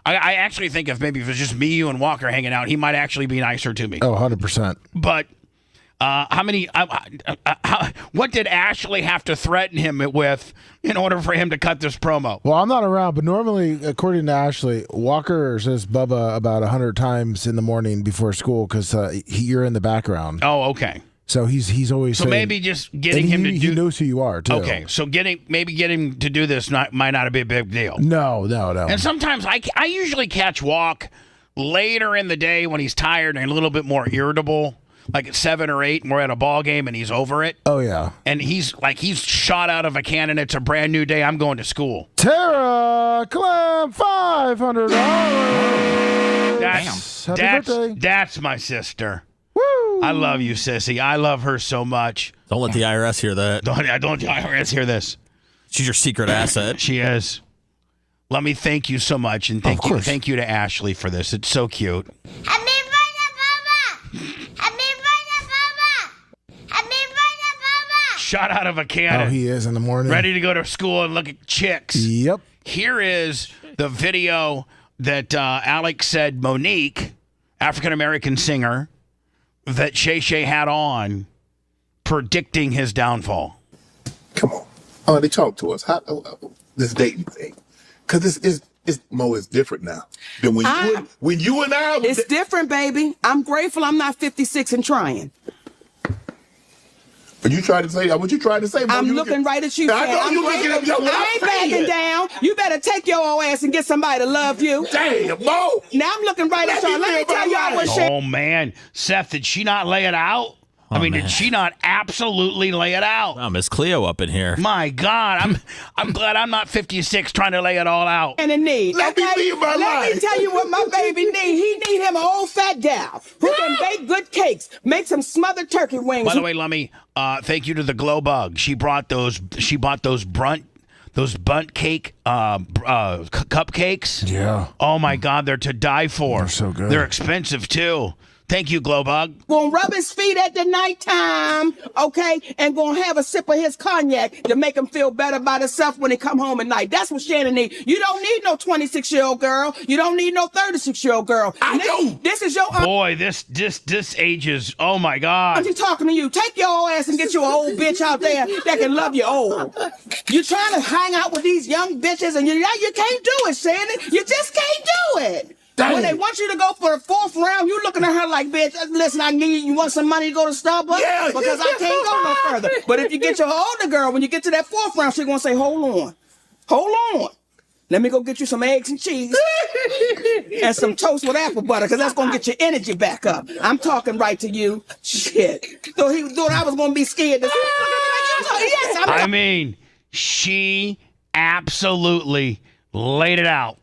I actually think if it was just me, you, and Walker hanging out, he might actually be nicer to me. Oh, 100%. But what did Ashley have to threaten him with in order for him to cut this promo? Well, I'm not around, but normally, according to Ashley, Walker says Bubba about 100 times in the morning before school because you're in the background. Oh, okay. So he's always so saying, maybe just getting him to do. He knows who you are too. Okay, so getting to do this might not be a big deal. No. And sometimes I usually catch Walk later in the day when he's tired and a little bit more irritable. Like at 7 or 8, and we're at a ball game, and he's over it. Oh yeah, and he's shot out of a cannon. It's a brand new day. I'm going to school. Tara Clem, $500. That's my sister. Woo! I love you, sissy. I love her so much. Don't let the IRS hear that. Don't let the IRS hear this. She's your secret asset. She is. Let me thank you so much, and thank you to Ashley for this. It's so cute. Shot out of a cannon. Oh, he is in the morning. Ready to go to school and look at chicks. Yep. Here is the video that Alex said Monique, African-American singer, that Shay Shay had on predicting his downfall. Come on. They talk to us. How this dating thing. Because this is Mo is different now than when you and I. It's different, baby. I'm grateful I'm not 56 and trying. But you tried to say what you tried to say. Mo, I'm looking right at you. I know you looking at me. I ain't backing down. You better take your old ass and get somebody to love you. Damn, Mo. Now I'm looking right at y'all. Let me tell y'all what Oh man, Seth, did she not lay it out? Did she not absolutely lay it out? Oh, Miss Cleo up in here. My God, I'm glad I'm not 56 trying to lay it all out. And in need. Let me live my life. Let me tell you what my baby need. He need him an old fat gal who can bake good cakes, make some smothered turkey wings. By the way, Lummy, thank you to the Glow Bug. She bought those bunt cake cupcakes. Yeah. Oh my God, they're to die for. They're so good. They're expensive too. Thank you, Glowbug. Gonna rub his feet at the nighttime, okay? And gonna have a sip of his cognac to make him feel better about himself when he come home at night. That's what Shannon need. You don't need no 26-year-old girl. You don't need no 36-year-old girl. I know. This is your boy. This age is. Oh my God. I'm just talking to you. Take your old ass and get you an old bitch out there that can love you old. You trying to hang out with these young bitches and you can't do it, Shannon. You just can't do it. Dang. When they want you to go for the 4th round, you looking at her like, bitch, listen, you want some money to go to Starbucks? Yeah, because I can't go no further. But if you get your older girl, when you get to that 4th round, she's going to say, hold on. Let me go get you some eggs and cheese and some toast with apple butter because that's going to get your energy back up. I'm talking right to you. Shit. So he thought I was going to be scared. Yes, she absolutely laid it out.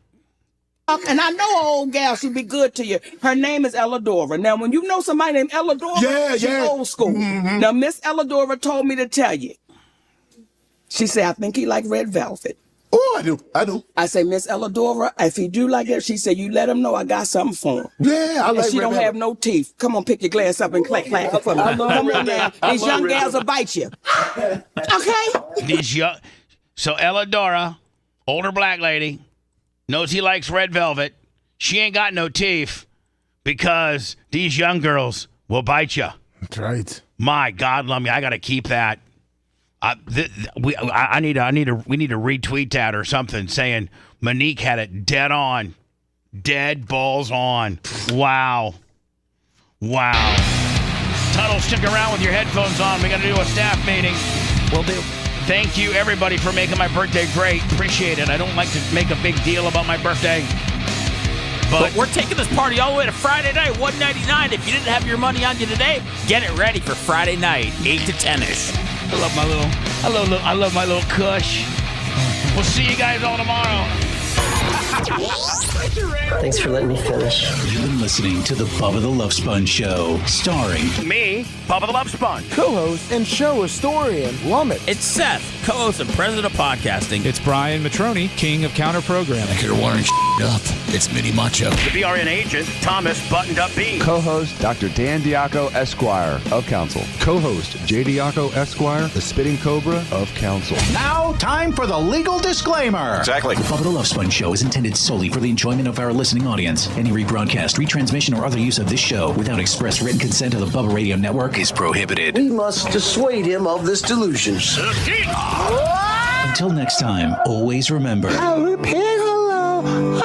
And I know an old gal, she'd be good to you. Her name is Elladora. Now, when you know somebody named Elladora, she's old school. Now, Miss Elladora told me to tell you. She said, I think he like red velvet. Oh, I do. I say, Miss Elladora, if he do like that, she said, you let him know I got something for him. Yeah, I like and she red don't velvet. have no teeth. Come on, pick your glass up and clack it for me. I love Come red on now. velvet. I These love young red gals will velvet. bite you. Okay? So Elladora, older black lady, knows he likes red velvet. She ain't got no teeth because these young girls will bite you. That's right. My God, Lummy, I got to keep that. We need to retweet that or something saying Monique had it dead on, dead balls on. Wow. Tuttle, stick around with your headphones on. We got to do a staff meeting. Will do. Thank you, everybody, for making my birthday great. Appreciate it. I don't like to make a big deal about my birthday. But we're taking this party all the way to Friday night, $199. If you didn't have your money on you today, get it ready for Friday night, 8 to 10ish. I love my little kush. We'll see you guys all tomorrow. Thanks for letting me finish. You've been listening to the Bubba the Love Sponge Show, starring me, Bubba the Love Sponge, co-host and show historian Lummit. It's Seth, co-host and president of podcasting. It's Brian Matroni, king of counter programming. You're wiring up. It's Mini Macho. The BRN agent, Thomas Buttoned Up B. Co-host Dr. Dan Diaco, Esquire of Council. Co-host J. Diaco, Esquire, the Spitting Cobra of Council. Now, time for the legal disclaimer. Exactly. The Bubba the Love Sponge Show is intended solely for the enjoyment of our listening audience. Any rebroadcast, retransmission, or other use of this show without express written consent of the Bubba Radio Network is prohibited. We must dissuade him of this delusion. Until next time, always remember. I'll repeat hello.